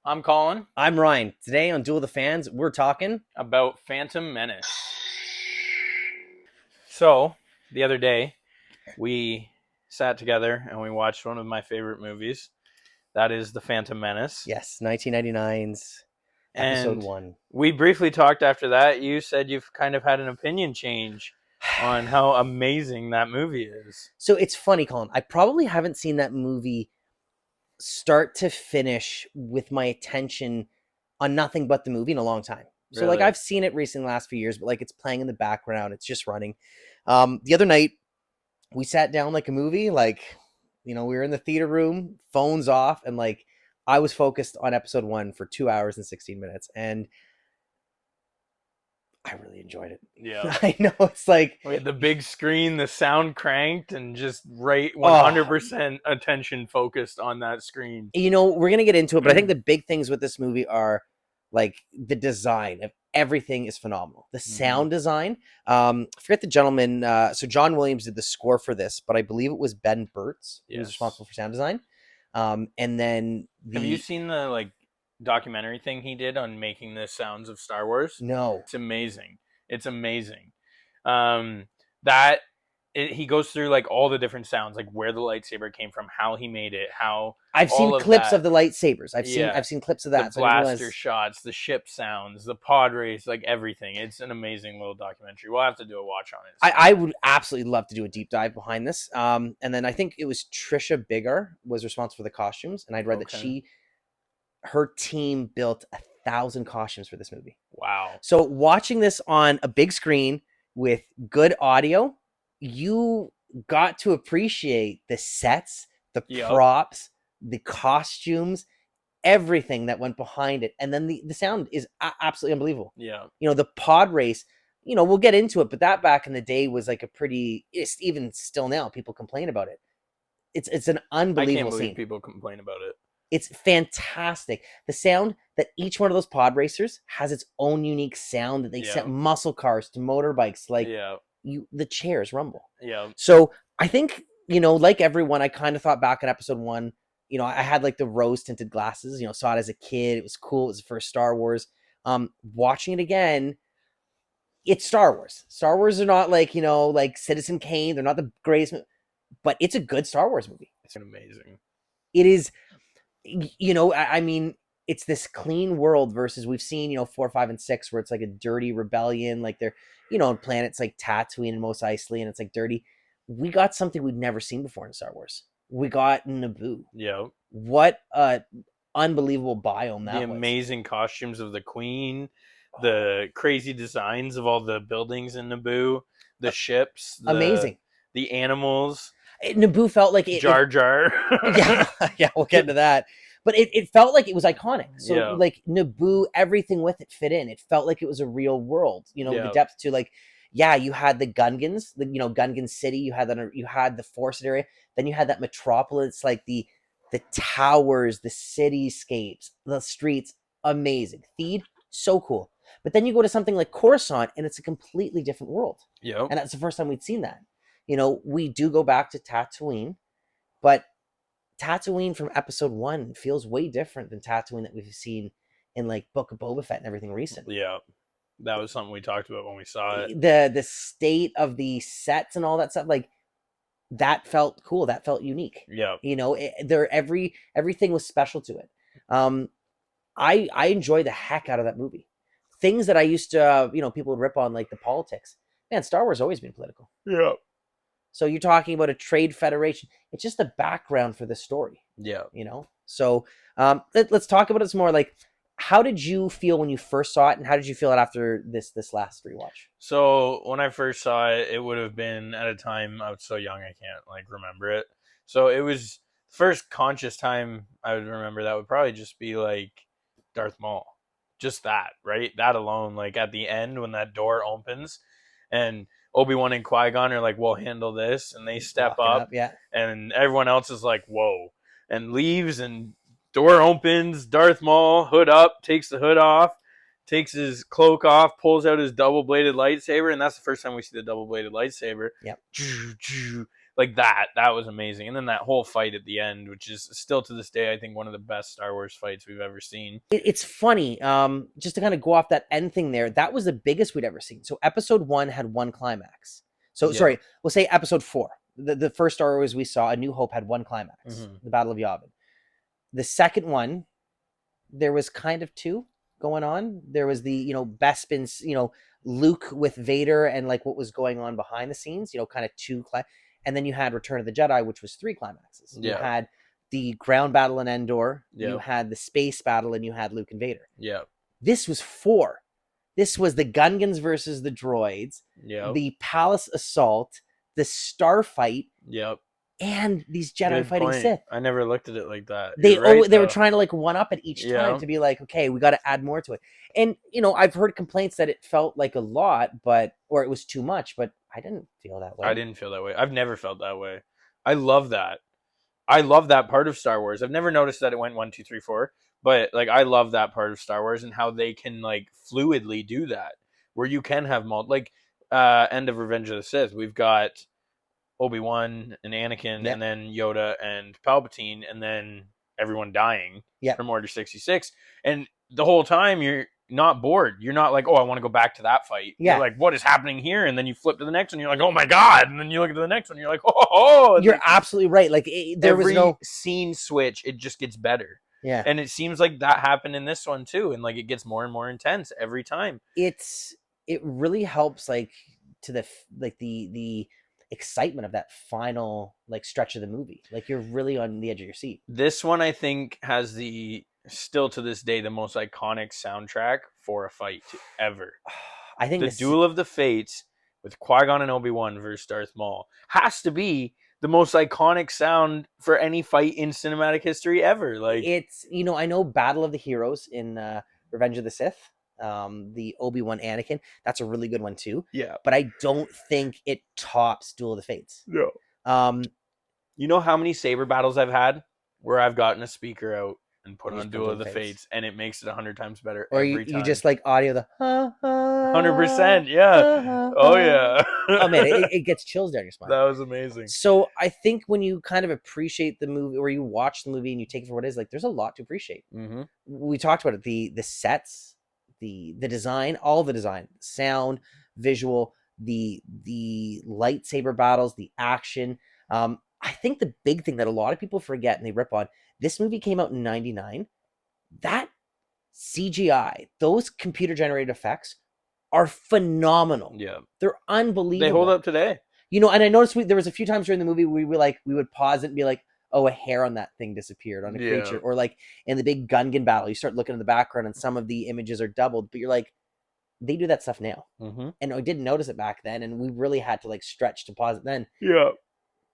I'm Colin I'm Ryan. Today on Duel of the Fans, we're talking. about Phantom Menace. So, the other day, we sat together and we watched one of my favorite movies. That is The Phantom Menace. Yes, 1999's episode And 1. we briefly talked after that. You said you've kind of had an opinion change on how amazing that movie is. So it's funny, Colin. I probably haven't seen that movie start to finish with my attention on nothing but the movie in a long time. So Really? I've seen it recently in the last few years, but it's playing in the background. It's just running. The other night we sat down like a movie, we were in the theater room, phones off, and I was focused on episode 1 for 2 hours and 16 minutes, and I really enjoyed it. Yeah. I know, it's like We had the big screen, the sound cranked, and just right 100% attention focused on that screen. We're gonna get into it, but I think the big things with this movie are the design of everything is phenomenal. The sound design. I forget the gentleman. So John Williams did the score for this, but I believe it was Ben Burtz who was responsible for sound design. And then Have you seen the documentary thing he did on making the sounds of Star Wars? No. It's amazing. It's amazing. That he goes through all the different sounds, like where the lightsaber came from, how he made it, how I've seen clips of the lightsabers. I've seen clips of that. The blaster shots, the ship sounds, the pod race, everything. It's an amazing little documentary. We'll have to do a watch on it. I would absolutely love to do a deep dive behind this. And then I think it was Trisha Biggar was responsible for the costumes, and I'd read that her team built 1,000 costumes for this movie. Wow. So watching this on a big screen with good audio, you got to appreciate the sets, the props, the costumes, everything that went behind it. And then the sound is absolutely unbelievable. Yeah. The pod race, we'll get into it, but that back in the day was it's even still now, people complain about it. It's an unbelievable I can't believe scene. people complain about it. It's fantastic. The sound that each one of those pod racers has its own unique sound that they set muscle cars to motorbikes. The chairs rumble. Yeah. So I think, like everyone, I kind of thought back in episode 1, I had the rose tinted glasses, saw it as a kid. It was cool. It was the first Star Wars. Watching it again, it's Star Wars. Star Wars are not like Citizen Kane. They're not the greatest, but it's a good Star Wars movie. It's amazing. It is. I mean, it's this clean world versus we've seen, 4, 5, and 6, where it's a dirty rebellion, they're, on planets like Tatooine and Mos Eisley, and it's dirty. We got something we'd never seen before in Star Wars. We got Naboo. Yeah. What a unbelievable biome that was. The amazing costumes of the Queen, the crazy designs of all the buildings in Naboo, the ships, amazing. The animals. Naboo felt like it. Jar Jar. yeah, we'll get into that. But it felt like it was iconic. So Naboo, everything with it fit in. It felt like it was a real world. The depth to you had the Gungans, Gungan City. You had the forested area. Then you had that metropolis, the towers, the cityscapes, the streets. Amazing. Theed, so cool. But then you go to something like Coruscant, and it's a completely different world. Yeah. And that's the first time we'd seen that. We do go back to Tatooine, but Tatooine from episode 1 feels way different than Tatooine that we've seen in Book of Boba Fett and everything recent. Yeah. That was something we talked about when we saw it. The state of the sets and all that stuff, that felt cool. That felt unique. Yeah. Everything was special to it. I enjoy the heck out of that movie. Things that I used to, people would rip on, the politics. Man, Star Wars has always been political. Yeah. So you're talking about a trade federation. It's just the background for the story. Yeah. So let's talk about it some more. How did you feel when you first saw it, and how did you feel it after this last rewatch? So when I first saw it, it would have been at a time I was so young I can't remember it. So it was the first conscious time I would remember that would probably just be Darth Maul. Just that, right? That alone, at the end when that door opens and Obi-Wan and Qui-Gon are we'll handle this, and they step up, and everyone else is whoa, and leaves, and door opens, Darth Maul, hood up, takes the hood off, takes his cloak off, pulls out his double-bladed lightsaber, and that's the first time we see the double-bladed lightsaber. Yep. Like that was amazing. And then that whole fight at the end, which is still to this day, I think one of the best Star Wars fights we've ever seen. It's funny, just to kind of go off that end thing there, that was the biggest we'd ever seen. So episode 1 had one climax. So sorry, we'll say episode 4. The first Star Wars we saw, A New Hope, had one climax, the Battle of Yavin. The second one, there was kind of 2 going on. There was the, Bespin's, Luke with Vader and like what was going on behind the scenes, kind of 2 and then you had Return of the Jedi, which was 3 climaxes. You had the ground battle in Endor, you had the space battle, and you had Luke and Vader. This was 4. This was the Gungans versus the droids, the palace assault, the starfight, and these Jedi fighting Sith. I never looked at it like that. They were trying to like one up it each time to be like, okay, we got to add more to it. And I've heard complaints that it felt like a lot, or it was too much, but I didn't feel that way. I didn't feel that way. I've never felt that way. I love that. I love that part of Star Wars. I've never noticed that it went 1, 2, 3, 4, but like I love that part of Star Wars and how they can like fluidly do that, where you can have end of Revenge of the Sith. We've got Obi-Wan and Anakin, and then Yoda and Palpatine, and then everyone dying from Order 66. And the whole time you're not bored. You're not like, oh, I want to go back to that fight. You're like, what is happening here? And then you flip to the next one. You're like, oh my God. And then you look at the next one. You're like, oh. You're absolutely right. Like there was no scene switch. It just gets better. Yeah. And it seems like that happened in this one too. And like, it gets more and more intense every time. It really helps like to the excitement of that final like stretch of the movie. Like you're really on the edge of your seat. This one I think has still to this day the most iconic soundtrack for a fight ever. I think the Duel of the Fates with Qui-Gon and Obi-Wan versus Darth Maul has to be the most iconic sound for any fight in cinematic history ever. Like it's I know Battle of the Heroes in Revenge of the Sith, the Obi-Wan Anakin, that's a really good one too. Yeah, but I don't think it tops Duel of the Fates. No. You know how many saber battles I've had where I've gotten a speaker out and put on Duel of the Fates, and it makes it 100 times better every time. You just like audio the 100%, yeah. Oh yeah. Oh man, it gets chills down your spine. That was amazing. So I think when you kind of appreciate the movie, or you watch the movie and you take it for what it is, like there's a lot to appreciate. We talked about it, the sets, the design, all the design, sound, visual, the lightsaber battles, the action. I think the big thing that a lot of people forget and they rip on, this movie came out in 99. That CGI, those computer generated effects are phenomenal. Yeah. They're unbelievable. They hold up today. And I noticed there was a few times during the movie where we would pause it and be like, oh, a hair on that thing disappeared on a creature. Or like in the big Gungan battle, you start looking in the background and some of the images are doubled, but you're like, they do that stuff now. And I didn't notice it back then, and we really had to like stretch to pause it then. Yeah.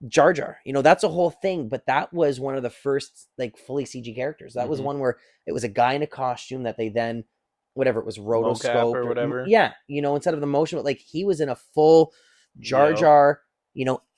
Jar Jar, that's a whole thing, but that was one of the first like fully CG characters. That was one where it was a guy in a costume that they then, whatever it was, rotoscope or whatever. Yeah, instead of the motion, but like he was in a full Jar Jar,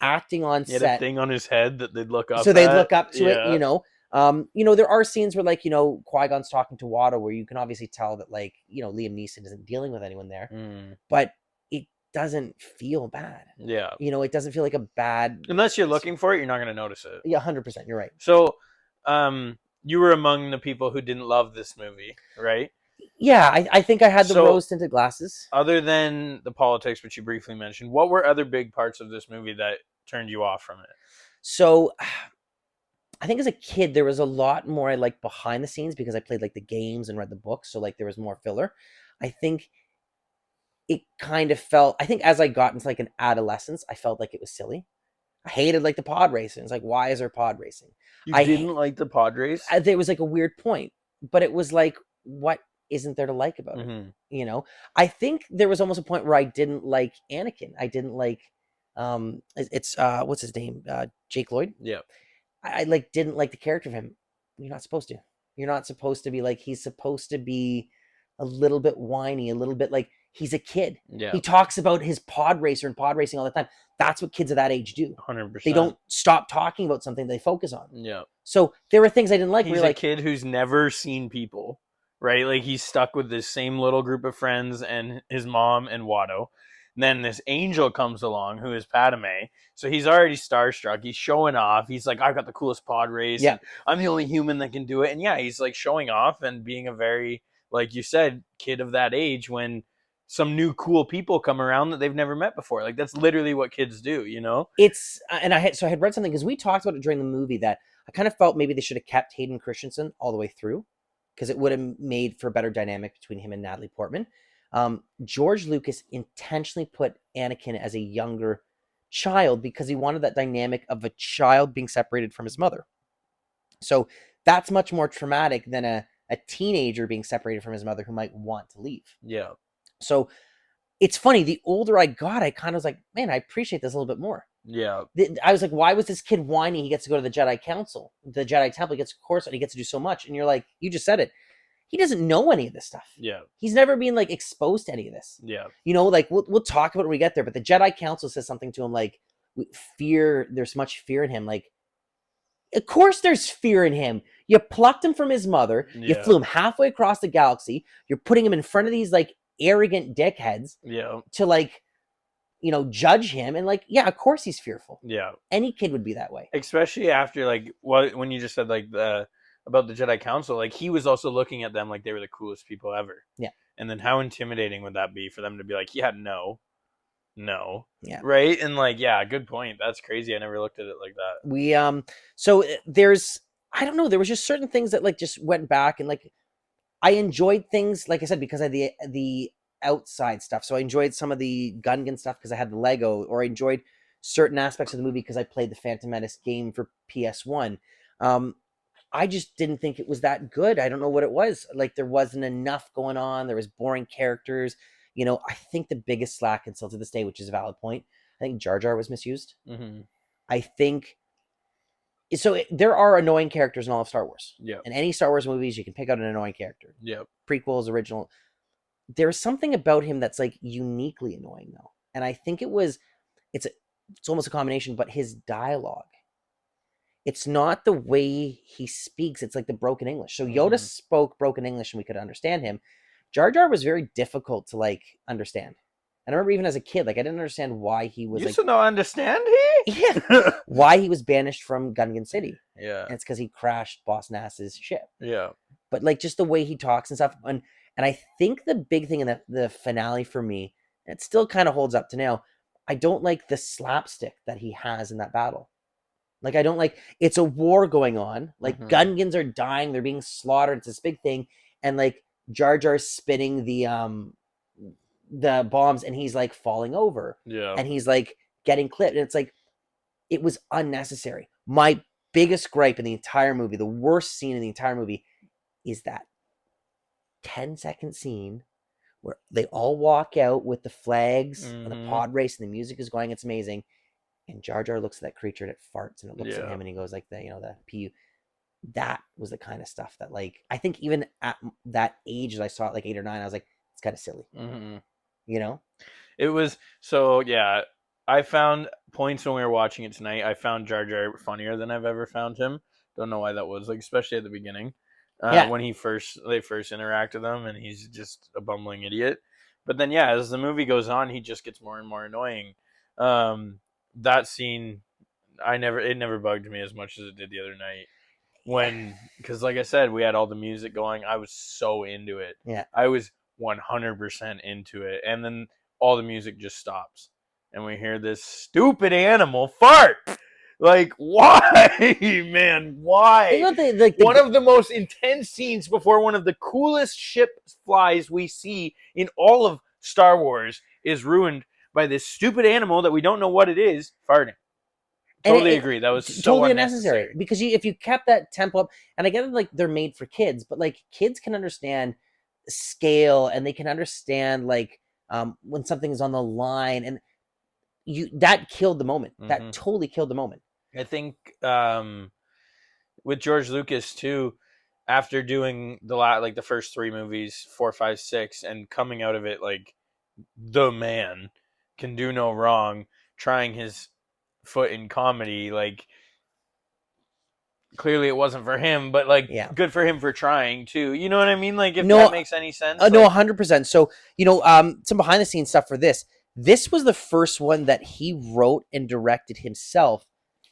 acting on set. He had a thing on his head that they'd look up. So they'd look up to it. There are scenes where like Qui-Gon's talking to Watto, where you can obviously tell that like Liam Neeson isn't dealing with anyone there, but it doesn't feel bad. Yeah. It doesn't feel like a bad... Unless you're looking for it, you're not going to notice it. Yeah, 100%. You're right. So, you were among the people who didn't love this movie, right? Yeah, I think I had the rose-tinted glasses. Other than the politics, which you briefly mentioned, what were other big parts of this movie that turned you off from it? So, I think as a kid, there was a lot more I liked behind the scenes because I played like the games and read the books, so like there was more filler. I think it kind of felt, I think as I got into like an adolescence, I felt like it was silly. I hated like the pod racing. It's like, why is there pod racing? I didn't like the pod race? There was like a weird point, but it was like, what isn't there to like about it? I think there was almost a point where I didn't like Anakin. I didn't like, it's what's his name? Jake Lloyd. Yeah. I like didn't like the character of him. You're not supposed to. You're not supposed to be like, he's supposed to be a little bit whiny, a little bit like, he's a kid. Yeah. He talks about his pod racer and pod racing all the time. That's what kids of that age do. 100%. They don't stop talking about something they focus on. Yeah. So there were things I didn't like. He's a kid who's never seen people, right? Like he's stuck with this same little group of friends and his mom and Watto. And then this angel comes along who is Padme. So he's already starstruck. He's showing off. He's like, I've got the coolest pod race. Yeah. And I'm the only human that can do it. And yeah, he's like showing off and being a very, like you said, kid of that age when some new cool people come around that they've never met before. Like that's literally what kids do, you know? It's, and I had read something because we talked about it during the movie that I kind of felt maybe they should have kept Hayden Christensen all the way through because it would have made for a better dynamic between him and Natalie Portman. George Lucas intentionally put Anakin as a younger child because he wanted that dynamic of a child being separated from his mother. So that's much more traumatic than a teenager being separated from his mother who might want to leave. Yeah. So it's funny. The older I got, I kind of was like, man, I appreciate this a little bit more. Yeah. I was like, why was this kid whining? He gets to go to the Jedi Council, the Jedi Temple. He gets a course and he gets to do so much. And you're like, you just said it. He doesn't know any of this stuff. Yeah. He's never been like exposed to any of this. Yeah. You know, like we'll talk about it when we get there, but the Jedi Council says something to him like fear. There's much fear in him. Like, of course there's fear in him. You plucked him from his mother. Yeah. You flew him halfway across the galaxy. You're putting him in front of these like arrogant dickheads. Yeah. To like, you know, judge him. And like, yeah, of course he's fearful. Yeah. Any kid would be that way. Especially after like when you just said like about the Jedi Council, like he was also looking at them like they were the coolest people ever. Yeah. And then how intimidating would that be for them to be like, yeah, no. Yeah. Right? And like, yeah, good point. That's crazy. I never looked at it like that. We so there's, I don't know, there was just certain things that like just went back and like I enjoyed things, like I said, because of the outside stuff. So I enjoyed some of the Gungan stuff because I had the Lego, or I enjoyed certain aspects of the movie because I played the Phantom Menace game for PS1. I just didn't think it was that good. I don't know what it was. Like there wasn't enough going on. There was boring characters. You know, I think the biggest slack, and still to this day, which is a valid point, I think Jar Jar was misused. Mm-hmm. I think so. There are annoying characters in all of Star Wars. Yeah. In any Star Wars movies, you can pick out an annoying character. Yeah. Prequels, original. There's something about him that's like uniquely annoying though, and I think it's almost a combination. But his dialogue, it's not the way he speaks. It's like the broken English. So Yoda spoke broken English and we could understand him. Jar Jar was very difficult to like understand. And I remember even as a kid, like I didn't understand why he was. You like, still don't understand he? Yeah. Why he was banished from Gungan City. Yeah. And it's because he crashed Boss Nass's ship. Yeah. But like just the way he talks and stuff. And I think the big thing in the finale for me, and it still kind of holds up to now, I don't like the slapstick that he has in that battle. Like I don't like, it's a war going on. Like Gungans are dying, they're being slaughtered. It's this big thing. And like Jar Jar's spinning the bombs and he's like falling over. Yeah. And he's like getting clipped. And it's like, it was unnecessary. My biggest gripe in the entire movie, the worst scene in the entire movie, is that 10-second scene where they all walk out with the flags and the pod race and the music is going. It's amazing. And Jar Jar looks at that creature and it farts and it looks at him and he goes like the PU. That was the kind of stuff that like, I think even at that age, as I saw it like 8 or 9, I was like, it's kind of silly. You know? It was, so yeah, I found points when we were watching it tonight. I found Jar Jar funnier than I've ever found him. Don't know why that was, like especially at the beginning. When they first interact with him and he's just a bumbling idiot. But then yeah, as the movie goes on, he just gets more and more annoying. That scene, it never bugged me as much as it did the other night. Because like I said, we had all the music going. I was so into it. Yeah. I was 100% into it. And then all the music just stops. And we hear this stupid animal fart. Like, why, man? Why? One of the most intense scenes before one of the coolest ship flies we see in all of Star Wars is ruined by this stupid animal that we don't know what it is farting. Totally agree. That was so totally unnecessary. Because if you kept that tempo up, and I get it, like they're made for kids, but like kids can understand scale and they can understand like when something is on the line, and that killed the moment. That totally killed the moment. I think with George Lucas too, after doing the first 3 movies, 4, 5, 6, and coming out of it like the man can do no wrong, trying his foot in comedy, like clearly it wasn't for him, but like good for him for trying too. You know what I mean? Like if that makes any sense. No, 100%. So, some behind the scenes stuff for this. This was the first one that he wrote and directed himself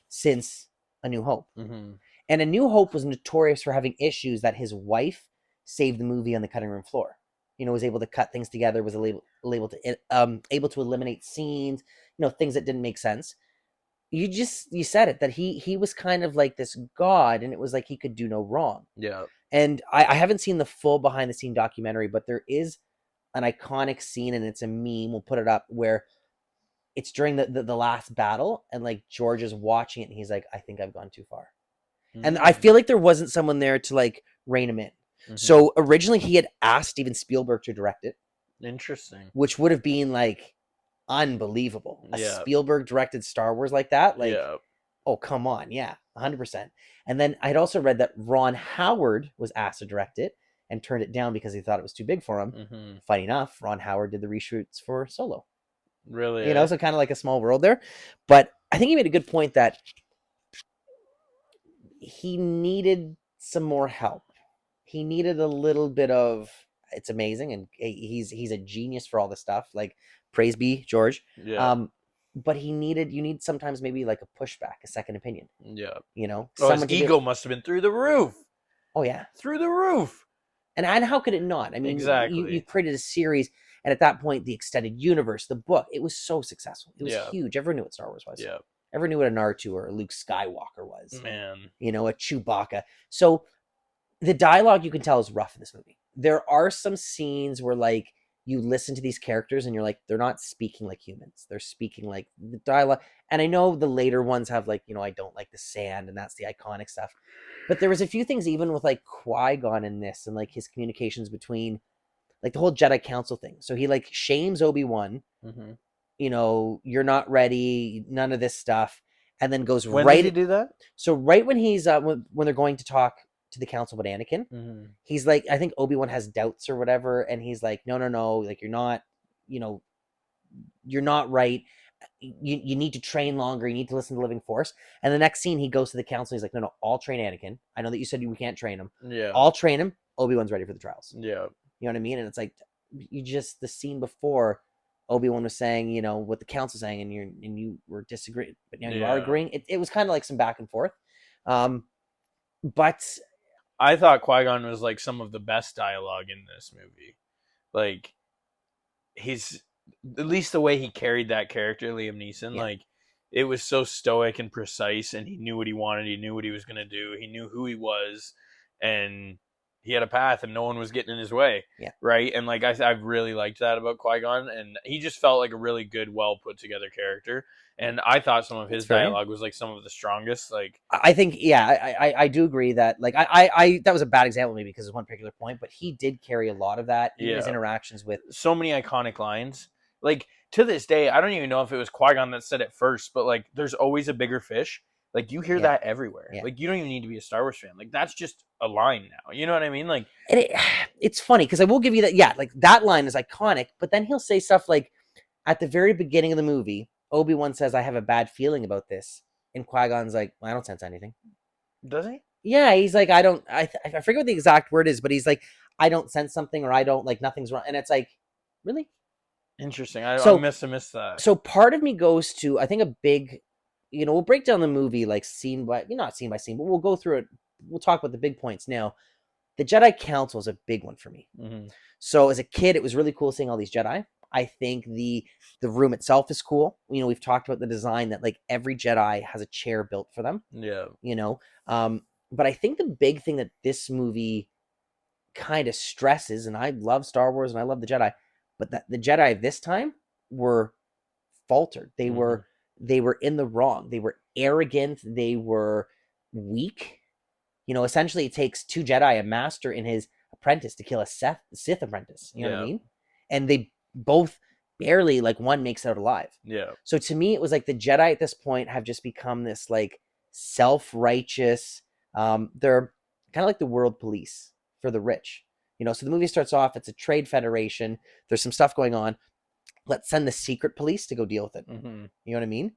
since A New Hope. Mm-hmm. And A New Hope was notorious for having issues that his wife saved the movie on the cutting room floor. Was able to cut things together, was able to eliminate scenes, things that didn't make sense. You said it, that he was kind of like this god, and it was like he could do no wrong. Yeah. And I haven't seen the full behind the scene documentary, but there is an iconic scene, and it's a meme. We'll put it up, where it's during the last battle, and like George is watching it, and he's like, I think I've gone too far. Mm-hmm. And I feel like there wasn't someone there to like rein him in. Mm-hmm. So originally he had asked Steven Spielberg to direct it. Interesting. Which would have been like unbelievable. A Spielberg directed Star Wars like that. Like, oh, come on. Yeah, 100%. And then I'd also read that Ron Howard was asked to direct it and turned it down because he thought it was too big for him. Mm-hmm. Funny enough, Ron Howard did the reshoots for Solo. Really? So kind of like a small world there. But I think he made a good point that he needed some more help. He needed a little bit of, it's amazing, and he's a genius for all this stuff. Like, praise be George. Yeah. But you need sometimes maybe like a pushback, a second opinion. Yeah. His ego must have been through the roof. Oh yeah, through the roof. And how could it not? I mean, exactly. You created a series, and at that point, the extended universe, the book, it was so successful. It was huge. Everyone knew what Star Wars was. Yeah. Everyone knew what an R2 or a Luke Skywalker was. Man. A Chewbacca. So the dialogue, you can tell, is rough in this movie. There are some scenes where, like, you listen to these characters and you're like, they're not speaking like humans. They're speaking like the dialogue. And I know the later ones have, like, I don't like the sand, and that's the iconic stuff. But there was a few things even with, like, Qui-Gon in this, and, like, his communications between, like, the whole Jedi Council thing. So he, like, shames Obi-Wan. Mm-hmm. You're not ready, none of this stuff. And then goes when right... When did he do that? So right when he's, when they're going to talk to the council about Anakin, mm-hmm. He's like, I think Obi-Wan has doubts or whatever, and he's like, no, like, you're not right. You need to train longer. You need to listen to the living force. And the next scene, he goes to the council. He's like, no, I'll train Anakin. I know that you said we can't train him. Yeah, I'll train him. Obi-Wan's ready for the trials. Yeah, you know what I mean. And it's like, the scene before, Obi-Wan was saying, what the council's saying, and you were disagreeing, but now you are agreeing. It was kind of like some back and forth. But I thought Qui-Gon was like some of the best dialogue in this movie. Like, he's, at least the way he carried that character, Liam Neeson, like, it was so stoic and precise, and he knew what he wanted, he knew what he was going to do, he knew who he was, and he had a path, and no one was getting in his way. Yeah. Right? And, like, I really liked that about Qui-Gon, and he just felt like a really good, well put together character. And I thought some of his dialogue was like some of the strongest. Like, I think, I do agree that, like, I that was a bad example maybe because of one particular point, but he did carry a lot of that in his interactions with so many iconic lines. Like, to this day, I don't even know if it was Qui-Gon that said it first, but, like, there's always a bigger fish. Like, you hear that everywhere. Yeah. Like, you don't even need to be a Star Wars fan. Like, that's just a line now. You know what I mean? Like, and it's funny because I will give you that. Yeah, like, that line is iconic, but then he'll say stuff like, at the very beginning of the movie, Obi-Wan says, I have a bad feeling about this. And Qui-Gon's like, well, I don't sense anything. Does he? Yeah, he's like, I forget what the exact word is, but he's like, I don't sense something, or I don't, like, nothing's wrong. And it's like, really? Interesting. I missed that. So part of me goes to, I think, a big, we'll break down the movie, like, scene by, not scene by scene, but we'll go through it. We'll talk about the big points now. The Jedi Council is a big one for me. Mm-hmm. So as a kid, it was really cool seeing all these Jedi. I think the room itself is cool. We've talked about the design that, like, every Jedi has a chair built for them. Yeah. But I think the big thing that this movie kind of stresses, and I love Star Wars and I love the Jedi, but that the Jedi this time were faltered. They were in the wrong. They were arrogant. They were weak. Essentially it takes two Jedi, a master and his apprentice, to kill a Sith apprentice. You know what I mean? And they both barely, like, one makes it out alive. Yeah. So to me, it was like the Jedi at this point have just become this, like, self-righteous. They're kind of like the world police for the rich. So the movie starts off, it's a trade federation. There's some stuff going on. Let's send the secret police to go deal with it. Mm-hmm. You know what I mean?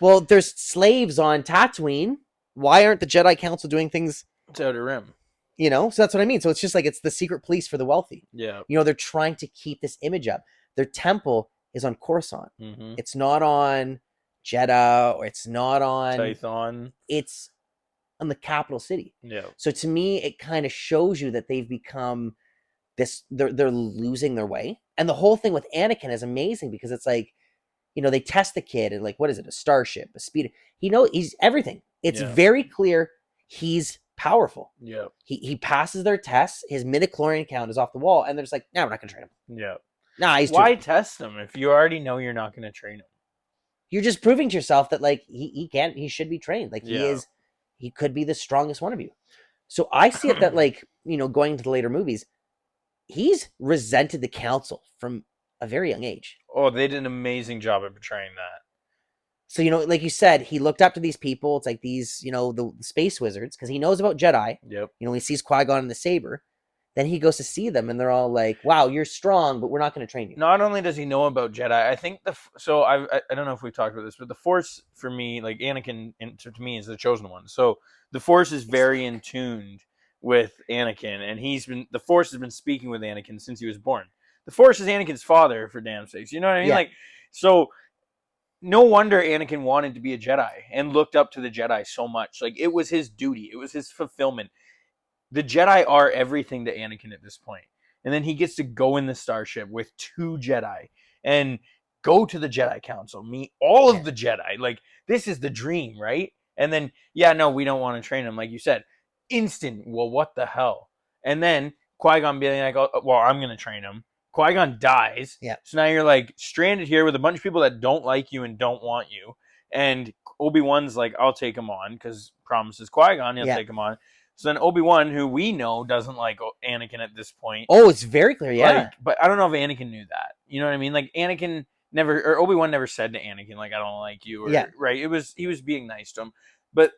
Well, there's slaves on Tatooine. Why aren't the Jedi Council doing things? It's Outer Rim. So that's what I mean. So it's just like, it's the secret police for the wealthy. Yeah. They're trying to keep this image up. Their temple is on Coruscant. Mm-hmm. It's not on Jeddah, or it's not on Tython. It's on the capital city. Yeah. So to me, it kind of shows you that they've become this. They're losing their way, and the whole thing with Anakin is amazing because it's like, they test the kid and like, what is it? A starship, a speeder. He's everything. It's very clear he's powerful. Yeah. He passes their tests. His midichlorian count is off the wall, and they're just like, "No, we're not gonna train him." Yeah. Nah, he's why test him if you already know you're not gonna train him? You're just proving to yourself that like he should be trained. Like he could be the strongest one of you. So I see it that like, going into the later movies, he's resented the council from a very young age. Oh, they did an amazing job of portraying that. So, like you said, he looked up to these people. It's like these, the space wizards, because he knows about Jedi. Yep. He sees Qui-Gon and the saber. Then he goes to see them, and they're all like, "Wow, you're strong, but we're not going to train you." Not only does he know about Jedi, I think I don't know if we've talked about this, but the Force for me, like Anakin, to me, is the chosen one. So the Force is very in tuned with Anakin, and the Force has been speaking with Anakin since he was born. The Force is Anakin's father, for damn sakes. You know what I mean? Yeah. Like, so no wonder Anakin wanted to be a Jedi and looked up to the Jedi so much. Like, it was his duty. It was his fulfillment. The Jedi are everything to Anakin at this point. And then he gets to go in the starship with 2 Jedi and go to the Jedi Council, meet all of the Jedi. Like, this is the dream, right? And then, no, we don't want to train him. Like you said, instant, well, what the hell? And then Qui-Gon being like, oh, well, I'm going to train him. Qui-Gon dies. Yeah. So now you're like stranded here with a bunch of people that don't like you and don't want you. And Obi-Wan's like, I'll take him on because promises Qui-Gon he'll take him on. So then Obi-Wan, who we know doesn't like Anakin at this point. Oh, it's very clear, yeah. Like, but I don't know if Anakin knew that. You know what I mean? Like Anakin never, or Obi-Wan never said to Anakin, like, I don't like you. Or, right? He was being nice to him. But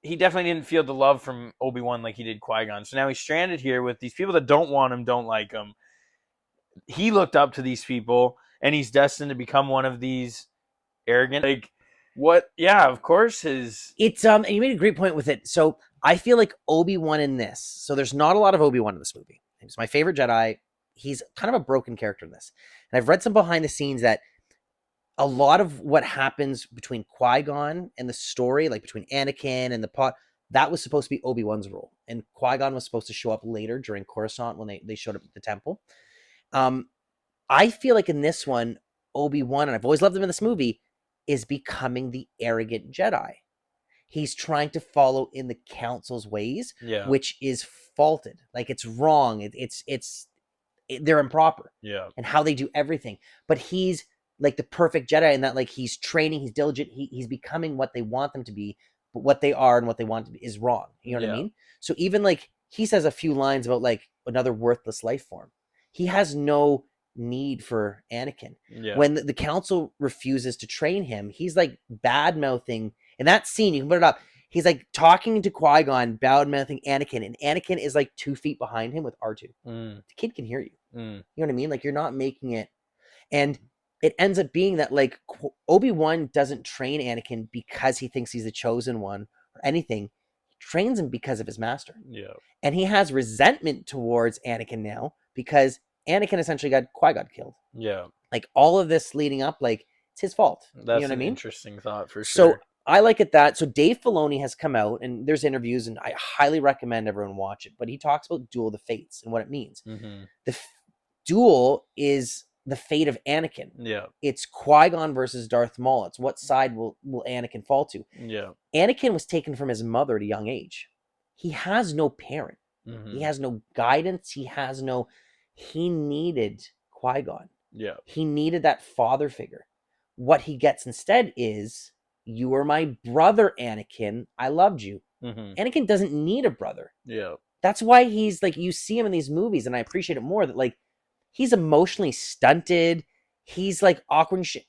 he definitely didn't feel the love from Obi-Wan like he did Qui-Gon. So now he's stranded here with these people that don't want him, don't like him. He looked up to these people, and he's destined to become one of these arrogant, like, what? Yeah, of course it's and you made a great point with it. So I feel like Obi-Wan in this. So there's not a lot of Obi-Wan in this movie. He's my favorite Jedi. He's kind of a broken character in this. And I've read some behind the scenes that a lot of what happens between Qui-Gon and the story, like between Anakin and the pot, that was supposed to be Obi-Wan's role. And Qui-Gon was supposed to show up later during Coruscant when they showed up at the temple. I feel like in this one, Obi-Wan, and I've always loved him in this movie, is becoming the arrogant Jedi. He's trying to follow in the council's ways, which is faulted. Like, it's wrong. They're improper. Yeah. And how they do everything. But he's like the perfect Jedi in that, like, he's training, he's diligent, he's becoming what they want them to be, but what they are and what they want to be is wrong. You know what I mean? So even like he says a few lines about like another worthless life form. He has no need for Anakin. When the council refuses to train him, he's like bad mouthing. In that scene, you can put it up. He's like talking to Qui-Gon, bad mouthing Anakin, and Anakin is like 2 feet behind him with R2. The kid can hear you. You know what I mean? Like, you're not making it. And it ends up being that like Obi-Wan doesn't train Anakin because he thinks he's the chosen one or anything. He trains him because of his master. Yeah. And he has resentment towards Anakin now because Anakin essentially got Qui-Gon killed. Yeah. Like, all of this leading up, like, it's his fault. That's you know what an I mean? Interesting thought for sure. So I like it that. So Dave Filoni has come out, and there's interviews, and I highly recommend everyone watch it. But he talks about Duel of the Fates and what it means. The Duel is the fate of Anakin. Yeah. It's Qui-Gon versus Darth Maul. It's what side will Anakin fall to. Yeah. Anakin was taken from his mother at a young age. He has no parent. He has no guidance. He needed Qui-Gon. Yeah. He needed that father figure. What he gets instead is, you were my brother, Anakin. I loved you. Anakin doesn't need a brother. Yeah. That's why he's like, you see him in these movies, and I appreciate it more that like he's emotionally stunted. He's like awkward and shit.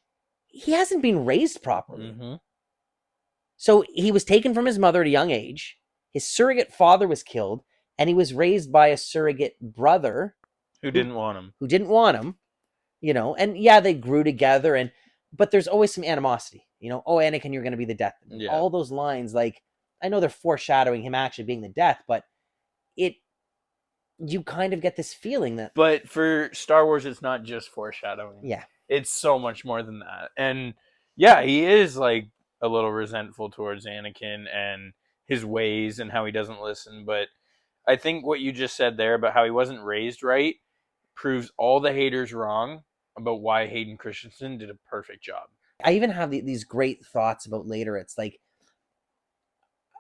He hasn't been raised properly. So he was taken from his mother at a young age. His surrogate father was killed, and he was raised by a surrogate brother who didn't want him. And they grew together, but there's always some animosity. Oh, Anakin, you're going to be the death. Yeah. All those lines, like, I know they're foreshadowing him actually being the death, but you kind of get this feeling that. But for Star Wars, it's not just foreshadowing. Yeah. It's so much more than that. And yeah, he is like a little resentful towards Anakin and his ways and how he doesn't listen. But I think what you just said there about how he wasn't raised right proves all the haters wrong about why Hayden Christensen did a perfect job. I even have these great thoughts about later. It's like,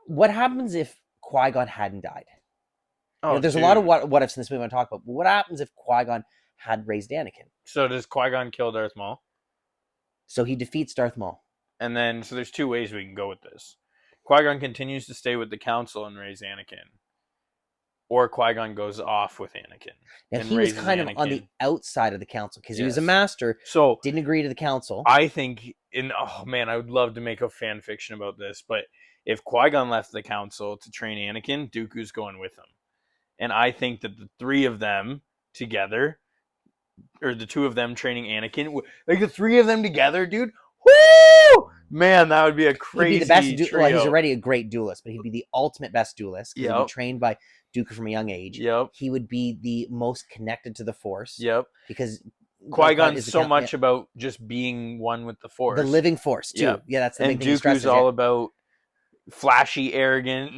what happens if Qui-Gon hadn't died? Oh, there's a lot of what ifs in this movie I want to talk about. But what happens if Qui-Gon had raised Anakin? So does Qui-Gon kill Darth Maul? So he defeats Darth Maul. And then, so there's two ways we can go with this. Qui-Gon continues to stay with the Council and raise Anakin. Or Qui-Gon goes off with Anakin. Now, he was kind of on the outside of the Council because he was a master, so didn't agree to the Council. I think, oh man, I would love to make a fan fiction about this, but if Qui-Gon left the Council to train Anakin, Dooku's going with him. And I think that the three of them together, or the two of them training Anakin, like the three of them together, dude, woo! Man, that would be a crazy he'd be the best trio. Well, he's already a great duelist, but he'd be the ultimate best duelist. Yep. He'd be trained by Dooku from a young age. Yep. He would be the most connected to the Force. Yep. Because Qui-Gon's so much about just being one with the Force. The living Force, too. Yep. Yeah, that's the big thing. And Dooku's all about flashy, arrogant,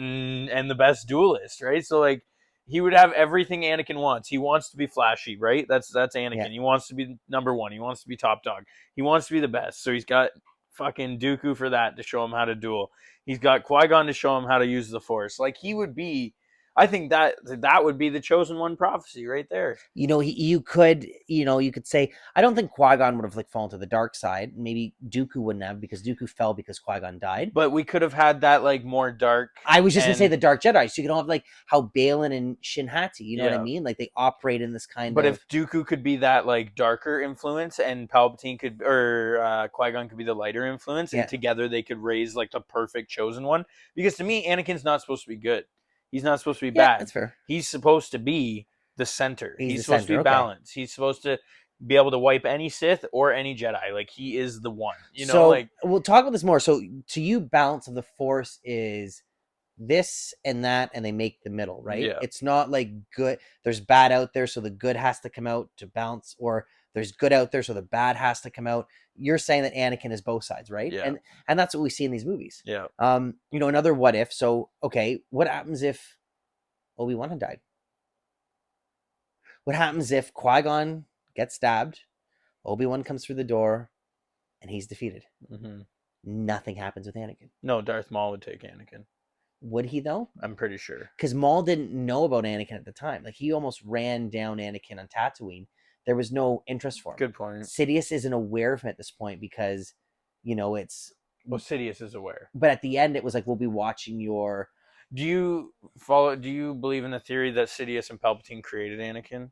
and the best duelist, right? So, like, he would have everything Anakin wants. He wants to be flashy, right? That's Anakin. Yeah. He wants to be number one. He wants to be top dog. He wants to be the best. So he's got fucking Dooku for that, to show him how to duel. He's got Qui-Gon to show him how to use the Force. Like, he would be... I think that would be the chosen one prophecy right there. You could say, I don't think Qui-Gon would have like fallen to the dark side. Maybe Dooku wouldn't have, because Dooku fell because Qui-Gon died. But we could have had that like more dark. I was just gonna say the Dark Jedi, so you could have like how Balin and Shin Hati. You know what I mean? Like they operate in this kind But of. But if Dooku could be that like darker influence, and Palpatine could, or Qui-Gon could be the lighter influence, and together they could raise like the perfect chosen one. Because to me, Anakin's not supposed to be good. He's not supposed to be bad. That's fair. He's supposed to be the center. He's supposed to be balanced. He's supposed to be able to wipe any Sith or any Jedi. Like, he is the one. We'll talk about this more. So to you, balance of the Force is this and that, and they make the middle, right? Yeah. It's not like good. There's bad out there, so the good has to come out to balance, or there's good out there, so the bad has to come out. You're saying that Anakin is both sides, right? Yeah. And that's what we see in these movies. Yeah. Another what if. So, okay, what happens if Obi-Wan had died? What happens if Qui-Gon gets stabbed, Obi-Wan comes through the door, and he's defeated? Mm-hmm. Nothing happens with Anakin. No, Darth Maul would take Anakin. Would he, though? I'm pretty sure. Because Maul didn't know about Anakin at the time. Like, he almost ran down Anakin on Tatooine. There was no interest for him. Good point. Sidious isn't aware of him at this point because, it's... Well, Sidious is aware. But at the end, it was like, we'll be watching your... Do you believe in the theory that Sidious and Palpatine created Anakin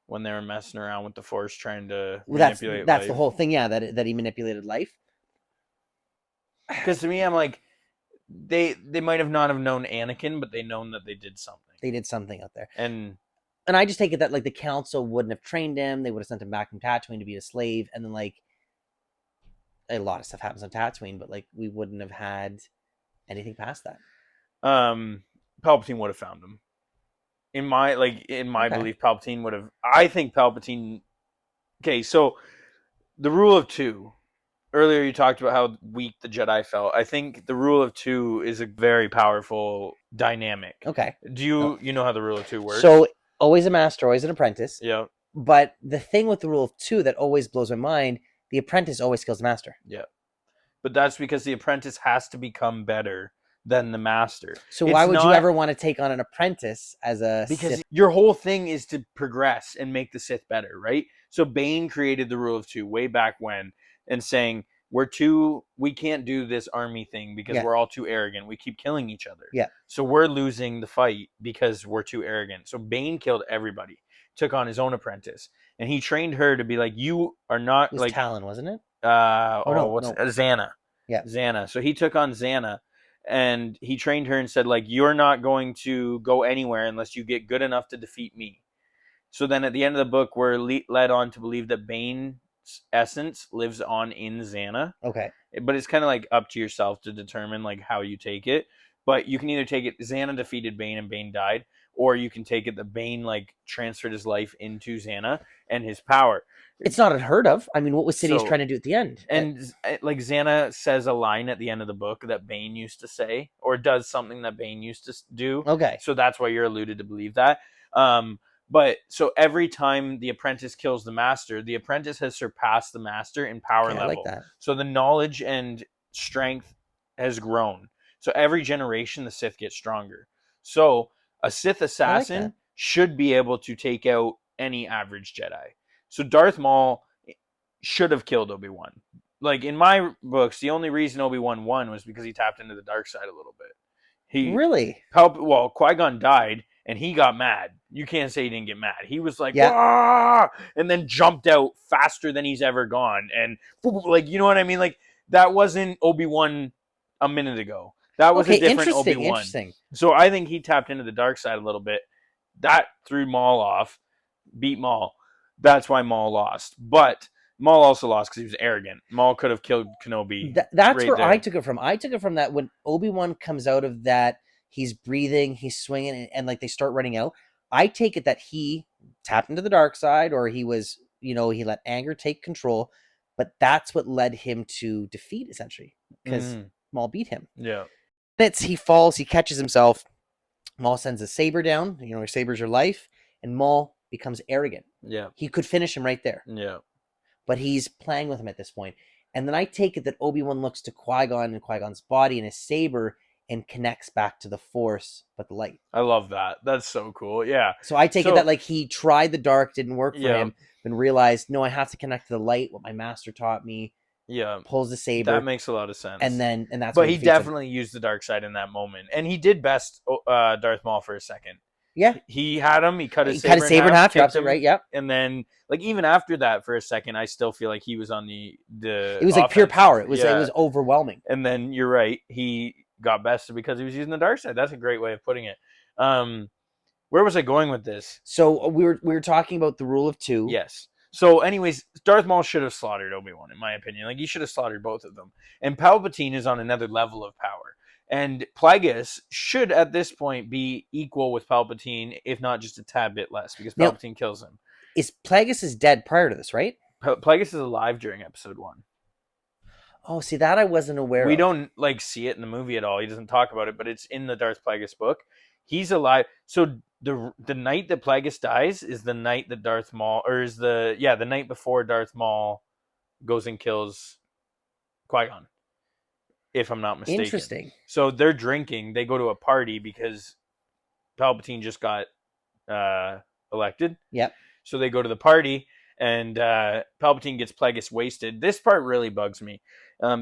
when they were messing around with the Force, trying to manipulate that's life? The whole thing, yeah, that he manipulated life? Because to me, I'm like, they might have not have known Anakin, but they known that they did something. They did something out there. And I just take it that, like, the Council wouldn't have trained him. They would have sent him back from Tatooine to be a slave. And then, like, a lot of stuff happens on Tatooine, but, like, we wouldn't have had anything past that. Palpatine would have found him. In my belief, Palpatine would have... I think Palpatine... Okay, so the rule of two. Earlier you talked about how weak the Jedi felt. I think the rule of two is a very powerful dynamic. Okay. Do you know how the rule of two works? So... always a master, always an apprentice. Yeah. But the thing with the rule of two that always blows my mind, the apprentice always kills the master. Yeah. But that's because the apprentice has to become better than the master. So why would you ever want to take on an apprentice as a Because Sith? Your whole thing is to progress and make the Sith better, right? So Bane created the rule of two way back when, and saying, we can't do this army thing because we're all too arrogant. We keep killing each other. Yeah. So we're losing the fight because we're too arrogant. So Bane killed everybody, took on his own apprentice, and he trained her to be like, you are not... It was like Talon, wasn't it? Xana. Yeah. Xana. So he took on Xana, and he trained her and said, like, you're not going to go anywhere unless you get good enough to defeat me. So then at the end of the book, we're led on to believe that Bane's essence lives on in Xana. Okay. But it's kind of like up to yourself to determine like how you take it. But you can either take it, Xana defeated Bane and Bane died, or you can take it that Bane like transferred his life into Xana and his power. It's not unheard of. I mean, what was Sidious trying to do at the end? And like Xana says a line at the end of the book that Bane used to say, or does something that Bane used to do. Okay. So that's why you're alluded to believe that. But so every time the apprentice kills the master, the apprentice has surpassed the master in power level. I like that. So the knowledge and strength has grown. So every generation, the Sith gets stronger. So a Sith assassin should be able to take out any average Jedi. So Darth Maul should have killed Obi-Wan. Like in my books, the only reason Obi-Wan won was because he tapped into the dark side a little bit. Qui-Gon died and he got mad. You can't say he didn't get mad. He was like, "Ah!" and then jumped out faster than he's ever gone. And like, you know what I mean? Like that wasn't Obi-Wan a minute ago. That was a different Obi-Wan. So I think he tapped into the dark side a little bit. That threw Maul off, beat Maul. That's why Maul lost. But Maul also lost because he was arrogant. Maul could have killed Kenobi. That's where I took it from. I took it from that when Obi-Wan comes out of that, he's breathing, he's swinging, and like they start running out. I take it that he tapped into the dark side, or he was, he let anger take control. But that's what led him to defeat, essentially, because Maul beat him. Yeah. He falls, he catches himself. Maul sends a saber down. His saber's your life, and Maul becomes arrogant. Yeah. He could finish him right there. Yeah. But he's playing with him at this point. And then I take it that Obi-Wan looks to Qui-Gon and Qui-Gon's body and his saber and connects back to the Force, but the light. I love that. That's so cool. Yeah. So I take it that like he tried the dark, didn't work for him, and realized, no, I have to connect to the light, what my master taught me. Yeah. Pulls the saber. That makes a lot of sense. And that's But he definitely used the dark side in that moment. And he did best Darth Maul for a second. Yeah. He had him. He cut his saber in half. Drops it right. Yep. And then, like, even after that, for a second, I still feel like he was on the. It was like pure power. It was overwhelming. And then you're right. He got bested because he was using the dark side. That's a great way of putting it. Where was I going with this? So we were talking about the rule of two. Yes. So, anyways, Darth Maul should have slaughtered Obi-Wan, in my opinion. Like, he should have slaughtered both of them. And Palpatine is on another level of power. And Plagueis should, at this point, be equal with Palpatine, if not just a tad bit less, because Palpatine kills him. Plagueis is dead prior to this, right? Plagueis is alive during Episode 1. Oh, see, that I wasn't aware of. We don't, see it in the movie at all. He doesn't talk about it, but it's in the Darth Plagueis book. He's alive. So the night that Plagueis dies is the night that Darth Maul, or is the night before Darth Maul goes and kills Qui-Gon, if I'm not mistaken. Interesting. So they're drinking. They go to a party because Palpatine just got elected. Yep. So they go to the party, and Palpatine gets Plagueis wasted. This part really bugs me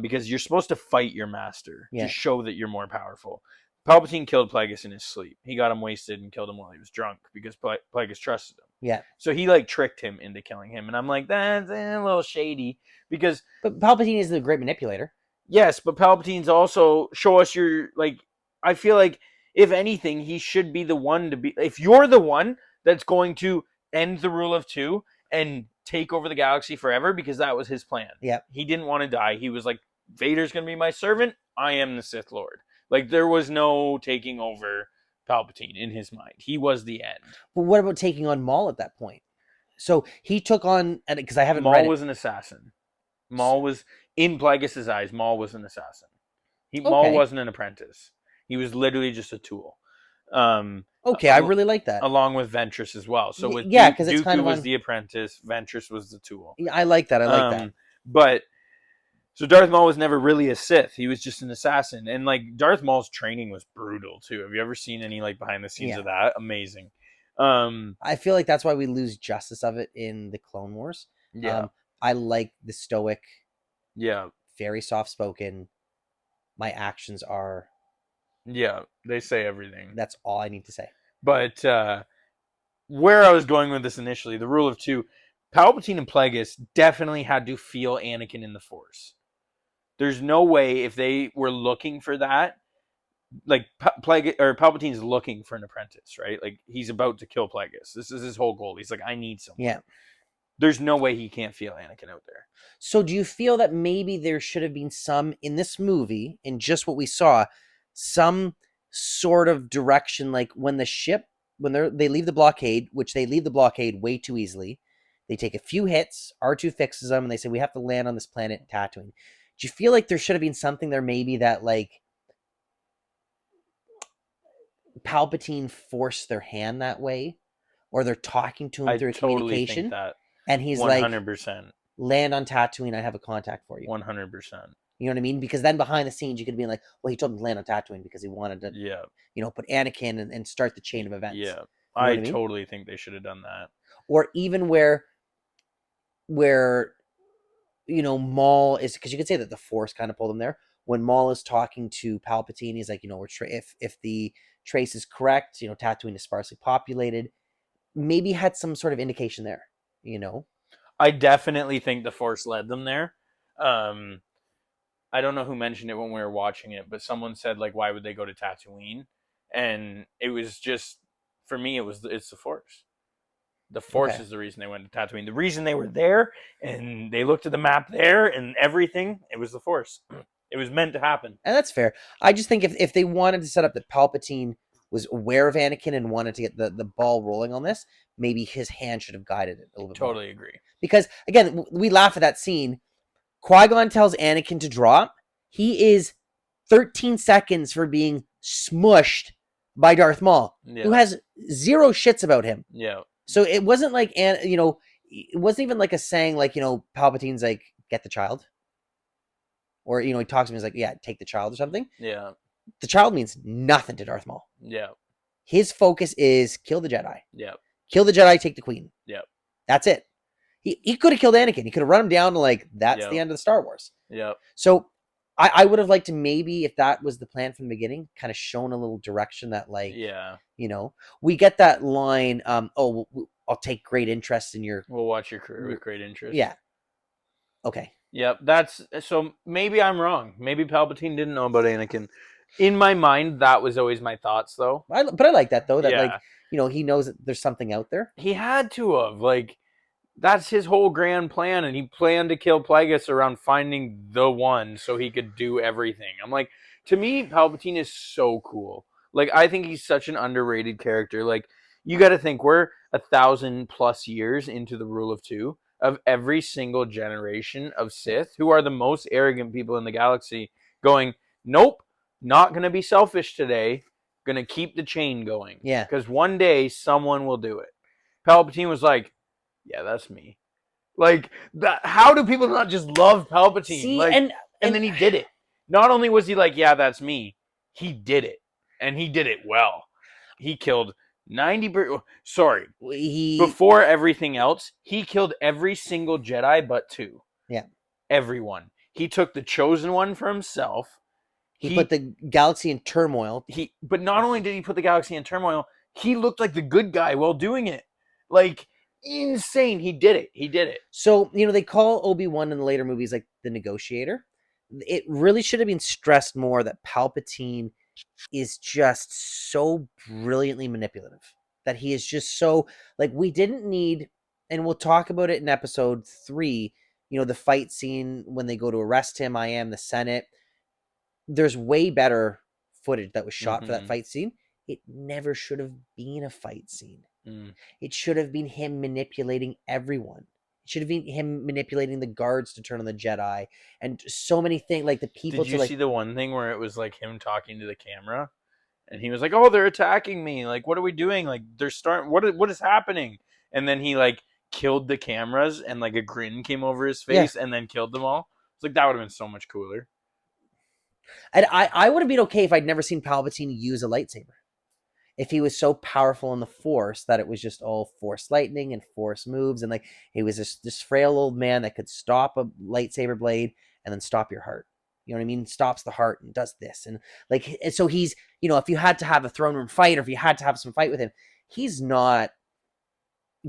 because you're supposed to fight your master to show that you're more powerful. Palpatine killed Plagueis in his sleep. He got him wasted and killed him while he was drunk because Plagueis trusted him. Yeah. So he tricked him into killing him, and I'm like, that's a little shady because. But Palpatine is the great manipulator. Yes, but Palpatine's also show us your I feel like if anything, he should be the one to be. If you're the one that's going to end the rule of two and take over the galaxy forever, because that was his plan. Yeah. He didn't want to die. He was like, Vader's going to be my servant. I am the Sith Lord. There was no taking over Palpatine in his mind. He was the end. But what about taking on Maul at that point? So he took on, because I haven't read Maul it. was an assassin. Maul was, in Plagueis' eyes, Maul was an assassin. Maul wasn't an apprentice. He was literally just a tool. I really like that. Along with Ventress as well. So with because it's kind of was the apprentice, Ventress was the tool. Yeah, I like that. I like that. But so Darth Maul was never really a Sith. He was just an assassin. And Darth Maul's training was brutal too. Have you ever seen any behind the scenes of that? Amazing. I feel like that's why we lose justice of it in the Clone Wars. Yeah. I like the stoic. Yeah. Very soft spoken. My actions are. Yeah, they say everything. That's all I need to say. But where I was going with this initially, the rule of two, Palpatine and Plagueis definitely had to feel Anakin in the Force. There's no way if they were looking for that, Palpatine's looking for an apprentice, right? He's about to kill Plagueis. This is his whole goal. He's like, I need someone. Yeah. There's no way he can't feel Anakin out there. So do you feel that maybe there should have been some, in this movie, in just what we saw, some sort of direction, when the ship they leave the blockade, which they leave the blockade way too easily. They take a few hits. R2 fixes them, and they say we have to land on this planet Tatooine. Do you feel like there should have been something there, maybe that like Palpatine forced their hand that way, or they're talking to him through totally communication, think that. and he's 100%. like, "Land on Tatooine. I have a contact for you." 100%. You know what I mean? Because then behind the scenes, you could be like, "Well, he told him to land on Tatooine because he wanted to, put Anakin and start the chain of events." Yeah, you know I totally think they should have done that. Or even where Maul is, because you could say that the Force kind of pulled him there. When Maul is talking to Palpatine, he's like, if the trace is correct, Tatooine is sparsely populated. Maybe had some sort of indication there, I definitely think the Force led them there. I don't know who mentioned it when we were watching it, but someone said, like, why would they go to Tatooine? And it was just, for me, it's the Force. The Force is the reason they went to Tatooine. The reason they were there, and they looked at the map there and everything, it was the Force. It was meant to happen. And that's fair. I just think if they wanted to set up that Palpatine was aware of Anakin and wanted to get the ball rolling on this, maybe his hand should have guided it a little bit more. Totally agree. Because, again, we laugh at that scene. Qui-Gon tells Anakin to drop. He is 13 seconds for being smushed by Darth Maul, who has zero shits about him. Yeah. So it wasn't like, it wasn't even like a saying like, Palpatine's like, get the child. Or, he talks to him, he's like, yeah, take the child or something. Yeah. The child means nothing to Darth Maul. Yeah. His focus is kill the Jedi. Yeah. Kill the Jedi, take the Queen. Yeah. That's it. He could have killed Anakin. He could have run him down to like, that's the end of the Star Wars. Yeah. So I would have liked to, maybe if that was the plan from the beginning, kind of shown a little direction that like, we get that line, I'll take great interest in your... We'll watch your career with great interest. Yeah. Okay. Yep. So maybe I'm wrong. Maybe Palpatine didn't know about Anakin. In my mind, that was always my thoughts, though. But I like that, though, that like, he knows that there's something out there. He had to have, like, that's his whole grand plan, and he planned to kill Plagueis around finding the one so he could do everything. I'm like, to me, Palpatine is so cool. Like, I think he's such an underrated character. Like, you got to think, we're 1,000+ years into the rule of two of every single generation of Sith, who are the most arrogant people in the galaxy, going, nope, not going to be selfish today, going to keep the chain going. Yeah. Because one day, someone will do it. Palpatine was like, yeah, that's me. Like, that. How do people not just love Palpatine? See, like, and then he did it. Not only was he like, yeah, that's me, he did it. And he did it well. He killed 90%. Sorry. Before everything else, he killed every single Jedi but 2. Yeah. Everyone. He took the chosen one for himself. He put the galaxy in turmoil. But not only did he put the galaxy in turmoil, he looked like the good guy while doing it. Like, insane. He did it. So, they call Obi-Wan in the later movies like the negotiator. It really should have been stressed more that Palpatine is just so brilliantly manipulative, that he is just so, like, we didn't need, and we'll talk about it in episode 3, the fight scene when they go to arrest him, I am the Senate. There's way better footage that was shot for that fight scene. It never should have been a fight scene. It should have been him manipulating everyone. It should have been him manipulating the guards to turn on the Jedi, and so many things, like the people. Did you see the one thing where it was like him talking to the camera, and he was like, "Oh, they're attacking me! Like, what are we doing? Like, they're starting. What is happening?" And then he like killed the cameras, and like a grin came over his face, and then killed them all. It's like, that would have been so much cooler. And I would have been okay if I'd never seen Palpatine use a lightsaber. If he was so powerful in the Force that it was just all Force lightning and Force moves, and like he was this frail old man that could stop a lightsaber blade and then stop your heart. You know what I mean? Stops the heart and does this. And like, so he's, if you had to have a throne room fight, or if you had to have some fight with him, he's not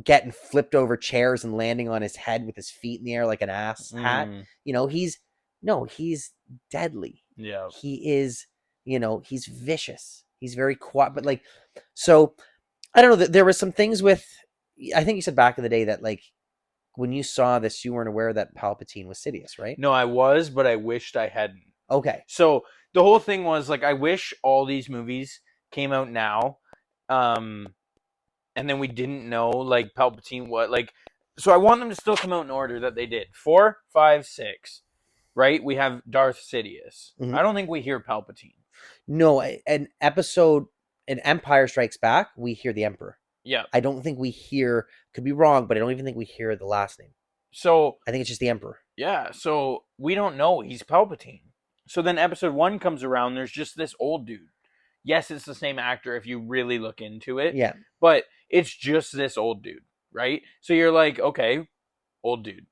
getting flipped over chairs and landing on his head with his feet in the air like an ass hat. He's deadly. Yeah. He is, he's vicious. He's very quiet, but like, so I don't know. There were some things with, I think you said back in the day that like, when you saw this, you weren't aware that Palpatine was Sidious, right? No, I was, but I wished I hadn't. Okay. So the whole thing was like, I wish all these movies came out now. and then we didn't know like Palpatine what like. So I want them to still come out in order that they did. 4, 5, 6. Right? We have Darth Sidious. Mm-hmm. I don't think we hear Palpatine. No, an episode in Empire Strikes Back, we hear the Emperor. Yeah. I don't think we hear, could be wrong, but I don't even think we hear the last name. So I think it's just the Emperor. Yeah, so we don't know he's Palpatine. So then episode 1 comes around, there's just this old dude. Yes, it's the same actor if you really look into it. Yeah. But it's just this old dude, right? So you're like, okay, old dude.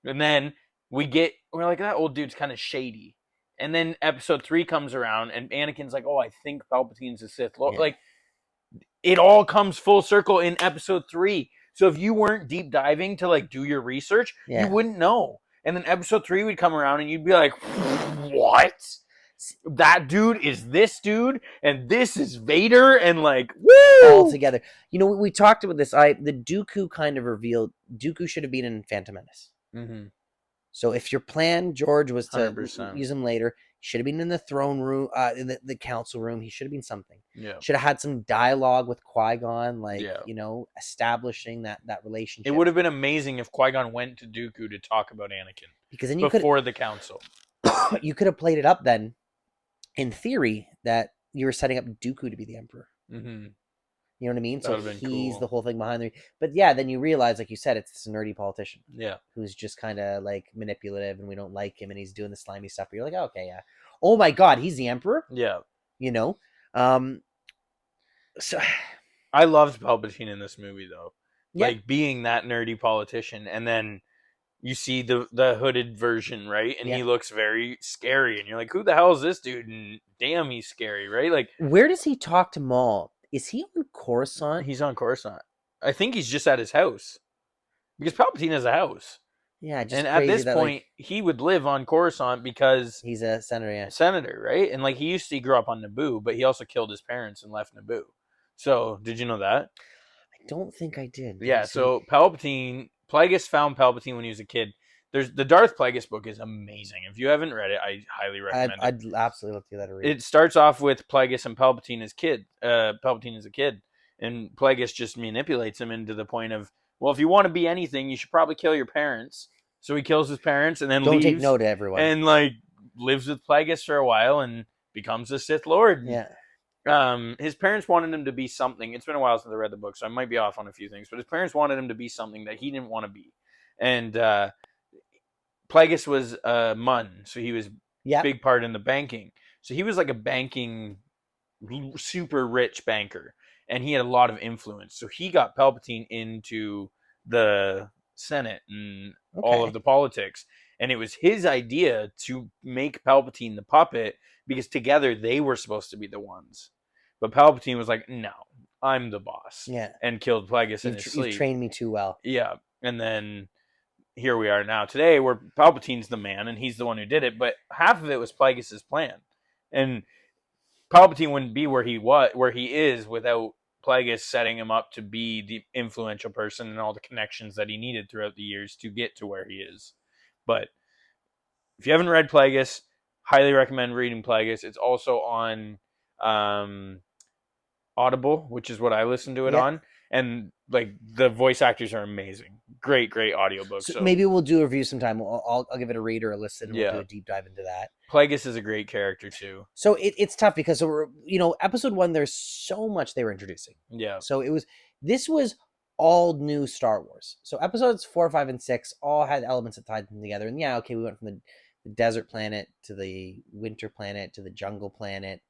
And then we're like, that old dude's kind of shady. And then episode 3 comes around and Anakin's like, oh, I think Palpatine's a Sith Lord. Yeah. Like, it all comes full circle in episode 3. So if you weren't deep diving to like do your research, you wouldn't know. And then episode 3 would come around and you'd be like, what? That dude is this dude and this is Vader and like, woo! All together. You know, we talked about this. The Dooku kind of revealed Dooku should have been in Phantom Menace. Mm-hmm. So if your plan, George, was to 100%. Use him later, he should have been in the throne room, in the council room. He should have been something. Yeah. Should have had some dialogue with Qui-Gon, like, you know, establishing that relationship. It would have been amazing if Qui-Gon went to Dooku to talk about Anakin. Because then before the council. You could have played it up then, in theory, that you were setting up Dooku to be the Emperor. Mm-hmm. You know what I mean? So he's cool. The whole thing behind there. But yeah, then you realize, like you said, it's this nerdy politician. Yeah. Who's just kind of like manipulative and we don't like him and he's doing the slimy stuff. But you're like, oh, okay, yeah. Oh my God, he's the Emperor? Yeah. You know? So I loved Palpatine in this movie though. Yeah. Like being that nerdy politician, and then you see the hooded version, right? And he looks very scary and you're like, who the hell is this dude? And damn, he's scary, right? Like, where does he talk to Maul? Is he on Coruscant? He's on Coruscant. I think he's just at his house. Because Palpatine has a house. Yeah, just and at this point, he would live on Coruscant because he's a senator, yeah. Senator, right? And like he grew up on Naboo, but he also killed his parents and left Naboo. So, did you know that? I don't think I did. Yeah, so Palpatine, Plagueis found Palpatine when he was a kid. There's the Darth Plagueis book is amazing. If you haven't read it, I highly recommend it. I'd absolutely love to do that. It starts off with Plagueis and Palpatine as Palpatine is a kid, and Plagueis just manipulates him into the point of, well, if you want to be anything, you should probably kill your parents. So he kills his parents and then leaves. Don't take note of everyone. And like lives with Plagueis for a while and becomes a Sith Lord. Yeah. His parents wanted him to be something. It's been a while since I read the book, so I might be off on a few things. But his parents wanted him to be something that he didn't want to be. And Plagueis was a Mun, so he was a big part in the banking. So he was like a banking, super rich banker. And he had a lot of influence. So he got Palpatine into the Senate and all of the politics. And it was his idea to make Palpatine the puppet because together they were supposed to be the ones. But Palpatine was like, no, I'm the boss. Yeah. And killed Plagueis in his sleep. You've trained me too well. Yeah. And then here we are now today where Palpatine's the man and he's the one who did it. But half of it was Plagueis' plan. And Palpatine wouldn't be where he is without Plagueis setting him up to be the influential person and all the connections that he needed throughout the years to get to where he is. But if you haven't read Plagueis, highly recommend reading Plagueis. It's also on Audible, which is what I listen to it on. And like the voice actors are amazing. Great audiobooks. So maybe we'll do a review sometime. I'll give it a read or a listen and we'll do a deep dive into that. Plagueis is a great character too. So it's tough because episode 1, there's so much they were introducing. Yeah. So this was all new Star Wars. So episodes 4, 5, and 6 all had elements that tied them together. And we went from the desert planet to the winter planet to the jungle planet.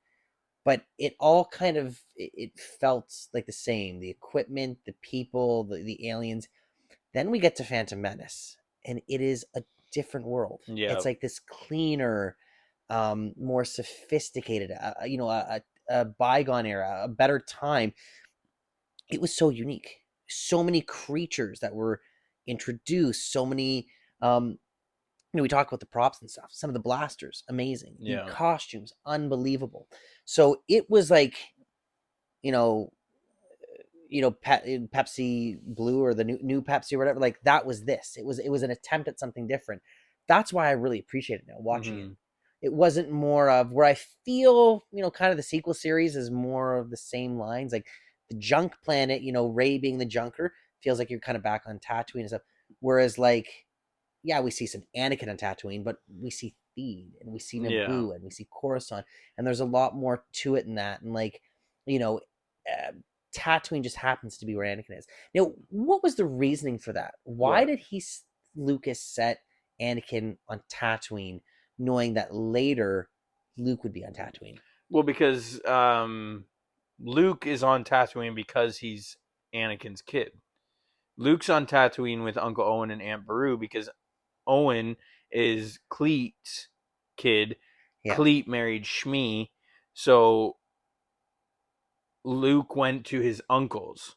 But it all kind of, it felt like the same. The equipment, the people, the aliens. Then we get to Phantom Menace. And it is a different world. Yeah. It's like this cleaner, more sophisticated, a bygone era, a better time. It was so unique. So many creatures that were introduced. So many, we talk about the props and stuff. Some of the blasters, amazing. The costumes, unbelievable. So it was like, Pepsi Blue or the new Pepsi or whatever. Like that was this. It was an attempt at something different. That's why I really appreciate it now watching it. It wasn't more of where I feel, kind of the sequel series is more of the same lines. Like the junk planet, Rey being the junker, feels like you're kind of back on Tatooine and stuff. Whereas, like, yeah, we see some Anakin on Tatooine, but we see Theed and we see Naboo and we see Coruscant, and there's a lot more to it than that. And like, Tatooine just happens to be where Anakin is. Now, what was the reasoning for that? Why did Lucas set Anakin on Tatooine, knowing that later Luke would be on Tatooine? Well, because Luke is on Tatooine because he's Anakin's kid. Luke's on Tatooine with Uncle Owen and Aunt Beru because Owen is Cleet's kid. Yeah. Cleet married Shmi, so Luke went to his uncles,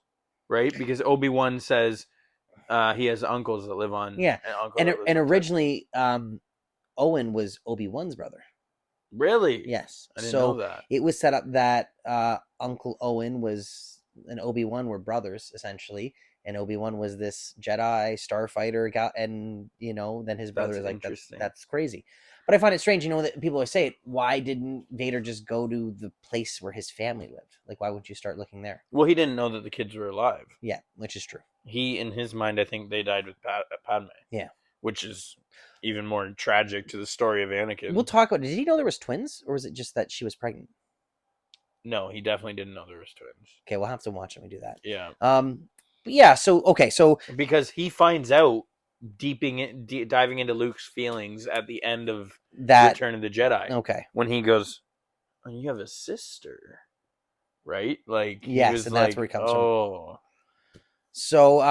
right? Because Obi-Wan says he has uncles that live on. Yeah, and originally Owen was Obi-Wan's brother. Really? Yes. I didn't know that. It was set up that Uncle Owen and Obi-Wan were brothers, essentially. And Obi-Wan was this Jedi starfighter guy, and then his brother is like, that's crazy. But I find it strange, that people always say, why didn't Vader just go to the place where his family lived? Like, why wouldn't you start looking there? Well, he didn't know that the kids were alive. Yeah, which is true. He, in his mind, I think they died with Padme. Yeah. Which is even more tragic to the story of Anakin. We'll talk about, did he know there was twins, or was it just that she was pregnant? No, he definitely didn't know there was twins. Okay, we'll have to watch him and do that. Yeah. But yeah, so because he finds out diving into Luke's feelings at the end of Return of the Jedi. Okay. When he goes, oh, you have a sister, right? Like, yes, and that's where he comes from. So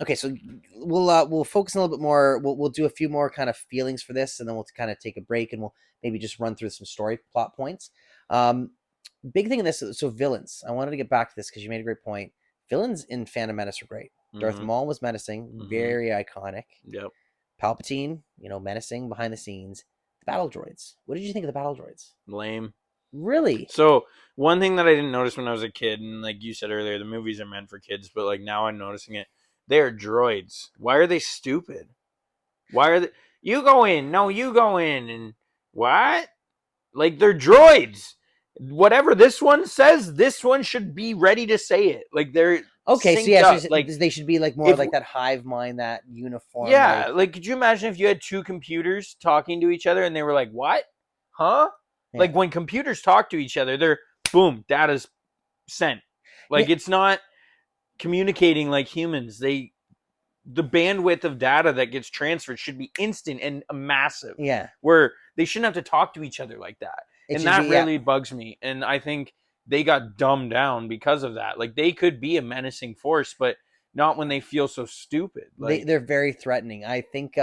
okay, so we'll focus a little bit more. We'll do a few more kind of feelings for this, and then we'll kind of take a break, and we'll maybe just run through some story plot points. Big thing in this, so villains. I wanted to get back to this because you made a great point. Villains in Phantom Menace are great. Mm-hmm. Darth Maul was menacing, very iconic. Yep. Palpatine, menacing behind the scenes. The battle droids. What did you think of the battle droids? Lame. Really? So one thing that I didn't notice when I was a kid, and like you said earlier, the movies are meant for kids, but like now I'm noticing it. They're droids. Why are they stupid? Why are they? You go in. No, you go in. And what? Like, they're droids. Whatever this one says, this one should be ready to say it. Like, they're okay. So yeah, so like they should be like more like that hive mind, that uniform. Yeah. Like, could you imagine if you had two computers talking to each other and they were like, "What? Huh?" Yeah. Like, when computers talk to each other, they're boom, data's sent. Like, it's not communicating like humans. The bandwidth of data that gets transferred should be instant and massive. Yeah. Where they shouldn't have to talk to each other like that. And that really bugs me. And I think they got dumbed down because of that. Like, they could be a menacing force, but not when they feel so stupid. Like, they're very threatening. I think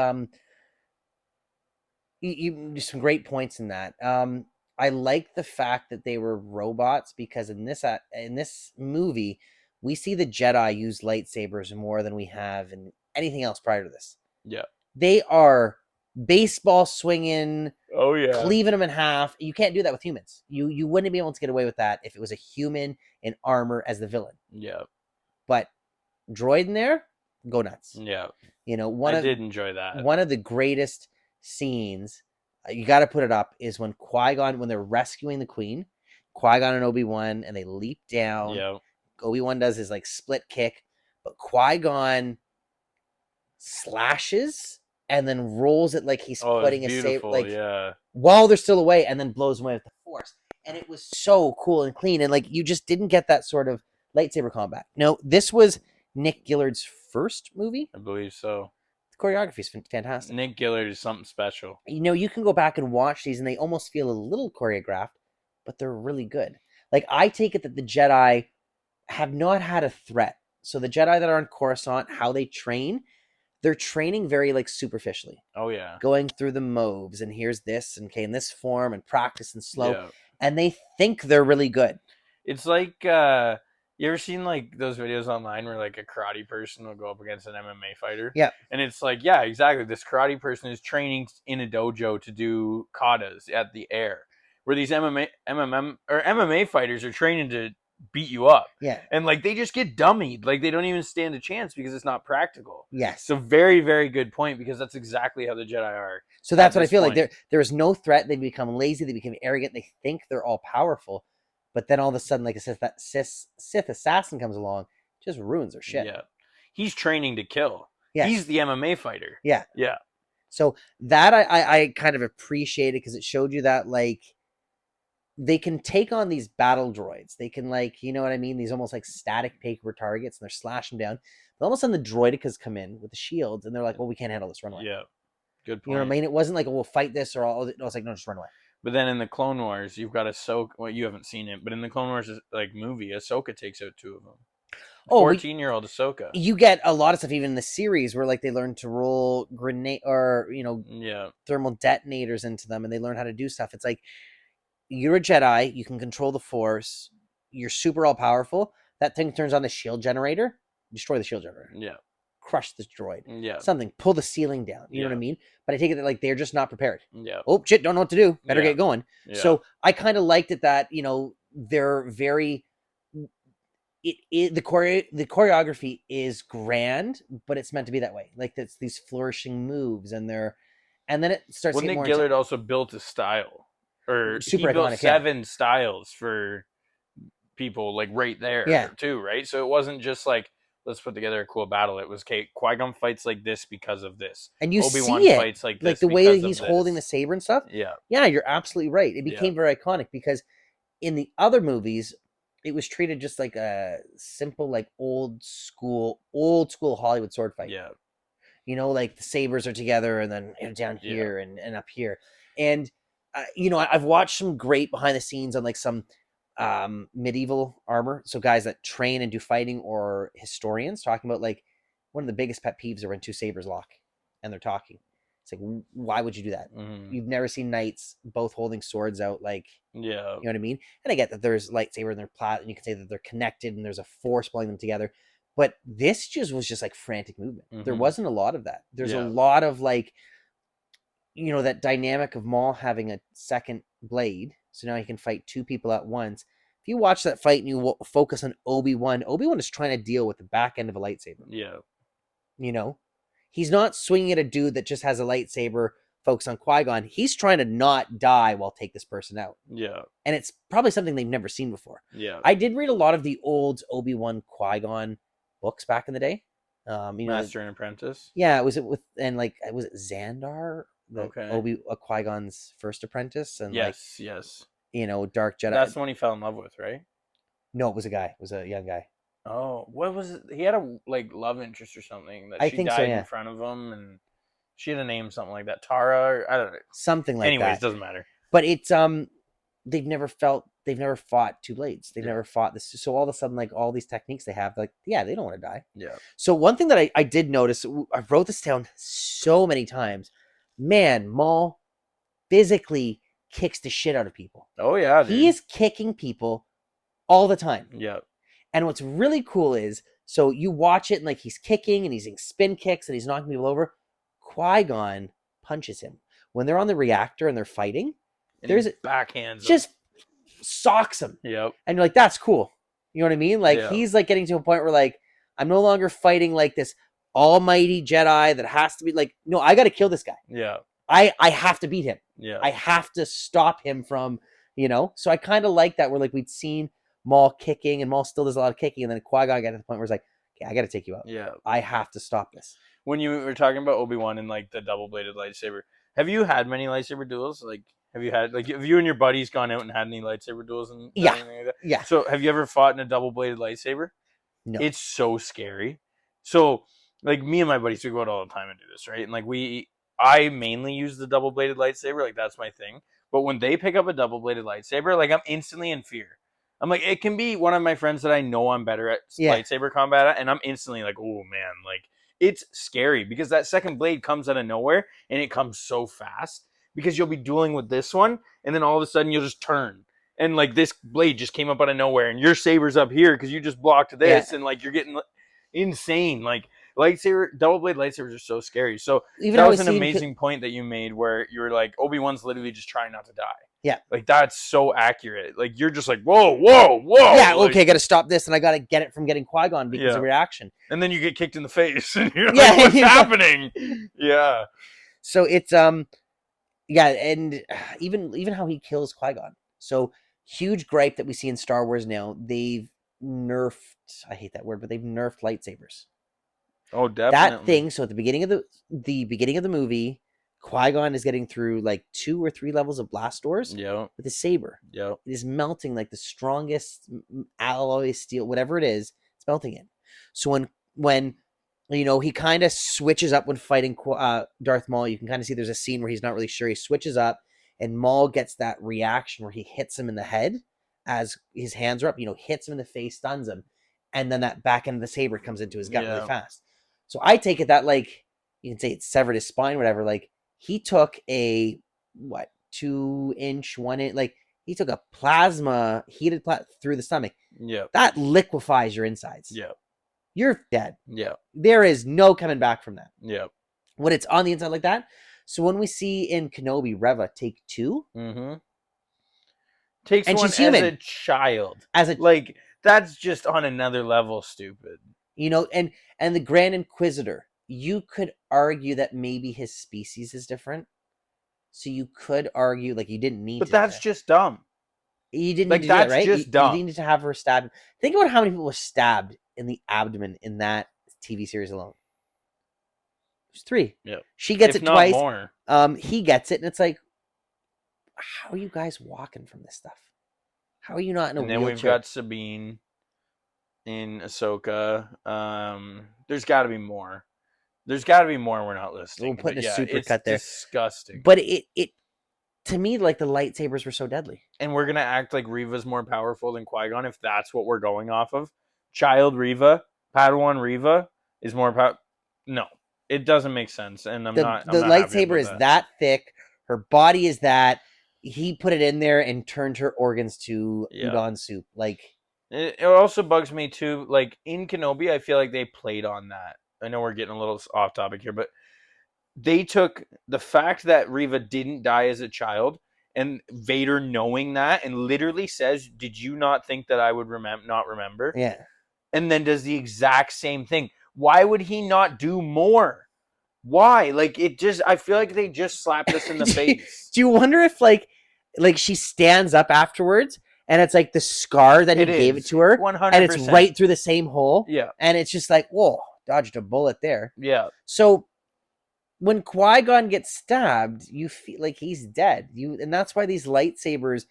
you some great points in that. I like the fact that they were robots, because in this movie, we see the Jedi use lightsabers more than we have in anything else prior to this. Yeah. They are baseball swinging, cleaving them in half. You can't do that with humans. You wouldn't be able to get away with that if it was a human in armor as the villain. Yeah. But droid in there, go nuts. Yeah. I did enjoy that. One of the greatest scenes, you got to put it up, is when Qui-Gon, when they're rescuing the Queen, Qui-Gon and Obi-Wan, and they leap down. Yeah. Obi-Wan does his like split kick, but Qui-Gon slashes and then rolls it like he's putting a saber, like while they're still away, and then blows away with the Force. And it was so cool and clean, and like you just didn't get that sort of lightsaber combat. No, this was Nick Gillard's first movie. I believe so. The choreography is fantastic. Nick Gillard is something special. You can go back and watch these, and they almost feel a little choreographed, but they're really good. Like, I take it that the Jedi have not had a threat. So the Jedi that are on Coruscant, how they train, they're training very like superficially. Oh yeah. Going through the moves, and here's this, and okay, in this form, and practice and slow. Yeah. And they think they're really good. It's like you ever seen like those videos online where like a karate person will go up against an MMA fighter? Yeah. And it's like, yeah, exactly. This karate person is training in a dojo to do katas at the air. Where these MMA fighters are training to beat you up. Yeah. And like they just get dummied. Like they don't even stand a chance because it's not practical. Yes. So very, very good point, because that's exactly how the Jedi are. So that's what I feel like. There is no threat. They become lazy. They become arrogant. They think they're all powerful. But then all of a sudden, like that Sith assassin comes along, just ruins their shit. Yeah. He's training to kill. Yes. He's the MMA fighter. Yeah. Yeah. So that I kind of appreciated because it showed you that like they can take on these battle droids. They can like, you know what I mean? These almost like static paper targets, and they're slashing them down. But all of a sudden the droidicas come in with the shields, and they're like, well, we can't handle this, run away. Yeah. Good point. You know what I mean? It wasn't like, oh, we'll fight this or all. No, it's like, no, just run away. But then in the Clone Wars, you've got Ahsoka. Well, you haven't seen it, but in the Clone Wars like movie, Ahsoka takes out 2 of them. 14-year-old Ahsoka. You get a lot of stuff even in the series where like they learn to roll grenade or thermal detonators into them, and they learn how to do stuff. It's like you're a Jedi, you can control the Force, you're super all powerful. That thing turns on the shield generator, destroy the shield generator. Yeah. Crush this droid. Yeah. Something, pull the ceiling down. You know what I mean? But I take it that like they're just not prepared. Yeah. Oh shit, don't know what to do. Better get going. Yeah. So I kind of liked it that, they're very the choreography is grand, but it's meant to be that way. Like it's these flourishing moves, and then it starts. Well, Nick Gillard also built a style, or super he built iconic, 7 styles for people, like right there, too, right? So it wasn't just like let's put together a cool battle. It was Qui-Gon fights like this because of this, and you Obi-Wan see it fights like this, like the way that he's holding the saber and stuff. Yeah, you're absolutely right. It became very iconic because in the other movies, it was treated just like a simple, like old school Hollywood sword fight. Yeah. Like the sabers are together and then down here and up here. And, I've watched some great behind the scenes on like some medieval armor. So guys that train and do fighting, or historians talking about like one of the biggest pet peeves are when 2 sabers lock and they're talking. It's like, why would you do that? Mm-hmm. You've never seen knights both holding swords out, like, you know what I mean? And I get that there's lightsaber and they're plat, and you can say that they're connected and there's a force pulling them together. But this was just like frantic movement. Mm-hmm. There wasn't a lot of that. There's a lot of like, that dynamic of Maul having a second blade. So now he can fight 2 people at once. If you watch that fight and you focus on Obi-Wan is trying to deal with the back end of a lightsaber. Yeah. He's not swinging at a dude that just has a lightsaber, focus on Qui-Gon. He's trying to not die while take this person out. Yeah. And it's probably something they've never seen before. Yeah. I did read a lot of the old Obi-Wan Qui-Gon books back in the day. Master and Apprentice? Yeah, was it Xandar? Qui-Gon's first apprentice? And yes. Dark Jedi. That's the one he fell in love with, right? No, it was a guy. It was a young guy. Oh, what was it? He had a love interest or something that she died in front of him, and she had a name, something like that. Tara, or, I don't know, something like that. Anyways, doesn't matter. But it's they've never fought 2 blades. They've never fought this. So all of a sudden, like all these techniques they have, like they don't want to die. Yeah. So one thing that I did notice, I wrote this down so many times. Man, Maul physically kicks the shit out of people. Oh yeah, dude. He is kicking people all the time. Yeah. And what's really cool is, so you watch it and like he's kicking and he's in spin kicks and he's knocking people over. Qui-Gon punches him when they're on the reactor and they're fighting. And there's backhands just socks him. Yep. And you're like, that's cool. You know what I mean? Like he's like getting to a point where like, I'm no longer fighting like this almighty Jedi that has to be like, no, I got to kill this guy. Yeah. I have to beat him. Yeah. I have to stop him from, So I kind of like that where like we'd seen Maul kicking, and Maul still does a lot of kicking, and then Qui-Gon got to the point where it's like, okay, I got to take you out. Yeah. I have to stop this. When you were talking about Obi-Wan and like the double-bladed lightsaber, have you had many lightsaber duels? Like, have you and your buddies gone out and had any lightsaber duels? And anything like that? Yeah. So have you ever fought in a double-bladed lightsaber? No. It's so scary. So like me and my buddies, we go out all the time and do this, right? And like I mainly use the double-bladed lightsaber, like that's my thing. But when they pick up a double-bladed lightsaber, like I'm instantly in fear. I'm like, it can be one of my friends that I know I'm better at lightsaber combat at, and I'm instantly like, oh man, like it's scary because that second blade comes out of nowhere and it comes so fast because you'll be dueling with this one and then all of a sudden you'll just turn and like this blade just came up out of nowhere and your saber's up here because you just blocked this and like you're getting insane. Like double blade lightsabers are so scary. So even that was an amazing point that you made where you were like, Obi-Wan's literally just trying not to die. Yeah. Like, that's so accurate. Like, you're just like, whoa. Yeah, like, okay, got to stop this, and I got to get it from getting Qui-Gon because of reaction. And then you get kicked in the face, and you're like, what's happening? Yeah. So it's, and even how he kills Qui-Gon. So huge gripe that we see in Star Wars now. They've nerfed. I hate that word, but they've nerfed lightsabers. Oh, definitely. That thing. So at the beginning of the movie, Qui-Gon is getting through like 2 or 3 levels of blast doors with a saber. Yep. It is melting like the strongest alloy steel, whatever it is. It's melting it. So when he kind of switches up when fighting Darth Maul, you can kind of see there's a scene where he's not really sure. He switches up, and Maul gets that reaction where he hits him in the head as his hands are up. Hits him in the face, stuns him, and then that back end of the saber comes into his gut really fast. So I take it that like you can say it severed his spine, whatever. Like he took a 2-inch, 1-inch, like he took a heated plasma through the stomach. Yeah, that liquefies your insides. Yeah, you're dead. Yeah, there is no coming back from that. Yeah, when it's on the inside like that. So when we see in Kenobi Reva take 2, takes and one she's human. as a child, as like that's just on another level stupid. And the Grand Inquisitor, you could argue that maybe his species is different. So you could argue like you didn't need but to. But that's just dumb. You didn't need to do that, right? Just dumb. You needed to have her stabbed. Think about how many people were stabbed in the abdomen in that TV series alone. There's 3. Yeah. She gets it twice. More. He gets it, and it's like, how are you guys walking from this stuff? How are you not in a wheelchair? And then we've got Sabine in Ahsoka. There's got to be more. There's got to be more we're not listing. We'll put in a supercut there. It's disgusting. But it to me, like the lightsabers were so deadly. And we're going to act like Reva's more powerful than Qui-Gon if that's what we're going off of. Child Reva, Padawan Reva is more powerful. No, it doesn't make sense. And I'm not. The lightsaber is that thick. Her body is that. He put it in there and turned her organs to udon soup. Like it also bugs me too. Like in Kenobi, I feel like they played on that. I know we're getting a little off topic here, but they took the fact that Reva didn't die as a child and Vader knowing that and literally says, "Did you not think that I would not remember?" Yeah. And then does the exact same thing. Why would he not do more? Why? Like I feel like they just slapped us in the face. Do you wonder if like she stands up afterwards and it's like the scar that he gave it to her 100%. And it's right through the same hole? Yeah. And it's just like, whoa, dodged a bullet there. Yeah. So when Qui-Gon gets stabbed, you feel like he's dead. And that's why these lightsabers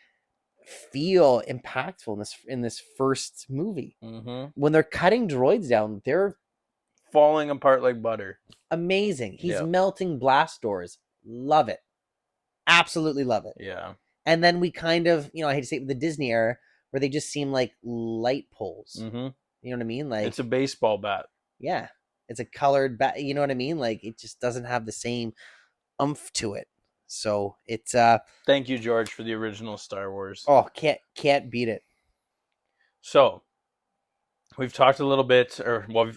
feel impactful in this first movie. When they're cutting droids down, they're falling apart like butter. Amazing. He's melting blast doors. Love it. Absolutely love it. Yeah. And then we kind of, I hate to say it, the Disney era, where they just seem like light poles. You know what I mean? Like it's a baseball bat. Yeah. It's a colored bat. You know what I mean? Like it just doesn't have the same oomph to it. So it's Thank you, George, for the original Star Wars. Oh, can't beat it. So we've talked a little bit,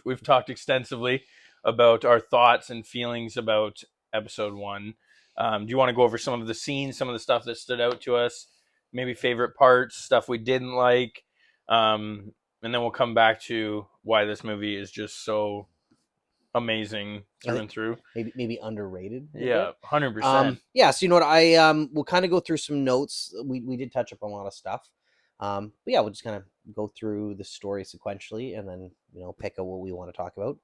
we've talked extensively about our thoughts and feelings about episode 1. Do you want to go over some of the scenes, some of the stuff that stood out to us, maybe favorite parts, stuff we didn't like, and then we'll come back to why this movie is just so amazing through and through. Maybe underrated. Yeah, 100%. Yeah, so you know what, we'll kind of go through some notes. We did touch up on a lot of stuff. But yeah, we'll just kind of go through the story sequentially and then, pick up what we want to talk about.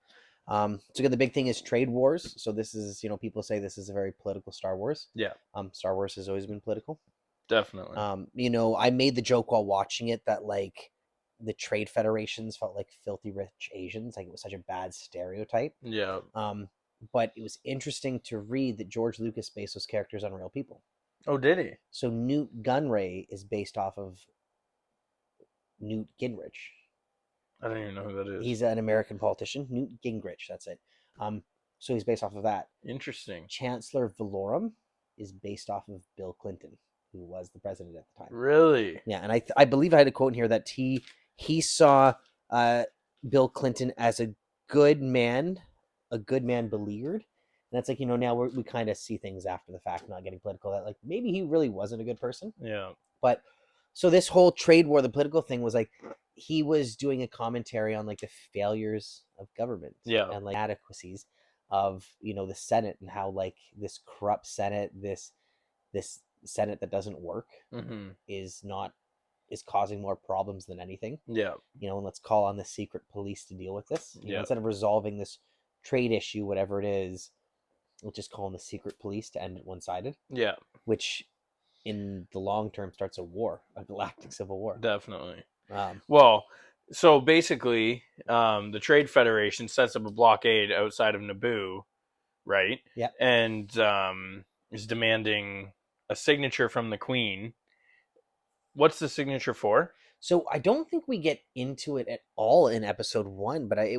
So again, the big thing is trade wars. So this is, people say this is a very political Star Wars. Yeah. Star Wars has always been political. Definitely. I made the joke while watching it that like the trade federations felt like filthy rich Asians. Like it was such a bad stereotype. Yeah. But it was interesting to read that George Lucas based those characters on real people. Oh, did he? So Newt Gunray is based off of Newt Gingrich. I don't even know who that is. He's an American politician. Newt Gingrich, that's it. So he's based off of that. Interesting. Chancellor Valorum is based off of Bill Clinton, who was the president at the time. Really? Yeah, and I believe I had a quote in here that he saw Bill Clinton as a good man beleaguered. And that's like, now we kind of see things after the fact, not getting political, that like maybe he really wasn't a good person. Yeah. But so this whole trade war, the political thing was like, he was doing a commentary on like the failures of government and like inadequacies of, the Senate and how like this corrupt Senate, this Senate that doesn't work is not is causing more problems than anything. Yeah. And let's call on the secret police to deal with this. Instead of resolving this trade issue, whatever it is, we'll just call on the secret police to end it one-sided. Yeah. Which, in the long term, starts a war, a galactic civil war. Definitely. Well, so basically, the Trade Federation sets up a blockade outside of Naboo, right? Yeah. And is demanding a signature from the Queen. What's the signature for? So I don't think we get into it at all in episode 1, but I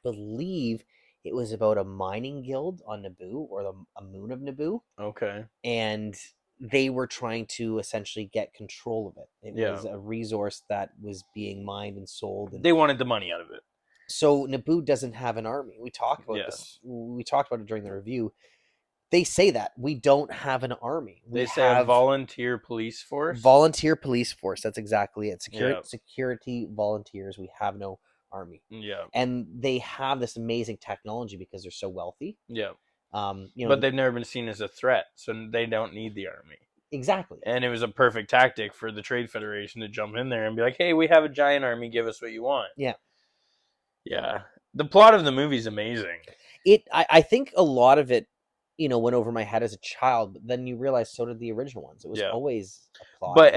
believe it was about a mining guild on Naboo, or a moon of Naboo. Okay. And they were trying to essentially get control of it. It was a resource that was being mined and sold. And they wanted the money out of it. So Naboo doesn't have an army. We talked about this. We talked about it during the review. They say that we don't have an army. They say a volunteer police force. Volunteer police force. That's exactly it. Security volunteers. We have no army. Yeah. And they have this amazing technology because they're so wealthy. Yeah. But they've never been seen as a threat, so they don't need the army. Exactly. And it was a perfect tactic for the Trade Federation to jump in there and be like, "Hey, we have a giant army. Give us what you want." Yeah. Yeah. The plot of the movie is amazing. I think a lot of it, went over my head as a child, but then you realize so did the original ones. It was always a plot. But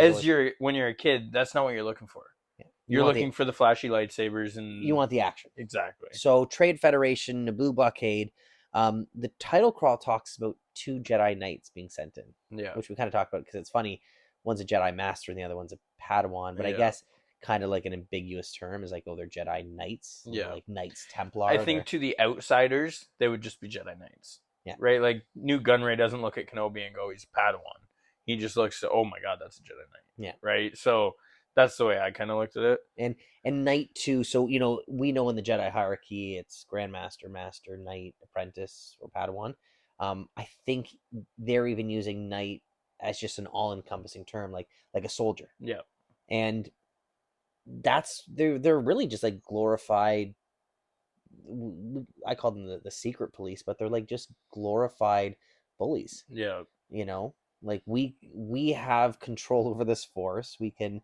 when you're a kid, that's not what you're looking for. Yeah. You're looking for the flashy lightsabers, and you want the action. Exactly. So Trade Federation, Naboo blockade. The title crawl talks about 2 Jedi Knights being sent in. Yeah. Which we kind of talked about because it's funny. One's a Jedi Master and the other one's a Padawan. But I guess kind of like an ambiguous term is like, they're Jedi Knights. Like Knights Templar. I think to the outsiders, they would just be Jedi Knights. Yeah. Right? Like, Newt Gunray doesn't look at Kenobi and go, he's a Padawan. He just looks at, oh my God, that's a Jedi Knight. Yeah. Right? So that's the way I kind of looked at it. And Knight too. So, we know in the Jedi hierarchy, it's Grandmaster, Master, Knight, Apprentice, or Padawan. I think they're even using Knight as just an all-encompassing term, like a soldier. Yeah. And they're really just like glorified. I call them the secret police, but they're like just glorified bullies. Yeah. Like we have control over this force. We can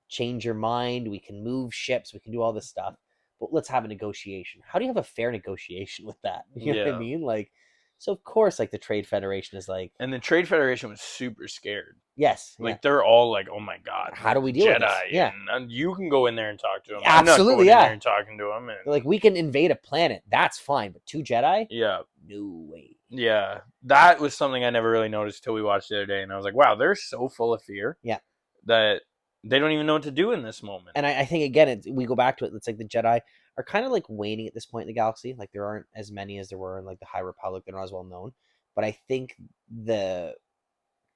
change your mind. We can move ships. We can do all this stuff. But let's have a negotiation. How do you have a fair negotiation with that? You know what I mean? Like, so of course, like the Trade Federation is like, and the Trade Federation was super scared. Yes, like they're all like, "Oh my God, how do we deal with this?" Yeah, and you can go in there and talk to them. Absolutely, I'm not going in there and talking to them. And... like, we can invade a planet. That's fine, but 2 Jedi? Yeah, no way. Yeah, that was something I never really noticed till we watched the other day, and I was like, "Wow, they're so full of fear." Yeah, that they don't even know what to do in this moment. And I think again, we go back to it. It's like the Jedi are kind of like waning at this point in the galaxy. Like, there aren't as many as there were in like the High Republic. They're not as well known. But I think the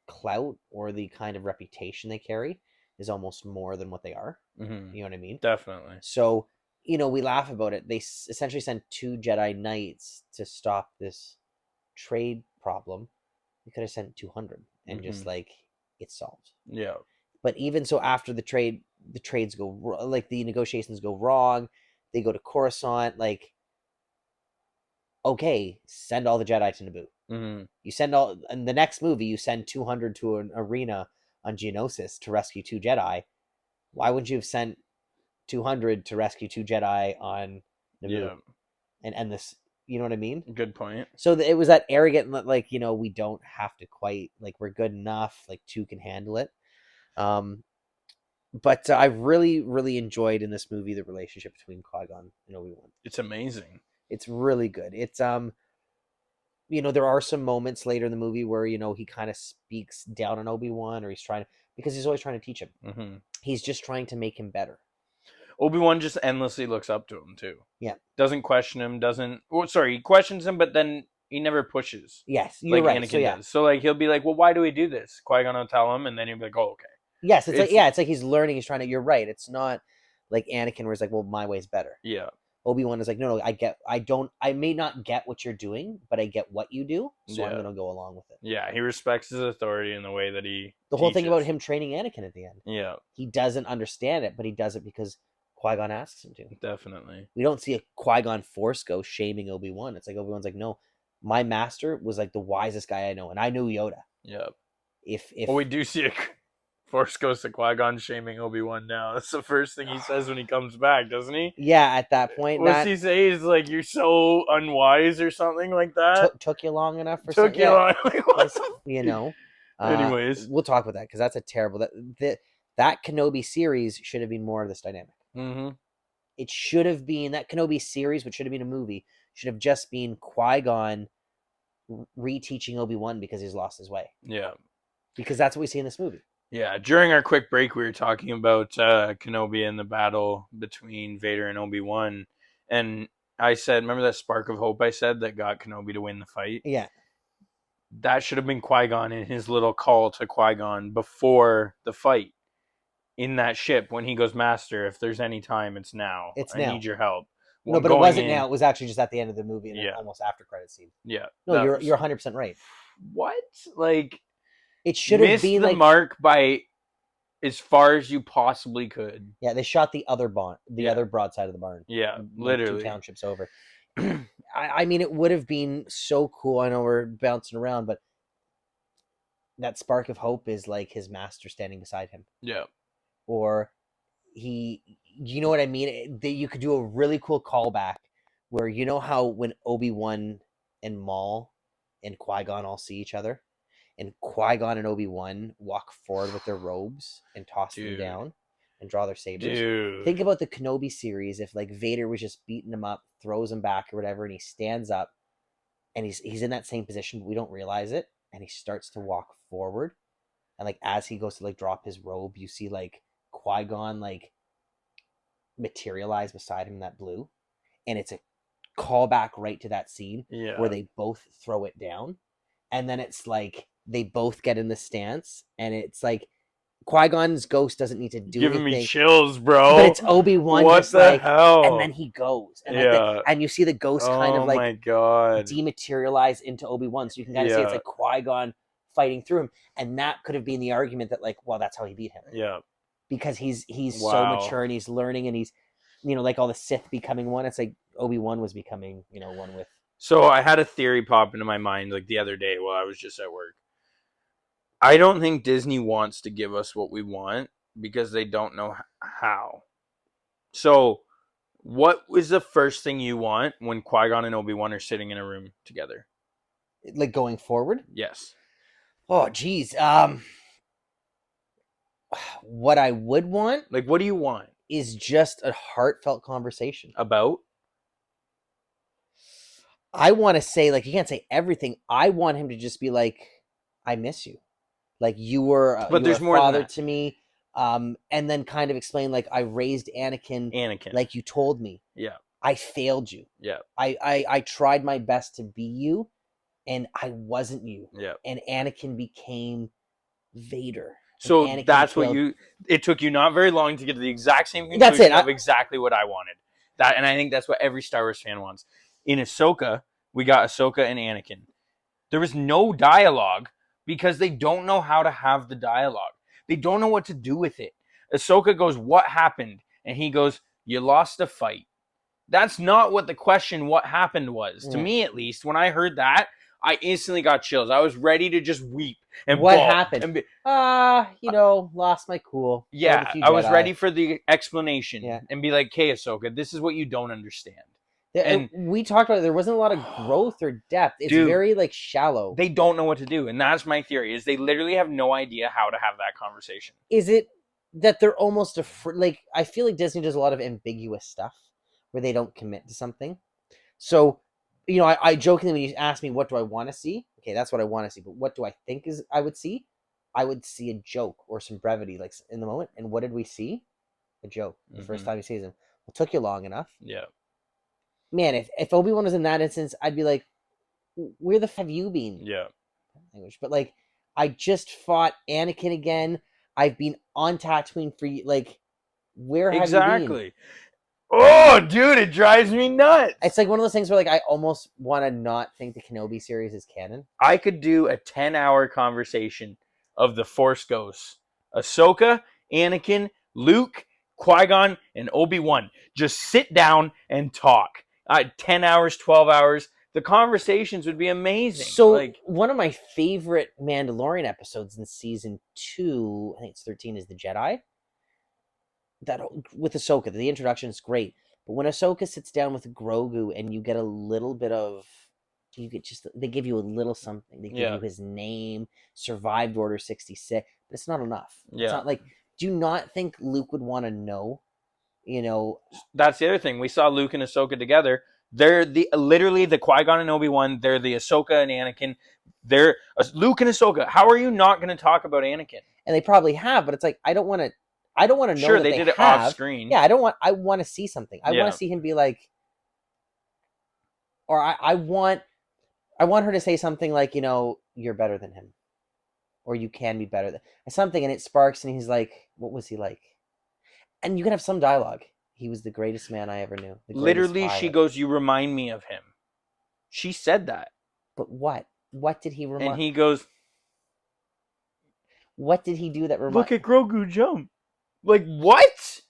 clout or the kind of reputation they carry is almost more than what they are. Mm-hmm. You know what I mean? Definitely. So, we laugh about it. They essentially sent 2 Jedi Knights to stop this trade problem. They could have sent 200 and just like, it's solved. Yeah. But even so, after the trades go, like the negotiations go wrong, they go to Coruscant. Like, okay, send all the Jedi to Naboo. Mm-hmm. You send in the next movie, you send 200 to an arena on Geonosis to rescue 2 Jedi. Why wouldn't you have sent 200 to rescue 2 Jedi on Naboo? Yeah. And this, you know what I mean? Good point. So it was that arrogant, like, we don't have to quite, like, we're good enough, like 2 can handle it. But I really, really enjoyed in this movie the relationship between Qui-Gon and Obi-Wan. It's amazing. It's really good. It's there are some moments later in the movie where he kind of speaks down on Obi-Wan, or because he's always trying to teach him. Mm-hmm. He's just trying to make him better. Obi-Wan just endlessly looks up to him too. Yeah, doesn't question him. He questions him, but then he never pushes. Yes, you're right. Anakin does. So like, he'll be like, "Well, why do we do this?" Qui-Gon will tell him, and then he'll be like, "Oh, okay." Yes, it's like he's learning. He's trying to. You're right. It's not like Anakin, where it's like, "Well, my way's better." Yeah. Obi-Wan is like, no, I may not get what you're doing, but I get what you do, so I'm going to go along with it. Yeah, he respects his authority in the way that he The whole thing about him training Anakin at the end. Yeah. He doesn't understand it, but he does it because Qui-Gon asks him to. Definitely. We don't see a Qui-Gon Force Ghost shaming Obi-Wan. It's like Obi-Wan's like, no, my master was like the wisest guy I know, and I knew Yoda. Yeah. If we do see a Force Ghost of Qui-Gon shaming Obi-Wan now. That's the first thing he says when he comes back, doesn't he? Yeah, at that point. What's he say? He's like, you're so unwise or something like that. Took you long enough for Took something? you long. Like, what you know. Anyways. We'll talk about that because that's a terrible... That Kenobi series should have been more of this dynamic. Mm-hmm. It should have been... That Kenobi series, which should have been a movie, should have just been Qui-Gon reteaching Obi-Wan because he's lost his way. Yeah. Because that's what we see in this movie. Yeah, during our quick break, we were talking about Kenobi and the battle between Vader and Obi-Wan. And I said, remember that spark of hope I said that got Kenobi to win the fight? Yeah. That should have been Qui-Gon in his little call to Qui-Gon before the fight. In that ship, when he goes, Master, if there's any time, it's now. I need your help. No, but it wasn't now. It was actually just at the end of the movie and almost after credit scene. Yeah. No, you're 100% right. What? Like... It should have been the mark by as far as you possibly could. Yeah, they shot the other other broadside of the barn. Yeah, literally 2 townships over. I mean, it would have been so cool. I know we're bouncing around, but that spark of hope is like his master standing beside him. Yeah, or you know what I mean? You could do a really cool callback where you know how when Obi-Wan and Maul and Qui-Gon all see each other. And Qui-Gon and Obi-Wan walk forward with their robes and toss them down and draw their sabers. Think about the Kenobi series if like Vader was just beating him up, throws him back or whatever, and he stands up and he's in that same position, but we don't realize it, and he starts to walk forward. And like as he goes to like drop his robe, you see like Qui-Gon like materialize beside him in that blue. And it's a callback right to that scene where they both throw it down. And then it's like they both get in the stance, and it's like Qui-Gon's ghost doesn't need to do anything. Giving me chills, bro. But it's Obi-Wan just the hell? And then he goes. And and you see the ghost kind of like my God. dematerialize into Obi-Wan. So you can kind of see it's like Qui-Gon fighting through him. And that could have been the argument that like, well, that's how he beat him. Yeah. Because he's so mature and he's learning and he's, like all the Sith becoming one. It's like Obi-Wan was becoming, one with. So I had a theory pop into my mind like the other day while I was just at work. I don't think Disney wants to give us what we want because they don't know how. So what was the first thing you want when Qui-Gon and Obi-Wan are sitting in a room together? Like going forward? Yes. Oh, geez. What I would want... Like, what do you want? Is just a heartfelt conversation. About? I want to say, like, you can't say everything. I want him to just be like, I miss you. Like, you were, but there's more father to me. And then kind of explain, like, I raised Anakin. Like you told me. Yeah. I failed you. Yeah. I tried my best to be you, and I wasn't you. Yeah. And Anakin became Vader. So that's what it took you not very long to get to the exact same conclusion that's it. Of exactly what I wanted. And I think that's what every Star Wars fan wants. In Ahsoka, we got Ahsoka and Anakin. There was no dialogue because they don't know how to have the dialogue. They don't know what to do with it. Ahsoka goes, what happened? And he goes, you lost a fight. That's not what the question, what happened was. To me, at least, when I heard that, I instantly got chills. I was ready to just weep. And what happened? Lost my cool. Yeah, I was ready for the explanation and be like, okay, Ahsoka, this is what you don't understand. And we talked about it. There wasn't a lot of growth or depth. It's very like shallow. They don't know what to do. And that's my theory, is they literally have no idea how to have that conversation. Is it that they're almost like, I feel like Disney does a lot of ambiguous stuff where they don't commit to something. So, I jokingly, when you ask me, what do I want to see? Okay, that's what I want to see. But what do I think I would see? I would see a joke or some brevity, like in the moment. And what did we see? A joke. The first time we see them. Well, it took you long enough. Yeah. Man, if Obi-Wan was in that instance, I'd be like, where the f*** have you been? Yeah. But like, I just fought Anakin again. I've been on Tatooine for like, where have you been? Exactly. Oh, dude, it drives me nuts. It's like one of those things where like I almost want to not think the Kenobi series is canon. I could do a 10-hour conversation of the Force Ghosts. Ahsoka, Anakin, Luke, Qui-Gon, and Obi-Wan. Just sit down and talk. 10 hours, 12 hours. The conversations would be amazing. So like one of my favorite Mandalorian episodes in season 2, I think it's 13, is the Jedi. That with Ahsoka, the introduction is great, but when Ahsoka sits down with Grogu and you get a little bit of, you get just, they give you a little something. They give you his name, survived Order 66, but it's not enough. It's not like, do you not think Luke would want to know? You know, that's the other thing. We saw Luke and Ahsoka together. They're literally the Qui-Gon and Obi-Wan. They're the Ahsoka and Anakin. They're Luke and Ahsoka. How are you not going to talk about Anakin? And they probably have, but it's like, I don't want to know that they did it have. off screen. Yeah, I want to see something. I want to see him be like, or I want her to say something like, you're better than him, or you can be better than something, and it sparks, and he's like, what was he like? And you can have some dialogue. He was the greatest man I ever knew. Literally, she goes, you remind me of him. She said that. But what? What did he remind? And he goes, what did he do that remind? Look at Grogu jump. Like, what?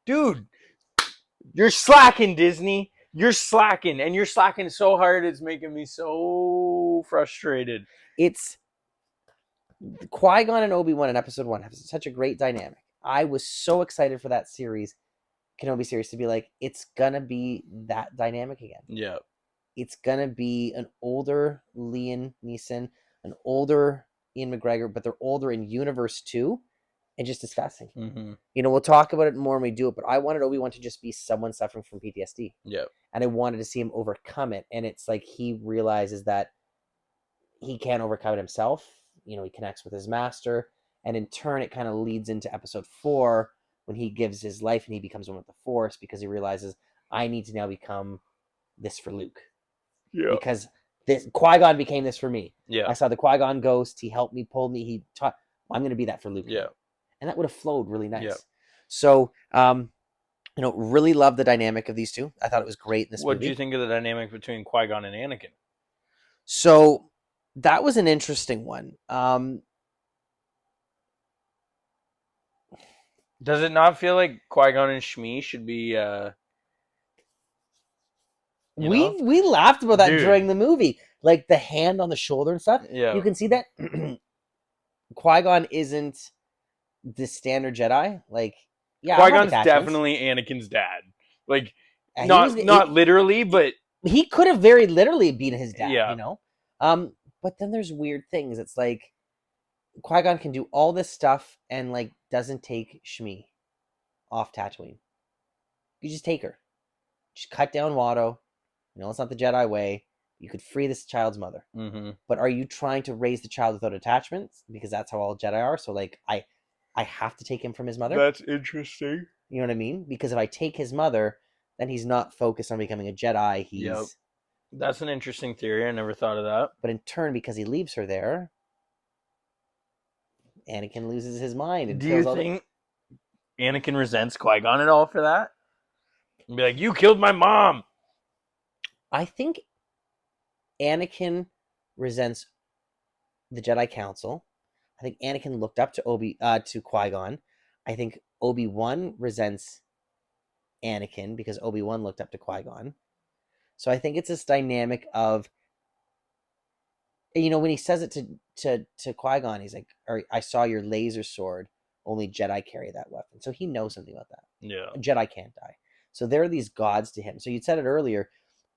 Dude, you're slacking, Disney. You're slacking, and you're slacking so hard, it's making me so frustrated. It's Qui-Gon and Obi-Wan in episode 1 have such a great dynamic. I was so excited for that series, Kenobi series, to be like, it's gonna be that dynamic again. Yeah. It's gonna be an older Liam Neeson, an older Ian McGregor, but they're older in universe too, and just discussing. Mm-hmm. We'll talk about it more when we do it, but I wanted Obi-Wan to just be someone suffering from PTSD. Yeah. And I wanted to see him overcome it. And it's like he realizes that he can't overcome it himself. He connects with his master. And in turn, it kind of leads into episode 4 when he gives his life and he becomes one with the Force, because he realizes, I need to now become this for Luke. Yeah. Because Qui-Gon became this for me. Yeah. I saw the Qui-Gon ghost. He helped me, pulled me. He taught, I'm going to be that for Luke. Yeah. And that would have flowed really nice. Yeah. So, really love the dynamic of these two. I thought it was great in this movie. What do you think of the dynamic between Qui-Gon and Anakin? So, that was an interesting one. Does it not feel like Qui-Gon and Shmi should be we laughed about that during the movie, like the hand on the shoulder and stuff. Yeah, you can see that Qui-Gon isn't the standard Jedi. Like, yeah, Qui-Gon's definitely Anakin's dad. Like, not literally, but he could have very literally been his dad. Yeah. But then there's weird things. It's like Qui-Gon can do all this stuff and like doesn't take Shmi off Tatooine. You just take her, just cut down Watto. It's not the Jedi way. You could free this child's mother. Mm-hmm. But are you trying to raise the child without attachments? Because that's how all Jedi are. So like, I have to take him from his mother. That's interesting. You know what I mean? Because if I take his mother, then he's not focused on becoming a Jedi. He's That's an interesting theory. I never thought of that. But in turn, because he leaves her there, Anakin loses his mind. And do you think Anakin resents Qui-Gon at all for that? And be like, you killed my mom. I think Anakin resents the Jedi Council. I think Anakin looked up to Qui-Gon. I think Obi-Wan resents Anakin because Obi-Wan looked up to Qui-Gon. So I think it's this dynamic of, when he says it to Qui-Gon, he's like, I saw your laser sword. Only Jedi carry that weapon. So he knows something about that. Yeah. A Jedi can't die. So there are these gods to him. So you said it earlier,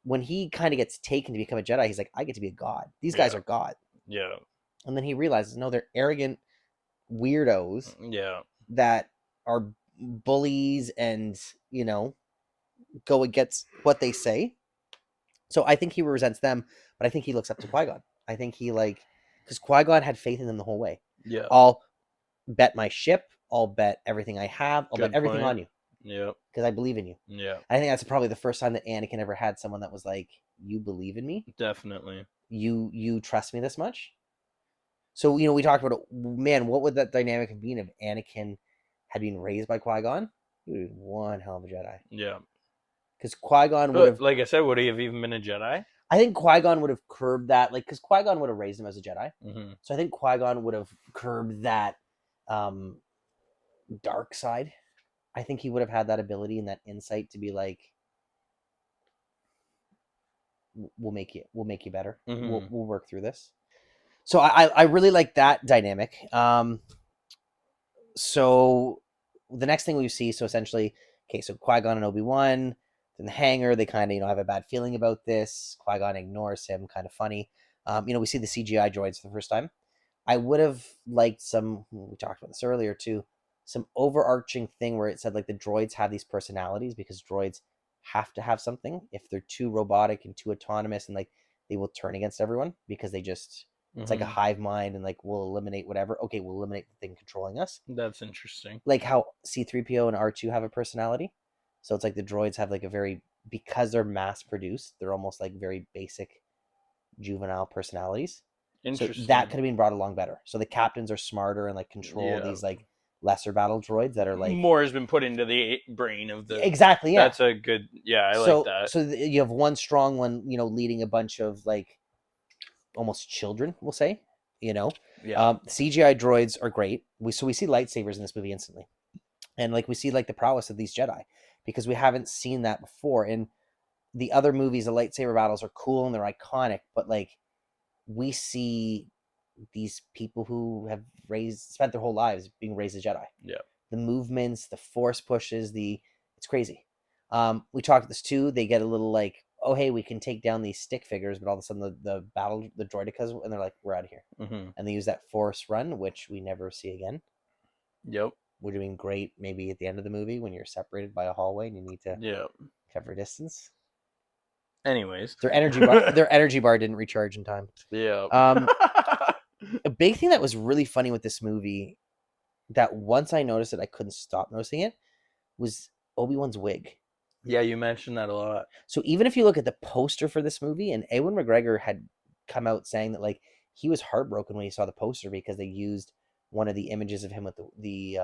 when he kind of gets taken to become a Jedi, he's like, I get to be a god. These guys are God. Yeah. And then he realizes, no, they're arrogant weirdos. Yeah. That are bullies and, go against what they say. So I think he resents them, but I think he looks up to Qui-Gon. I think he because Qui-Gon had faith in them the whole way. Yeah. I'll bet my ship. I'll bet everything I have. I'll bet everything on you. Yeah. Because I believe in you. Yeah. I think that's probably the first time that Anakin ever had someone that was like, you believe in me? Definitely. You trust me this much? So, we talked about, man, what would that dynamic have been if Anakin had been raised by Qui-Gon? He would have been one hell of a Jedi. Yeah. Because Qui-Gon would have... Like I said, would he have even been a Jedi? I think Qui-Gon would have curbed that, because Qui-Gon would have raised him as a Jedi. Mm-hmm. So I think Qui-Gon would have curbed that dark side. I think he would have had that ability and that insight to be like, we'll make you better. Mm-hmm. We'll work through this. So I really like that dynamic. So the next thing we see, so essentially, okay, so Qui-Gon and Obi-Wan in the hangar, they kind of, have a bad feeling about this. Qui-Gon ignores him, kind of funny. We see the CGI droids for the first time. I would have liked we talked about this earlier too, some overarching thing where it said like the droids have these personalities because droids have to have something. If they're too robotic and too autonomous, and like they will turn against everyone because they just, it's like a hive mind, and like we'll eliminate whatever. Okay, we'll eliminate the thing controlling us. That's interesting. Like how C-3PO and R2 have a personality. So it's like the droids have like a very, because they're mass produced, they're almost like very basic juvenile personalities. So that could have been brought along better. So the captains are smarter and like control these like lesser battle droids that are like, more has been put into the brain of the, exactly. Yeah, that's a good, I like that. So you have one strong one, leading a bunch of like almost children, we'll say. CGI droids are great. We see lightsabers in this movie instantly, and like we see like the prowess of these Jedi, because we haven't seen that before. In the other movies, the lightsaber battles are cool and they're iconic, but like we see these people who have spent their whole lives being raised as Jedi. Yeah. The movements, the force pushes, it's crazy. We talked about this too. They get a little like, oh hey, we can take down these stick figures, but all of a sudden the droidicas, and they're like, we're out of here. And they use that force run, which we never see again. Yep. Would have been great maybe at the end of the movie when you're separated by a hallway and you need to cover distance. Anyways, their energy bar didn't recharge in time. Yeah. A big thing that was really funny with this movie, that once I noticed it, I couldn't stop noticing it, was Obi-Wan's wig. Yeah, you mentioned that a lot. So even if you look at the poster for this movie, and Ewan McGregor had come out saying that like he was heartbroken when he saw the poster because they used one of the images of him with the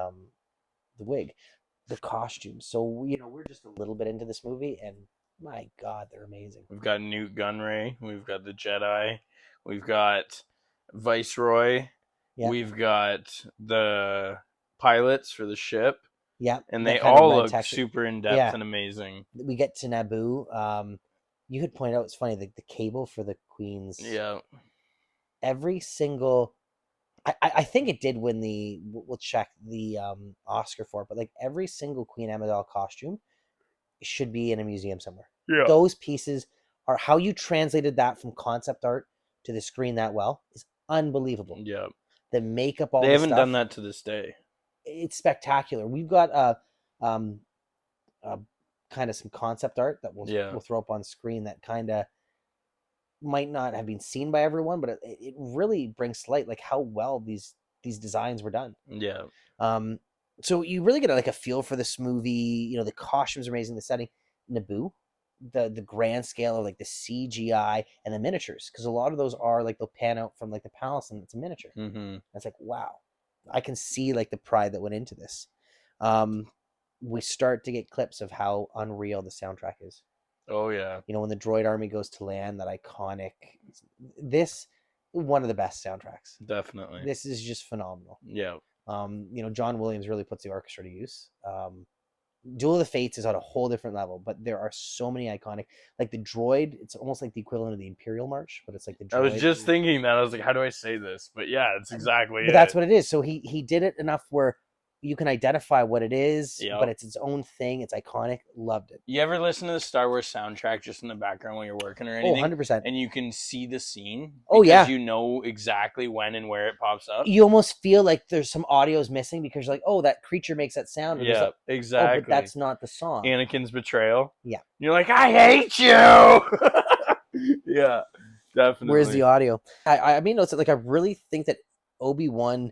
wig, the costume. So we're just a little bit into this movie, and my God, they're amazing. We've got Newt Gunray, we've got the Jedi, we've got Viceroy, we've got the pilots for the ship. Yeah, and they all look super in depth and amazing. We get to Naboo. You had pointed out, it's funny, the cable for the Queen's. Yeah. Every single, I think it did win we'll check the Oscar for it, but like every single Queen Amidala costume should be in a museum somewhere. Yeah. Those pieces are, how you translated that from concept art to the screen that well is unbelievable. Yeah. The makeup, all they haven't done that to this day. It's spectacular. We've got kind of some concept art that we'll throw up on screen that kind of might not have been seen by everyone, but it really brings to light like how well these designs were done. Yeah. So you really get like a feel for this movie. The costumes are amazing, the setting, Naboo, the grand scale of like the CGI and the miniatures, because a lot of those are like they'll pan out from like the palace and it's a miniature. It's like, wow, I can see like the pride that went into this. We start to get clips of how unreal the soundtrack is. Oh yeah. When the droid army goes to land, that iconic, this one of the best soundtracks. Definitely. This is just phenomenal. Yeah. John Williams really puts the orchestra to use. Duel of the Fates is on a whole different level, but there are so many iconic, like the droid. It's almost like the equivalent of the Imperial March, but it's like the droid. I was just thinking that. I was like, how do I say this? But yeah, it's exactly. But that's what it is. So he did it enough where you can identify what it is, but it's its own thing. It's iconic. Loved it. You ever listen to the Star Wars soundtrack just in the background when you're working or anything? 100%. And you can see the scene. Oh, yeah. You know exactly when and where it pops up. You almost feel like there's some audios missing because you're like, oh, that creature makes that sound. Yeah, like, exactly. Oh, but that's not the song. Anakin's betrayal. Yeah. You're like, I hate you. Yeah, definitely. Where's the audio? I mean, it's like I really think that Obi-Wan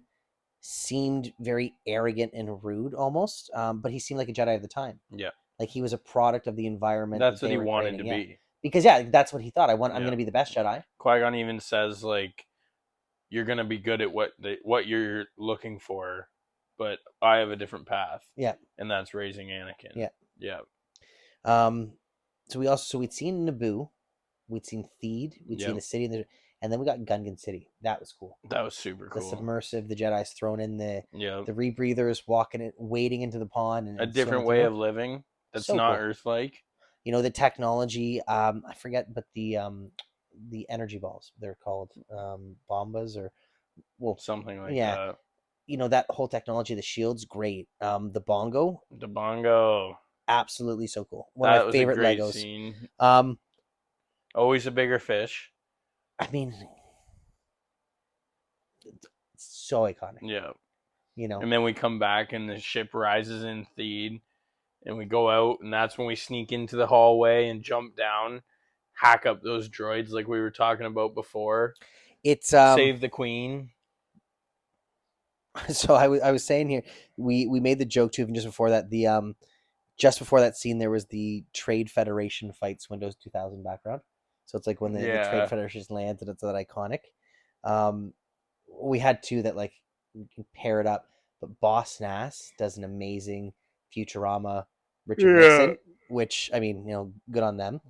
seemed very arrogant and rude almost, but he seemed like a Jedi of the time. Yeah, like he was a product of the environment. That's what he wanted to be. Because that's what he thought. I'm going to be the best Jedi. Qui-Gon even says like, you're going to be good at what you're looking for, but I have a different path. Yeah, and that's raising Anakin. Yeah, yeah. So we'd seen Naboo, we'd seen Theed, we'd seen the city, and then we got Gungan City. That was cool. That was super cool. The submersive, the Jedi's thrown in the rebreathers, wading into the pond, and a different way of living that's so not cool. Earth-like. You know, the technology. I forget, but the energy balls, they're called bombas, or well, something like yeah. that. You know, that whole technology, the shield's great. The bongo, The bongo. absolutely so cool. One of my That was a favorite great Legos. scene. Um, Always a bigger fish. I mean, it's so iconic. Yeah. You know, And then we come back and the ship rises in Theed and we go out and that's when we sneak into the hallway and jump down, hack up those droids like we were talking about before. it's Save the queen. so I was saying here, we made the joke too, even just before that, the just before that scene there was the Trade Federation fights Windows 2000 background. So it's like when the Trade Yeah. Federation lands and it's that iconic. Um, we had two that like we can pair it up, but Boss Nass does an amazing Futurama Richard Yeah. Nixon, which I mean, you know, good on them.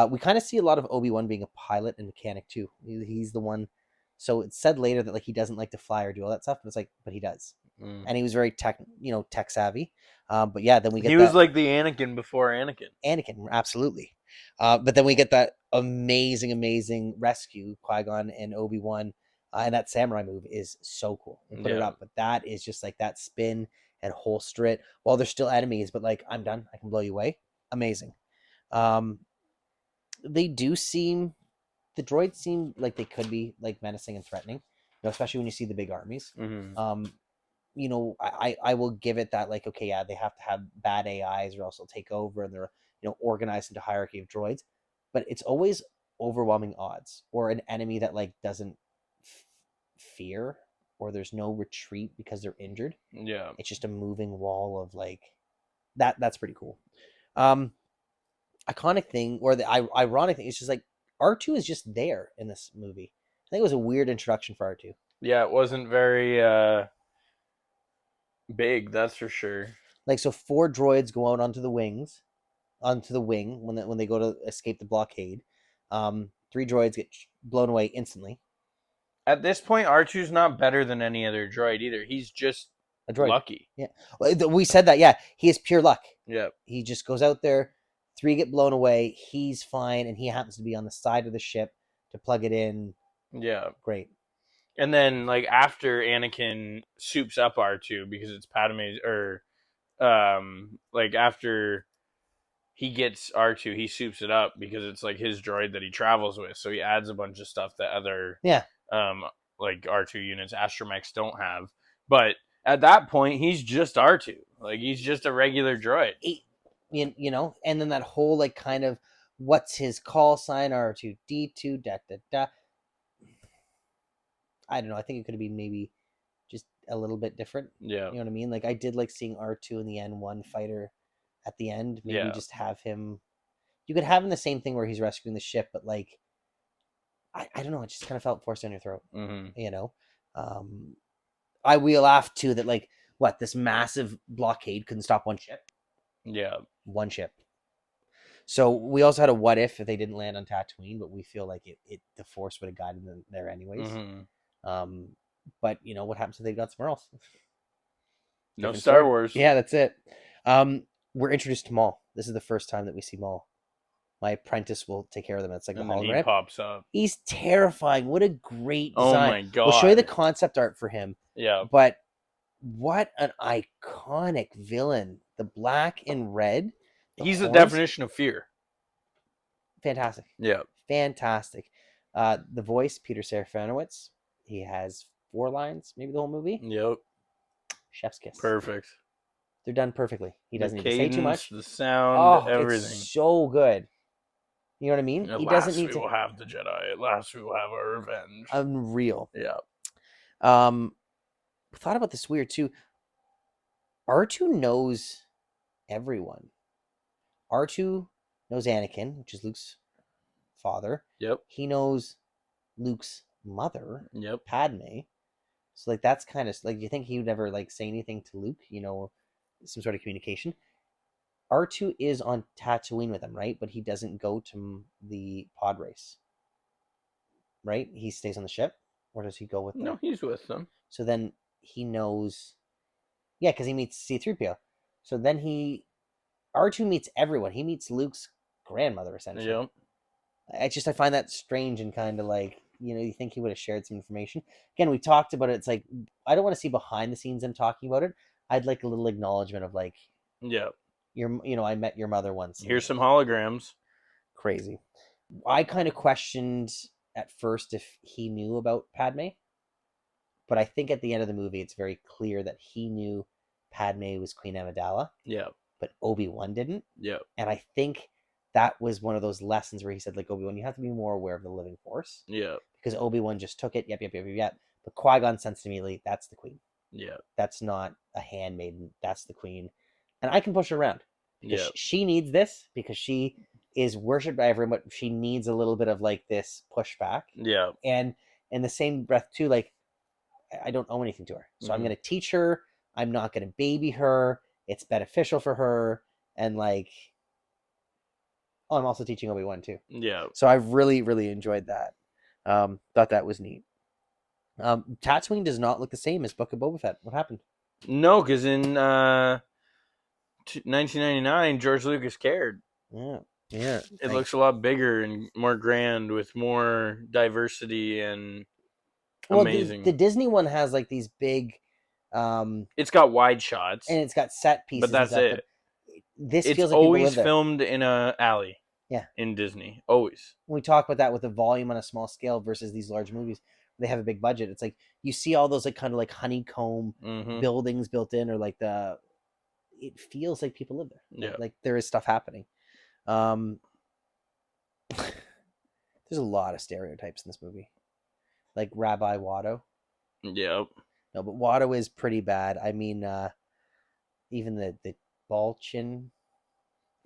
We kind of see a lot of Obi-Wan being a pilot and mechanic too. He's the one. So it's said later that like he doesn't like to fly or do all that stuff, but it's like, but he does, and he was very tech savvy. But yeah, then we get He was like the Anakin before Anakin. Anakin, absolutely. But then we get that amazing rescue, Qui-Gon and Obi-Wan, and that samurai move is so cool. We'll put it up, but that is just like that spin and holster it while they're still enemies, but like, I'm done, I can blow you away. Amazing. They do seem, the droids seem like they could be like menacing and threatening, you know, especially when you see the big armies. Mm-hmm. You know, I will give it that, like, okay, yeah, they have to have bad AIs or else they'll take over, and they're, you know, organized into hierarchy of droids, but it's always overwhelming odds, or an enemy that like doesn't fear, or there's no retreat because they're injured. Yeah. It's just a moving wall of like that's pretty cool. Um Iconic thing, or the ironic thing, is just like R2 is just there in this movie. I think it was a weird introduction for R2. Yeah, it wasn't very big, that's for sure. Like, so 4 droids go out onto the wing when they go to escape the blockade. 3 droids get blown away instantly. At this point, R2's not better than any other droid either. He's just A droid. lucky. Yeah. We said that. Yeah. He is pure luck. Yeah. He just goes out there. 3 get blown away. He's fine. And he happens to be on the side of the ship to plug it in. Yeah. Great. And then, like, after Anakin soups up R2 because it's Padme's, or, like, after he gets R2, he soups it up because it's, like, his droid that he travels with. So he adds a bunch of stuff that other, like, R2 units, astromechs, don't have. But at that point, he's just R2. Like, he's just a regular droid. You know, and then that whole, like, kind of, what's his call sign? R2D2, da da da. I don't know. I think it could have been maybe just a little bit different. Yeah. You know what I mean? Like, I did like seeing R2 in the N1 fighter at the end. Maybe just have him. You could have him the same thing where he's rescuing the ship, but like, I don't know. It just kind of felt forced down your throat. Mm-hmm. You know, we laughed too that, like, what, this massive blockade couldn't stop one ship. Yeah, one ship. So we also had a what if they didn't land on Tatooine, but we feel like the Force would have guided them there anyways. Mm-hmm. But you know what happens if they got somewhere else? No Star Wars. Yeah, that's it. We're introduced to Maul. This is the first time that we see Maul. My apprentice will take care of them. It's like and the hologram. He pops up. He's terrifying. What a great design. Oh my god. We'll show you the concept art for him. Yeah. But what an iconic villain. The black and red. He's the definition of fear. Fantastic. Yeah. Fantastic. The voice, Peter Serafinowicz. He has 4 lines, maybe the whole movie. Yep. Chef's kiss. Perfect. They're done perfectly. He doesn't need to say too much. The sound, everything. It's so good. You know what I mean? At he last doesn't need we will have the Jedi. At last we will have our revenge. Unreal. Yeah. Thought about this weird too. R2 knows everyone. R2 knows Anakin, which is Luke's father. Yep. He knows Luke's mother. Yep. Padme. So like that's kind of like, you think he would never like say anything to Luke, you know, some sort of communication. R2 is on Tatooine with him, right? But he doesn't go to the pod race. Right? He stays on the ship, or does he go with them? No, he's with them. So then he knows, because he meets C-3PO. So then R2 meets everyone. He meets Luke's grandmother essentially. Yep. I find that strange and kind of like, you think he would have shared some information. Again, we talked about it. It's like, I don't want to see behind the scenes them talking about it. I'd like a little acknowledgement of like, yeah, I met your mother once. Here's some holograms. Crazy. I kind of questioned at first if he knew about Padme, but I think at the end of the movie, it's very clear that he knew Padme was Queen Amidala. Yeah. But Obi-Wan didn't. Yeah. And I think that was one of those lessons where he said, like, Obi-Wan, you have to be more aware of the living force. Yeah. Because Obi-Wan just took it. Yep. But Qui-Gon sensed immediately, that's the queen. Yeah. That's not a handmaiden. That's the queen. And I can push her around. Yeah. She needs this because she is worshipped by everyone, but she needs a little bit of like this pushback. Yeah. And in the same breath too, like, I don't owe anything to her. So I'm going to teach her. I'm not going to baby her. It's beneficial for her. And like, I'm also teaching Obi-Wan too. Yeah. So I really, really enjoyed that. Thought that was neat. Tatooine does not look the same as Book of Boba Fett. What happened? No, because in 1999, George Lucas cared. Yeah. It looks a lot bigger and more grand with more diversity and amazing. The Disney one has like these big. It's got wide shots and it's got set pieces, but that's it. This it's feels like always filmed in a alley. Yeah, in Disney, always. When we talk about that with the volume on a small scale versus these large movies, they have a big budget. It's like you see all those like kind of like honeycomb buildings built in, or like it feels like people live there. Yeah, like there is stuff happening. There's a lot of stereotypes in this movie, like Rabbi Watto. Yep. No, but Watto is pretty bad. I mean, even the ball chin.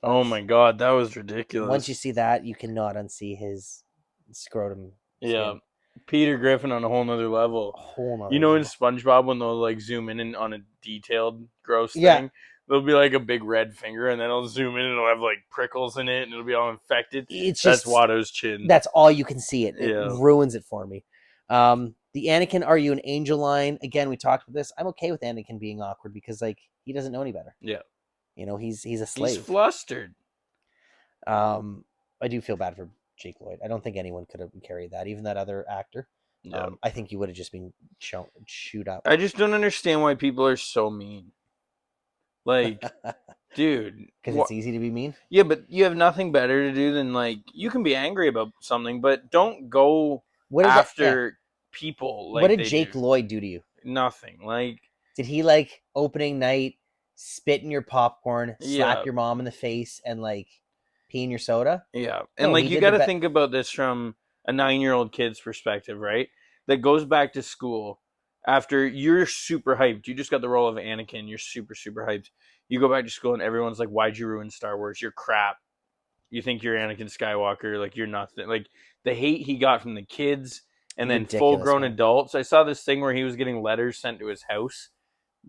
Oh my god, that was ridiculous. Once you see that, you cannot unsee his scrotum. Yeah. Skin. Peter Griffin on a whole nother level. In SpongeBob, when they'll like zoom in on a detailed gross thing, there'll be like a big red finger, and then it'll zoom in and it'll have like prickles in it, and it'll be all infected. That's Watto's chin. That's all you can see. It ruins it for me. The Anakin, are you an angel line? Again, we talked about this. I'm okay with Anakin being awkward because like he doesn't know any better. Yeah. He's a slave. He's flustered. I do feel bad for Jake Lloyd. I don't think anyone could have carried that. Even that other actor. Yeah. I think he would have just been chewed up. I just don't understand why people are so mean. Like, dude. Because it's easy to be mean? Yeah, but you have nothing better to do than, like, you can be angry about something, but don't go after people. Like what did Jake Lloyd do to you? Nothing. Like, did he, like, opening night, spit in your popcorn, slap your mom in the face, and, like, pee in your soda? Yeah. And, like, you got to think about this from a 9-year-old kid's perspective, right? That goes back to school after you're super hyped. You just got the role of Anakin. You're super, super hyped. You go back to school and everyone's like, why'd you ruin Star Wars? You're crap. You think you're Anakin Skywalker. Like, you're nothing. Like, the hate he got from the kids and then full-grown adults. I saw this thing where he was getting letters sent to his house.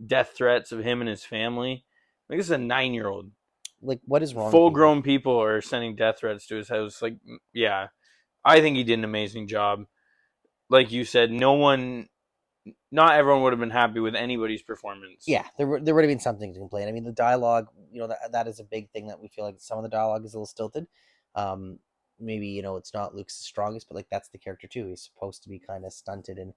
Death threats of him and his family. Like, this is a 9-year-old. Like, what is wrong? Full-grown people are sending death threats to his house. Like, yeah. I think he did an amazing job. Like you said, not everyone would have been happy with anybody's performance. Yeah, there would have been something to complain. I mean, the dialogue, that is a big thing that we feel like some of the dialogue is a little stilted. Maybe, it's not Luke's strongest, but like that's the character too. He's supposed to be kind of stunted and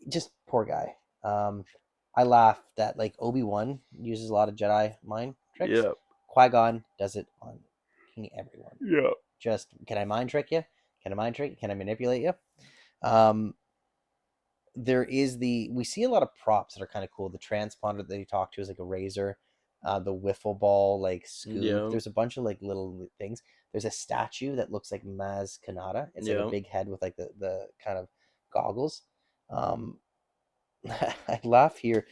just poor guy. I laugh that like Obi-Wan uses a lot of Jedi mind tricks. Yeah. Qui-Gon does it on everyone. Yeah. Just, can I mind trick you? Can I mind trick you? Can I manipulate you? We see a lot of props that are kind of cool. The transponder that you talk to is like a razor. The wiffle ball, like scoop. Yeah. There's a bunch of like little things. There's a statue that looks like Maz Kanata. It's like a big head with like the kind of goggles. I laugh here.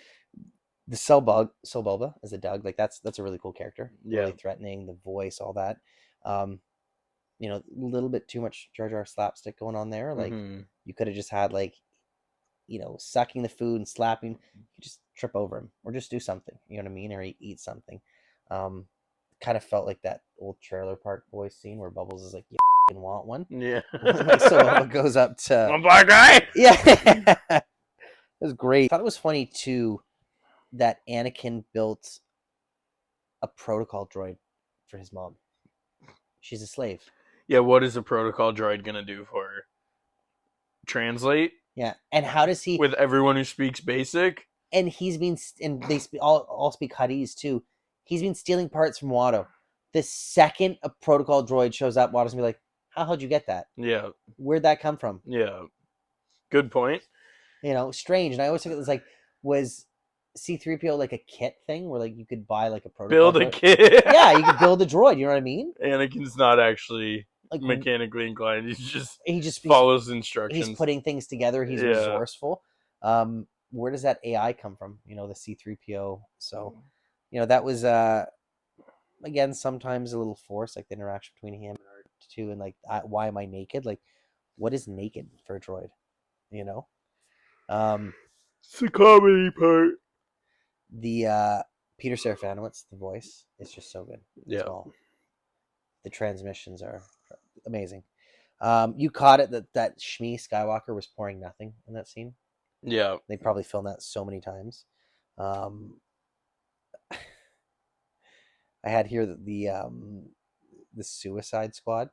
The Sebulba as a Doug, like that's a really cool character. Yeah. Really threatening, the voice, all that. A little bit too much Jar Jar slapstick going on there. Like you could have just had like, sucking the food and slapping. You could just trip over him or just do something. You know what I mean? Or eat something. Kind of felt like that old Trailer Park Boys scene where Bubbles is like, "You f***ing want one?" Yeah. So it goes up to one black guy. Yeah. It was great. I thought it was funny too that Anakin built a protocol droid for his mom. She's a slave. Yeah, what is a protocol droid gonna do for her? Translate? Yeah, and how does he? With everyone who speaks basic? And he's been, and they all speak Huttese too. He's been stealing parts from Watto. The second a protocol droid shows up, Watto's gonna be like, how'd you get that? Yeah. Where'd that come from? Yeah. Good point. You know, strange. And I always think it was like, was C-3PO like a kit thing where like you could buy like a protocol Build a droid? kit. Yeah, you could build a droid. You know what I mean? Anakin's not actually like mechanically inclined. He just follows instructions. He's putting things together. He's resourceful. Where does that AI come from? You know, the C-3PO. So, you know, that was again sometimes a little forced, like the interaction between him and R2, and like why am I naked? Like, what is naked for a droid? You know, it's the comedy part. The Peter Serafinowicz, the voice, is just so good. Yeah, well. The transmissions are amazing. You caught it that Shmi Skywalker was pouring nothing in that scene. Yeah, they probably filmed that so many times. I had here that the Suicide Squad.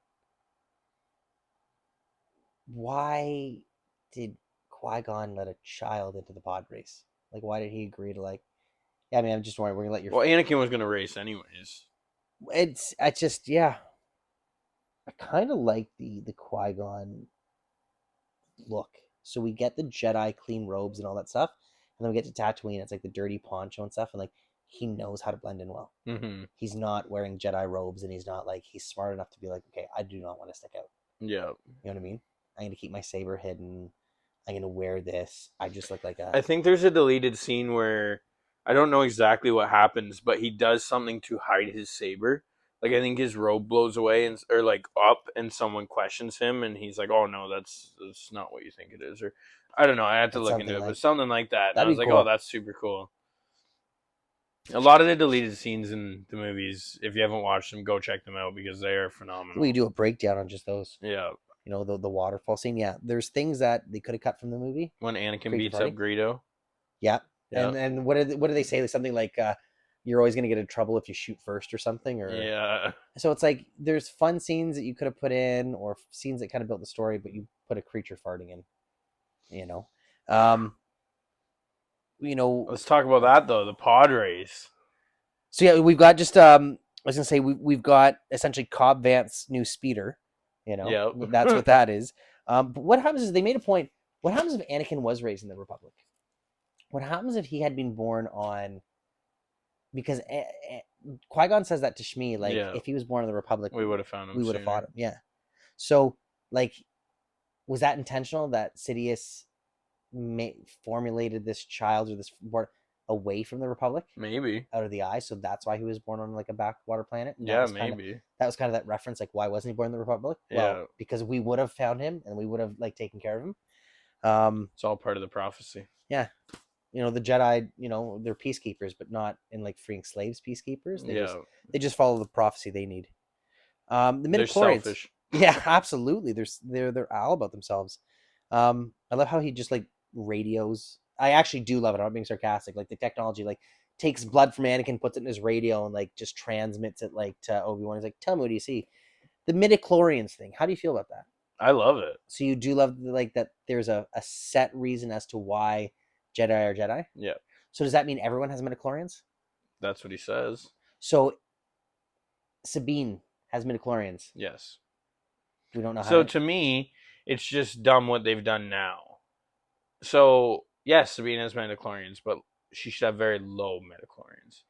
Why did Qui-Gon let a child into the pod race? Like, why did he agree to like? Yeah, I mean, I'm just worried. We're gonna let your. Well, Anakin was gonna race anyways. I just I kind of like the Qui-Gon look. So we get the Jedi clean robes and all that stuff, and then we get to Tatooine. It's like the dirty poncho and stuff, and like he knows how to blend in well. Mm-hmm. He's not wearing Jedi robes, and he's smart enough to be like, okay, I do not want to stick out. Yeah, you know what I mean. I'm gonna keep my saber hidden. I'm gonna wear this. I just look like a. I think there's a deleted scene where I don't know exactly what happens, but he does something to hide his saber. Like, I think his robe blows away or like up, and someone questions him, and he's like, "Oh no, that's not what you think it is." Or I don't know. I had to look into it, but something like that. And I was like, cool. "Oh, that's super cool." A lot of the deleted scenes in the movies, if you haven't watched them, go check them out because they are phenomenal. We do a breakdown on just those. Yeah. You know, the waterfall scene. Yeah, there's things that they could have cut from the movie. When Anakin beats up Greedo. Yeah. And what do they say? Something like you're always going to get in trouble if you shoot first or something. Or yeah. So it's like there's fun scenes that you could have put in, or scenes that kind of built the story, but you put a creature farting in. You know. Let's talk about that though. The pod race. So yeah, we've got just I was gonna say we've got essentially Cobb Vanth's new speeder. You know, yep. That's what that is. But what happens is they made a point. What happens if Anakin was raised in the Republic? What happens if he had been born on? Because Qui-Gon says that to Shmi, like, if he was born in the Republic, we would have found him. We would have fought him. Yeah. So, like, was that intentional that Sidious formulated this child or this born away from the Republic? Maybe. Out of the eye. So that's why he was born on like a backwater planet. Yeah, maybe. That was kind of that reference. Like, why wasn't he born in the Republic? Yeah. Well, because we would have found him and we would have like taken care of him. It's all part of the prophecy. Yeah. You know, the Jedi, they're peacekeepers, but not in like freeing slaves peacekeepers. They just follow the prophecy they need. The midichlorians. They're selfish. Yeah, absolutely. They're all about themselves. I love how he just like radios. I actually do love it. I'm not being sarcastic. Like the technology, like takes blood from Anakin, puts it in his radio, and like just transmits it like to Obi-Wan. He's like, "Tell me, what do you see?" The midichlorians thing. How do you feel about that? I love it. So you do love like that. There's a set reason as to why Jedi are Jedi. Yeah. So does that mean everyone has midichlorians? That's what he says. So Sabine has midichlorians. Yes. We don't know how. So to me, it's just dumb what they've done now. So yes, Sabine has midichlorians, but she should have very low midichlorians.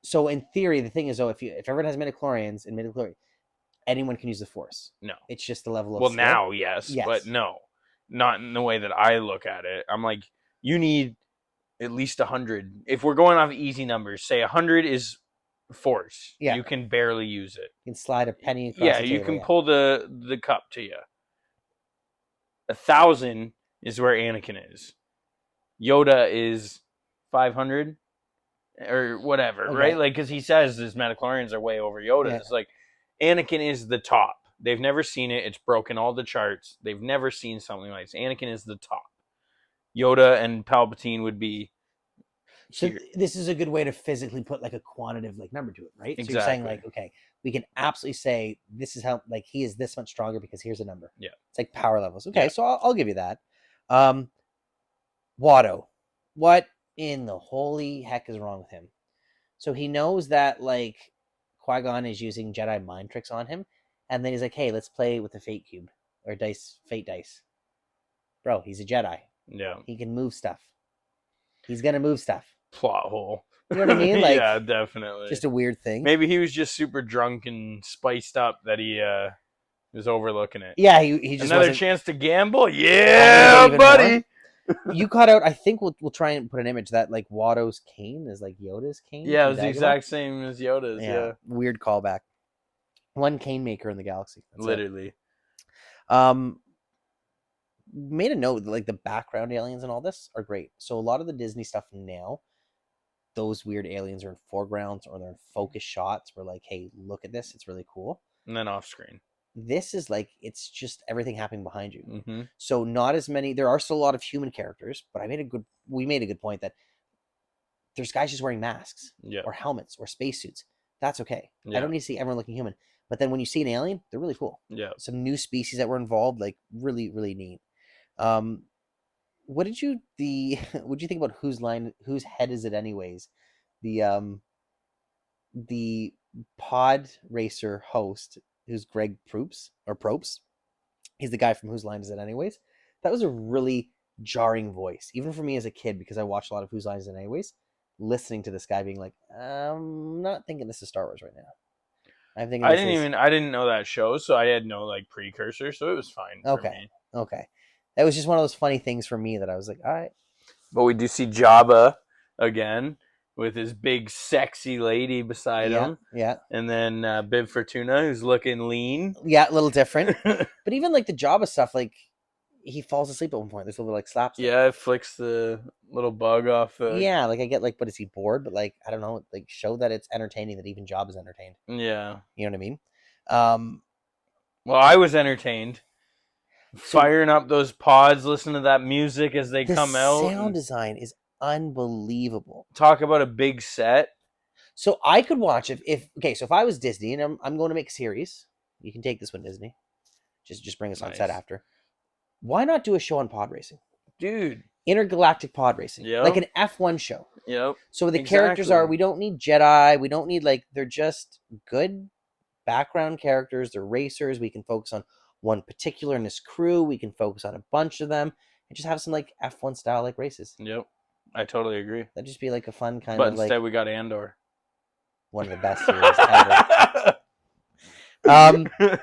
So in theory, the thing is, though, if everyone has midichlorians and midichlorians, anyone can use the Force. No. It's just the level of skill. Now, yes, but no. Not in the way that I look at it. I'm like, you need at least 100. If we're going off easy numbers, say 100 is Force. Yeah. You can barely use it. You can slide a penny across the table. You can pull the cup to you. 1,000 is where Anakin is. Yoda is 500 or whatever, right? Like, because he says his midichlorians are way over Yoda. Yeah. It's like, Anakin is the top. They've never seen it. It's broken all the charts. They've never seen something like this. Anakin is the top. Yoda and Palpatine would be. So this is a good way to physically put like a quantitative like number to it, right? Exactly. So you're saying like, okay, we can absolutely say this is how, like, he is this much stronger because here's a number. Yeah. It's like power levels. Okay, so I'll give you that. Watto. What in the holy heck is wrong with him? So he knows that, like, Qui-Gon is using Jedi mind tricks on him, and then he's like, hey, let's play with the fate cube or fate dice. Bro, he's a Jedi. Yeah. He can move stuff. He's gonna move stuff. Plot hole. You know what I mean? Like, yeah, definitely. Just a weird thing. Maybe he was just super drunk and spiced up that he was overlooking it. Yeah, he just another chance to gamble. Yeah, buddy. You cut out. I think we'll try and put an image that, like, Watto's cane is like Yoda's cane. Yeah, it was the exact same as Yoda's. Yeah. Weird callback. One cane maker in the galaxy. That's literally. Made a note, like, the background aliens and all this are great. So a lot of the Disney stuff now, those weird aliens are in foregrounds or they're in focus shots where, like, hey, look at this, it's really cool. And then off screen. This is like, it's just everything happening behind you. Mm-hmm. So not as many. There are still a lot of human characters, but we made a good point that there's guys just wearing masks or helmets or spacesuits. That's okay. I don't need to see everyone looking human. But then when you see an alien, they're really cool. Yeah. Some new species that were involved, like, really, really neat. What did you think about whose head is it anyways? The pod racer host, who's Greg Proops. He's the guy from Whose Line Is It Anyways? That was a really jarring voice, even for me as a kid, because I watched a lot of Whose Line Is It Anyways. Listening to this guy being like, I'm not thinking this is Star Wars right now. I didn't know that show, so I had no, like, precursor, so it was fine. Okay. That was just one of those funny things for me that I was like, all right. But we do see Jabba again with his big sexy lady beside him. Yeah. And then Bib Fortuna, who's looking lean. Yeah, a little different. But even, like, the Jabba stuff, like, he falls asleep at one point. There's a little, like, slaps. Yeah, it flicks the little bug off. Yeah, like, I get, like, but is he bored? But, like, I don't know. Like, show that it's entertaining, that even Jabba's entertained. Yeah. You know what I mean? Well, I was entertained. Firing up those pods, listening to that music as they come out. The sound design is unbelievable. Talk about a big set. So I could watch if I was Disney and I'm going to make a series. You can take this one, Disney. Just bring us on set after. Why not do a show on pod racing? Dude. Intergalactic pod racing. Yep. Like an F1 show. Yep. So the characters we don't need Jedi. We don't need, like, they're just good background characters. They're racers. We can focus on one particular in this crew. We can focus on a bunch of them and just have some, like, F1 style, like, races. Yep. I totally agree. That'd just be, like, a fun kind of, like... But instead we got Andor. One of the best series ever.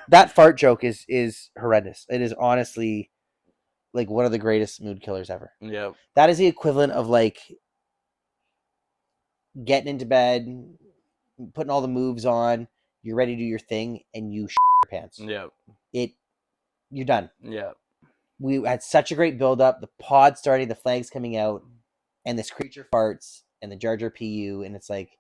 That fart joke is horrendous. It is honestly, like, one of the greatest mood killers ever. Yep. That is the equivalent of, like, getting into bed, putting all the moves on, you're ready to do your thing, and you shit your pants. Yep. You're done. Yeah. We had such a great build up. The pod starting, the flags coming out, and this creature farts, and the Jar Jar PU, and it's like,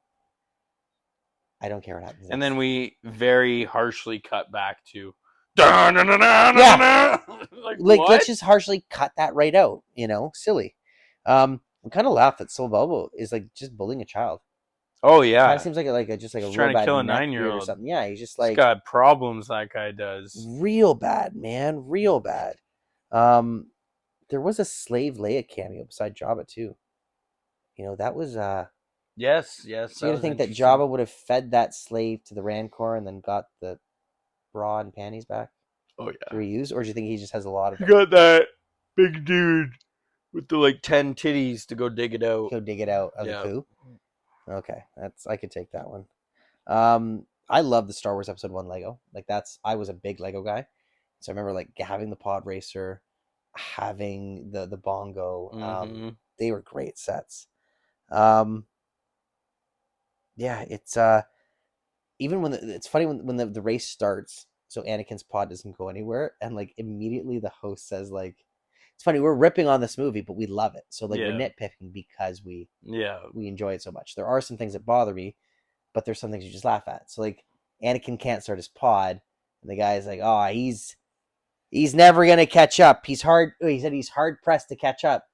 I don't care what happens. And then we very harshly cut back to, yeah, like let's just harshly cut that right out. You know, silly. I'm kind of laughed that Sil Bobo is, like, just bullying a child. Oh yeah, it seems like a he's trying to kill a 9-year-old or something. Yeah, he's just like, he's got problems. That guy does real bad, man, real bad. There was a Slave Leia cameo beside Jabba too. You know, that was yes. So you think that Jabba would have fed that slave to the Rancor and then got the bra and panties back? Oh yeah, to reuse, or do you think he just has a lot of? You got that big dude with the, like, 10 titties to go dig it out. Go dig it out of the poo. Okay, I could take that one. I love the Star Wars Episode 1 Lego. Like, I was a big Lego guy, so I remember, like, having the pod racer, having the bongo. Mm-hmm. They were great sets. Yeah, it's even when it's funny when the race starts. So Anakin's pod doesn't go anywhere, and, like, immediately the host says, like, it's funny, we're ripping on this movie, but we love it. So, like, we're nitpicking because we enjoy it so much. There are some things that bother me, but there's some things you just laugh at. So, like, Anakin can't start his pod, and the guy's like, oh, he's never gonna catch up. He said he's hard pressed to catch up.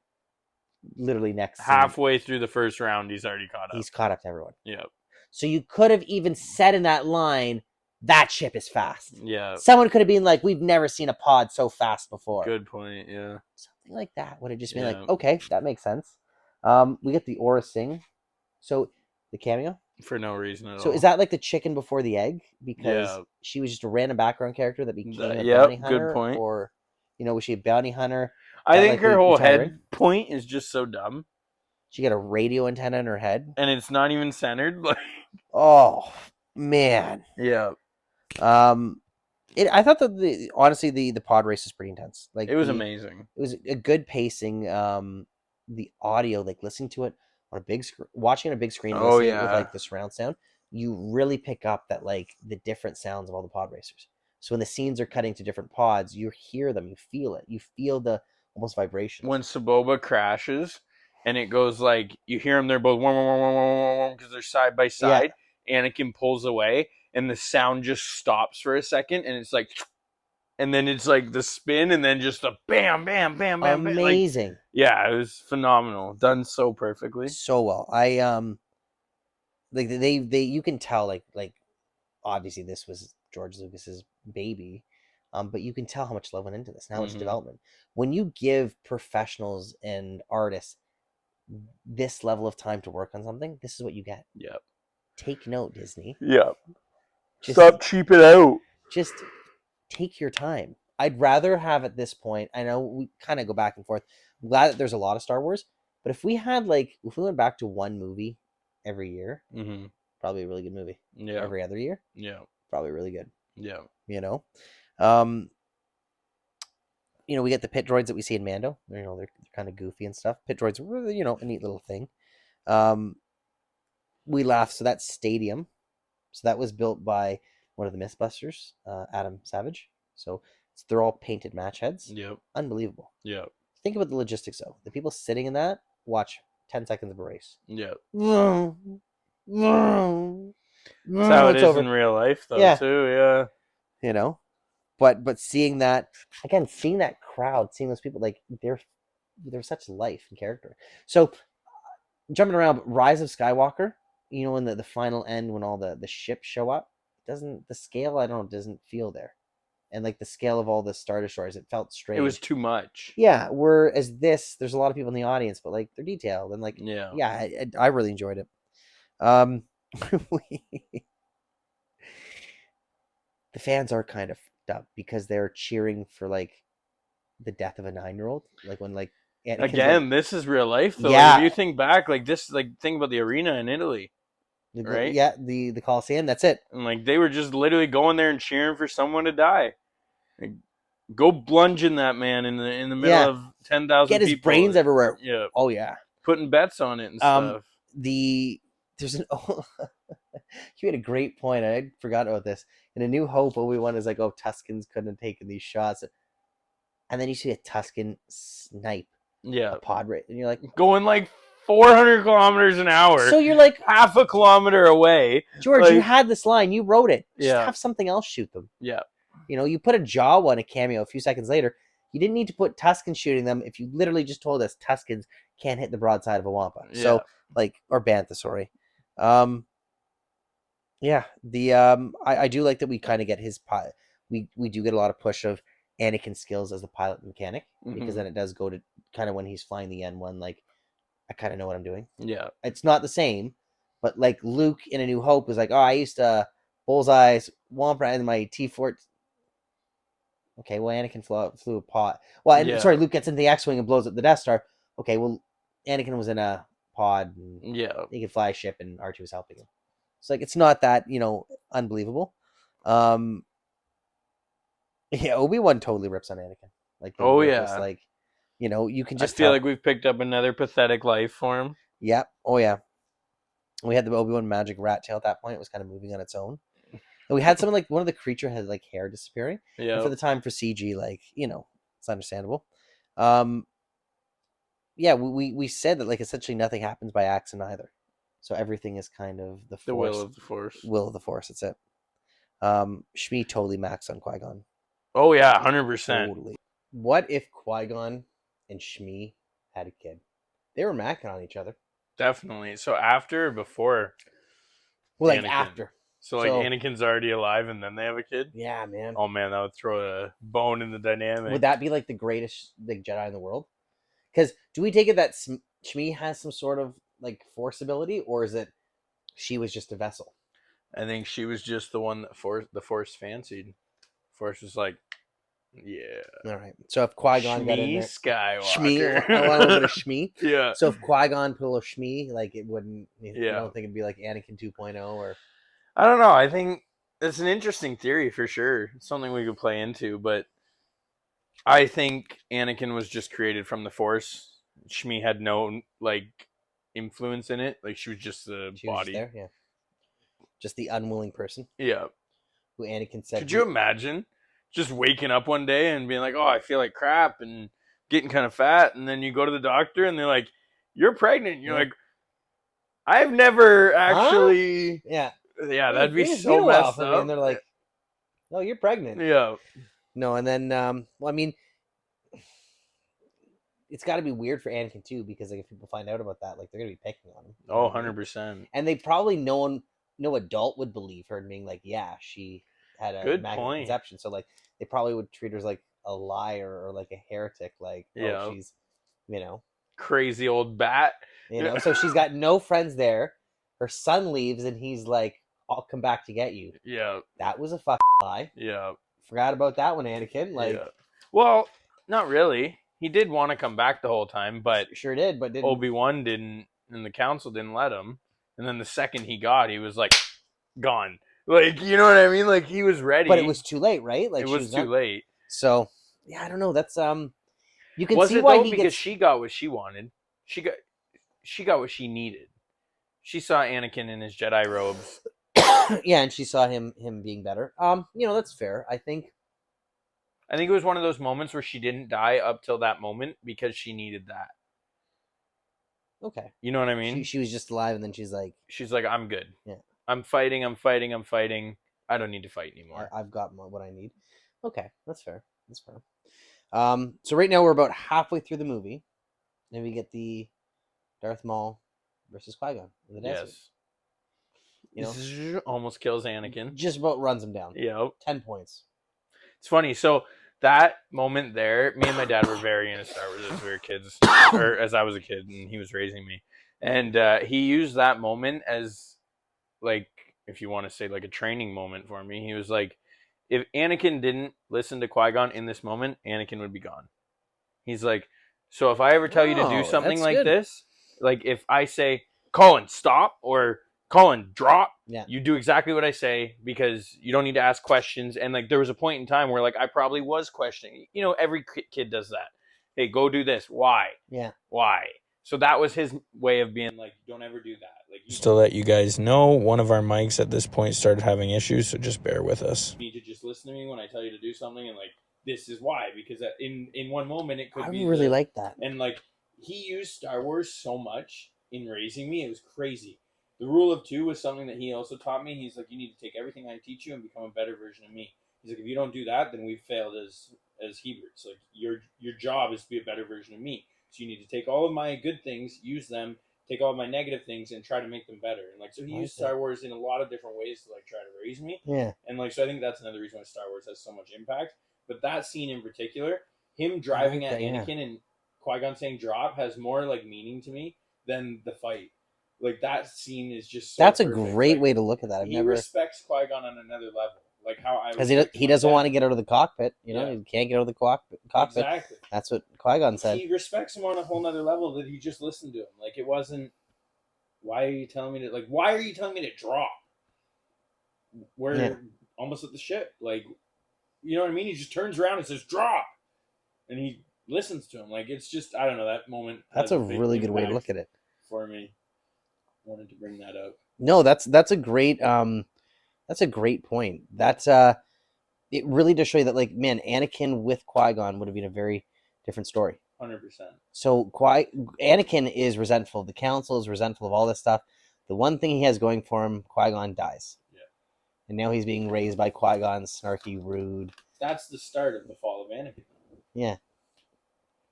Literally halfway through the first round, he's already caught up. He's caught up to everyone. Yep. So you could have even said in that line, that ship is fast. Yeah. Someone could have been like, we've never seen a pod so fast before. Good point. Yeah. Something like that would have just been like, okay, that makes sense. We get the Aura Sing. So the cameo for no reason at all. So is that like the chicken before the egg? Because she was just a random background character that became a bounty hunter? Good point. Or, was she a bounty hunter? I think her whole head point is just so dumb. She got a radio antenna in her head. And it's not even centered. Oh, man. Yeah. I thought that honestly the pod race was pretty intense. Like it was amazing. It was a good pacing. The audio, like listening to it on a big screen, watching on a big screen, with like the surround sound, you really pick up that like the different sounds of all the pod racers. So when the scenes are cutting to different pods, you hear them, you feel it, you feel the almost vibrations. When Saboba crashes, and it goes like you hear them, they're both because they're side by side. Yeah. Anakin pulls away, and the sound just stops for a second, and it's like, and then it's like the spin, and then just a bam, bam, bam, bam. Amazing. Like, yeah, it was phenomenal, done so perfectly, so well. Like they you can tell like obviously this was George Lucas's baby, but you can tell how much love went into this and how much development. When you give professionals and artists this level of time to work on something, this is what you get. Yep. Take note, Disney. Yep. Stop cheaping out. Just take your time. I'd rather have at this point, I know we kind of go back and forth. I'm glad that there's a lot of Star Wars, but if we went back to one movie every year, probably a really good movie. Yeah. Every other year, probably really good. Yeah. We get the pit droids that we see in Mando. They're kind of goofy and stuff. Pit droids are really, a neat little thing. We laugh. So that's Stadium. So that was built by one of the Mythbusters, Adam Savage. So they're all painted match heads. Yep. Unbelievable. Yep. Think about the logistics though. The people sitting in that watch 10 seconds of a race. Yep. That's how it is in real life though, too. Yeah. But seeing that again, seeing that crowd, seeing those people, like they're such life and character. So jumping around, Rise of Skywalker, in the final end when all the ships show up, the scale, I don't know, doesn't feel there. And like the scale of all the Star Destroyers, it felt strange. It was too much. Yeah, whereas there's a lot of people in the audience, but like they're detailed and like I really enjoyed it. The fans are kind of fucked up because they're cheering for like the death of a 9-year-old. Like when like again, this is real life though. Yeah. Like, if you think back, like this, like think about the arena in Italy. Right? Yeah, the Coliseum, that's it. And like they were just literally going there and cheering for someone to die. Like, go plunging that man in the middle of 10,000 people. Get his brains everywhere. Yeah. Oh yeah. Putting bets on it and stuff. There's you made a great point. I forgot about this. In A New Hope, Obi-Wan is like, oh, Tuskens couldn't have taken these shots. And then you see a Tusken snipe a pod race. And you're like, going like 400 kilometers an hour. So you're like half a kilometer away. George, you had this line. You wrote it. Just Yeah. have something else shoot them. Yeah. You put a Jawa in a cameo a few seconds later. You didn't need to put Tuskens shooting them if you literally just told us Tuskens can't hit the broadside of a Wampa. Yeah. So, or Bantha, sorry. I do like that we kind of get his we do get a lot of push of Anakin's skills as the pilot mechanic, because then it does go to kind of when he's flying the N1, like I kind of know what I'm doing. Yeah. It's not the same, but like Luke in A New Hope is like, oh, I used to bullseyes Wampa and my T-4. Okay, well, Anakin flew a pod. Well, sorry, Luke gets into the X-Wing and blows up the Death Star. Okay, well, Anakin was in a pod. And he could fly a ship, and R2 was helping him. So, like, it's not that, unbelievable. Obi-Wan totally rips on Anakin. Like, like, you can just I feel like we've picked up another pathetic life form. Yeah. Oh, yeah. We had the Obi-Wan magic rat tail at that point. It was kind of moving on its own. And we had something like one of the creature had like hair disappearing. Yeah. And for the time for CG, like, it's understandable. We said that like essentially nothing happens by accident either. So everything is kind of the force. Will of the Force. Will of the Force, that's it. Shmi totally maxed on Qui-Gon. Oh yeah, 100%. Totally. What if Qui-Gon and Shmi had a kid? They were macking on each other. Definitely. So after or before? Well, like Anakin. After. So like Anakin's already alive and then they have a kid? Yeah, man. Oh man, that would throw a bone in the dynamic. Would that be like the greatest like Jedi in the world? Because do we take it that Shmi has some sort of like force ability, or is it she was just a vessel? I think she was just the one that the Force fancied. Force was like, yeah. All right. So if Qui-Gon got in there, Skywalker. Shmi, I want a little bit of Shmi. Yeah. So if Qui-Gon put a little Shmi, like it wouldn't. You Yeah. don't think it'd be like Anakin 2.0 or? I don't know. I think it's an interesting theory for sure. It's something we could play into, but I think Anakin was just created from the Force. Shmi had no like influence in it. Like she was just the body. Just there, yeah. Just the unwilling person. Yeah. Who Anakin said. Could you imagine just waking up one day and being like, "Oh, I feel like crap," and getting kind of fat, and then you go to the doctor and they're like, "You're pregnant." You're like, "I've never actually." Huh? Yeah, that'd be so messed up. And they're like, "No, you're pregnant." Yeah. No, and then, well, I mean, it's got to be weird for Anakin too, because like if people find out about that, like they're gonna be picking on him. Oh, 100%. And they probably no adult would believe her and being like, "Yeah, she had a immaculate conception." So like they probably would treat her as like a liar or like a heretic, like she's, crazy old bat. So she's got no friends there. Her son leaves and he's like, "I'll come back to get you." Yeah. That was a fucking lie. Yeah. Forgot about that one, Anakin. Like, well, not really. He did want to come back the whole time, but sure did, but didn't. Obi-Wan didn't, and the council didn't let him. And then the second he got, he was like gone. Like, you know what I mean? Like he was ready, but it was too late, right? Like it was too late. So yeah, I don't know. That's you can was see it why though? he Because gets... she got what she wanted. She got what she needed. She saw Anakin in his Jedi robes. Yeah, and she saw him being better. That's fair. I think it was one of those moments where she didn't die up till that moment because she needed that. Okay. You know what I mean? She was just alive, and then she's like, I'm good. Yeah. I'm fighting. I don't need to fight anymore. I've got what I need. Okay, that's fair. So right now we're about halfway through the movie, and we get the Darth Maul versus Qui-Gon in the desert. Yes. Almost kills Anakin. Just about runs him down. Yep. 10 points. It's funny. So that moment there, me and my dad were very into Star Wars as we were kids, or as I was a kid, and he was raising me. And he used that moment as, like, if you want to say, like a training moment for me. He was like, if Anakin didn't listen to Qui-Gon in this moment, Anakin would be gone. He's like, so if I ever tell you to do something like this, like if I say, Colin, stop, or Colin, drop, you do exactly what I say, because you don't need to ask questions. And like there was a point in time where like I probably was questioning. Every kid does that. Hey, go do this. Why? Yeah. Why? So that was his way of being like, don't ever do that. Like, just to let you guys know, one of our mics at this point started having issues, so just bear with us. You need to just listen to me when I tell you to do something, and like this is why, because in one moment it could be. I really like that. And like he used Star Wars so much in raising me, it was crazy. The rule of two was something that he also taught me. He's like, you need to take everything I teach you and become a better version of me. He's like, if you don't do that, then we've failed as Hebrews. Like your job is to be a better version of me. So you need to take all of my good things, use them, take all of my negative things, and try to make them better. And like, so he used Star Wars in a lot of different ways to like try to raise me. Yeah. And like, so I think that's another reason why Star Wars has so much impact. But that scene in particular, him driving at Anakin and Qui-Gon saying drop, has more like meaning to me than the fight. Like that scene is just so that's perfect. A great way to look at that. He respects Qui-Gon on another level. Like how I, because he doesn't want to get out of the cockpit. He can't get out of the cockpit. Exactly. That's what Qui-Gon said. He respects him on a whole nother level that he just listened to him. Like it wasn't. Why are you telling me to drop? We're almost at the ship. Like, you know what I mean? He just turns around and says drop, and he listens to him. Like it's just, I don't know, that moment. That's a really good way to look at it. For me, I wanted to bring that up. No, that's a great that's a great point. That's it really does show you that, like, man, Anakin with Qui-Gon would have been a very different story. 100%. So Anakin is resentful of the council, is resentful of all this stuff. The one thing he has going for him, Qui-Gon dies. Yeah. And now he's being raised by Qui-Gon, snarky, rude. That's the start of the fall of Anakin. Yeah.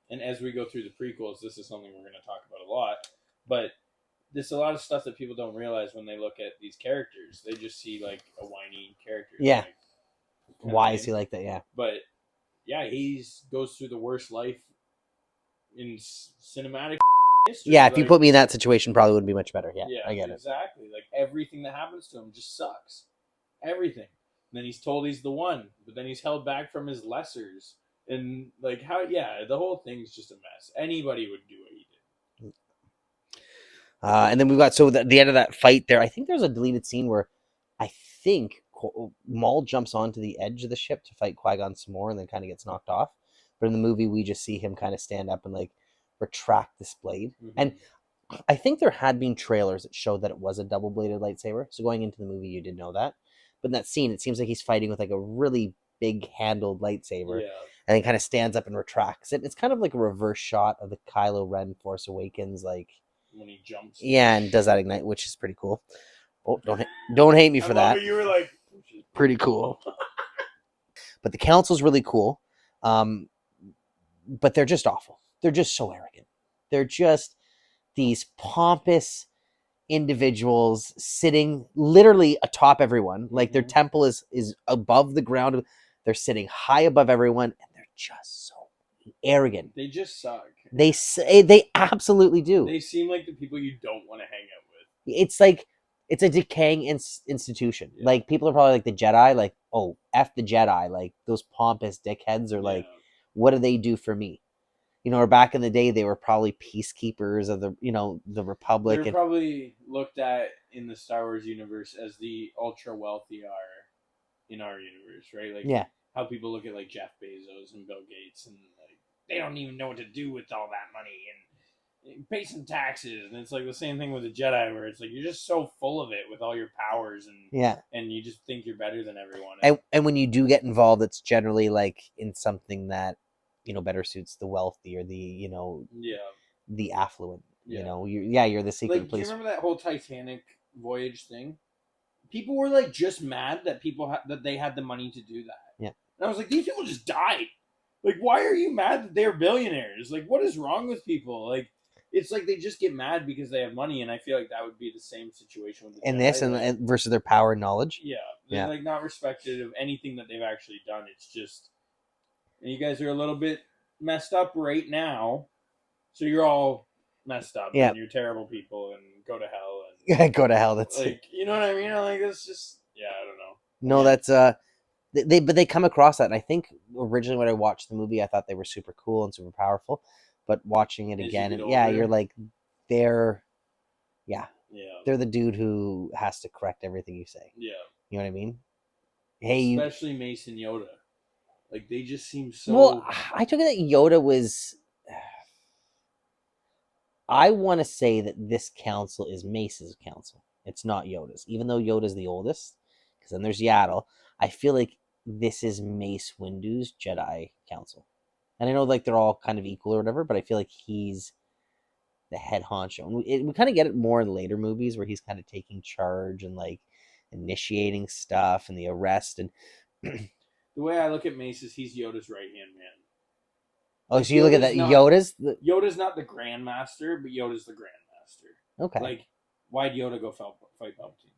And as we go through the prequels, this is something we're going to talk about a lot. But there's a lot of stuff that people don't realize when they look at these characters. They just see like a whiny character. Yeah. Like, why is he like that? Yeah. But yeah, he's goes through the worst life in cinematic history. Yeah, if you put me in that situation, probably wouldn't be much better. Yeah, I get exactly. Like everything that happens to him just sucks. Everything. And then he's told he's the one, but then he's held back from his lessers. And like how? Yeah, the whole thing's just a mess. Anybody would do what he did. And then we've got the end of that fight there. I think there's a deleted scene where I think Maul jumps onto the edge of the ship to fight Qui-Gon some more, and then kind of gets knocked off. But in the movie, we just see him kind of stand up and like retract this blade. Mm-hmm. And I think there had been trailers that showed that it was a double-bladed lightsaber. So going into the movie, you did know that. But in that scene, it seems like he's fighting with like a really big-handled lightsaber. Yeah. And he kind of stands up and retracts it. It's kind of like a reverse shot of the Kylo Ren Force Awakens, like when he jumps. Yeah, and does that ignite, which is pretty cool. Oh, don't hate me for that. You were like, pretty cool. But the council's really cool. But they're just awful. They're just so arrogant. They're just these pompous individuals sitting literally atop everyone. Like their temple is above the ground. They're sitting high above everyone, and they're just so arrogant. They just suck. They absolutely do. They seem like the people you don't want to hang out with. It's like it's a decaying institution. Yeah. Like people are probably like the Jedi, like, oh, F the Jedi, like those pompous dickheads are like, what do they do for me? You know, or back in the day, they were probably peacekeepers of the Republic. They're probably looked at in the Star Wars universe as the ultra wealthy are in our universe, right? Like, how people look at like Jeff Bezos and Bill Gates, and like they don't even know what to do with all that money and pay some taxes. And it's like the same thing with the Jedi, where it's like you're just so full of it with all your powers and you just think you're better than everyone. And when you do get involved, it's generally like in something that better suits the wealthy or the the affluent. You're the secret police. Do you remember that whole Titanic voyage thing? People were like just mad that that they had the money to do that. Yeah, and I was like, these people just died. Like, why are you mad that they're billionaires? Like, what is wrong with people? Like, it's like they just get mad because they have money, and I feel like that would be the same situation with the and Jedi, this and versus their power and knowledge. Yeah, they're like not respected of anything that they've actually done. It's just, and you guys are a little bit messed up right now, so you're all messed up. Yeah, and you're terrible people, and go to hell. And go to hell. That's like, you know what I mean? Like, it's just, I don't know. No, that's they come across that, and I think originally when I watched the movie, I thought they were super cool and super powerful, but watching it again, and you're like, they're the dude who has to correct everything you say. Yeah, you know what I mean? Hey, especially Mace and Yoda, like they just seem so. Well, I took it that Yoda was. I want to say that this council is Mace's council. It's not Yoda's, even though Yoda's the oldest. Because then there's Yaddle. I feel like this is Mace Windu's Jedi Council. And I know like they're all kind of equal or whatever, but I feel like he's the head honcho. And we kind of get it more in later movies where he's kind of taking charge and like initiating stuff and the arrest. And the way I look at Mace is he's Yoda's right-hand man. Oh, so you look at that, Yoda's not the Grandmaster, but Yoda's the Grandmaster. Okay. Like, why'd Yoda go fight Palpatine?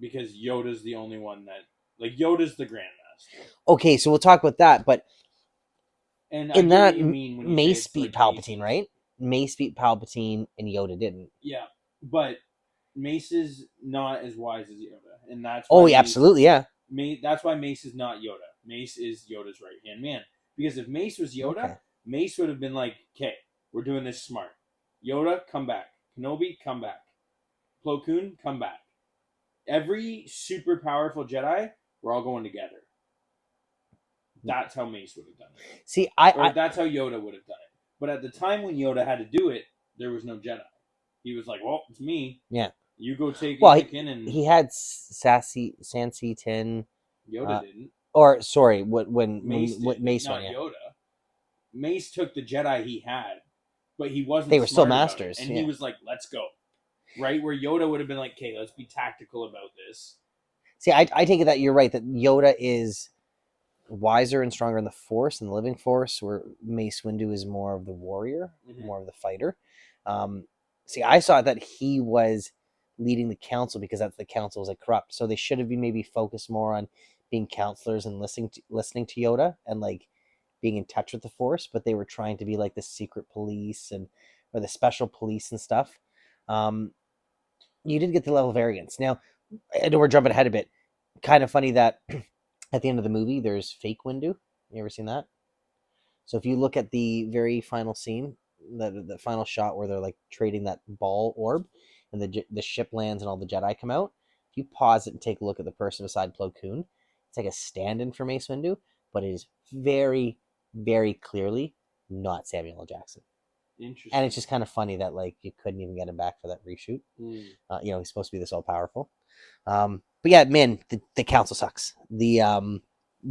Because Yoda's the only one that... Like, Yoda's the Grandmaster. Okay, so we'll talk about that, but... And in that, Mace beat Palpatine, right? Mace beat Palpatine, and Yoda didn't. Yeah, but Mace is not as wise as Yoda, and that's... Oh, yeah, absolutely, yeah. That's why Mace is not Yoda. Mace is Yoda's right-hand man. Because if Mace was Yoda, Mace would have been like, okay, we're doing this smart. Yoda, come back. Kenobi, come back. Plo Koon, come back. Every super powerful Jedi, we're all going together. That's how Mace would have done it. See, that's how Yoda would have done it. But at the time when Yoda had to do it, there was no Jedi. He was like, well, it's me. Yeah. You go take Anakin and... He had Sansy Tin. Yoda didn't. Or sorry, when Mace went, not Yoda. Mace took the Jedi he had, but he wasn't. They were still masters, and he was like, "Let's go," right? Where Yoda would have been like, "Okay, let's be tactical about this." See, I take it that you're right. That Yoda is wiser and stronger in the Force and the living Force, where Mace Windu is more of the warrior, more of the fighter. See, I saw that he was leading the council because that's the council was like corrupt. So they should have been maybe focused more on being counselors and listening to Yoda and like being in touch with the Force, but they were trying to be like the secret police and or the special police and stuff. You did get the level variance. Now, I know we're jumping ahead a bit. Kind of funny that at the end of the movie, there's fake Windu. You ever seen that? So if you look at the very final scene, the final shot where they're like trading that ball orb, and the ship lands and all the Jedi come out. If you pause it and take a look at the person beside Plo Koon, it's like a stand-in for Mace Windu, but it is very, very clearly not Samuel L. Jackson. Interesting. And it's just kind of funny that like you couldn't even get him back for that reshoot. He's supposed to be this all powerful. But yeah, man, the council sucks. The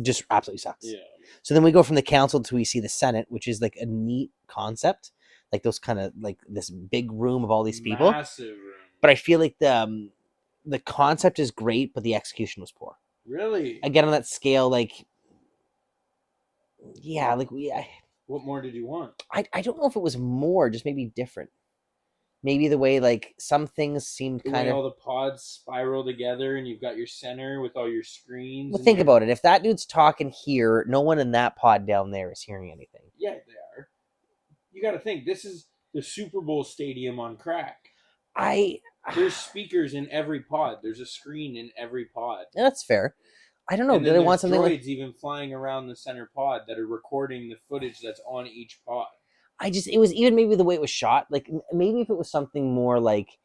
just absolutely sucks. Yeah. So then we go from the council to we see the Senate, which is like a neat concept, like those kind of like this big room of all these people. Massive room. But I feel like the concept is great, but the execution was poor. Really? Again, on that scale, like, yeah, like what more did you want? I don't know if it was more, just maybe different. Maybe the way like some things seemed kind of all the pods spiral together and you've got your center with all your screens. Well, think about it. If that dude's talking here, no one in that pod down there is hearing anything. Yeah, they are. You got to think, this is the Super Bowl stadium on crack. There's speakers in every pod. There's a screen in every pod. Yeah, that's fair. I don't know. And do they want something droids like even flying around the center pod that are recording the footage that's on each pod? It was even maybe the way it was shot. Like maybe if it was something more like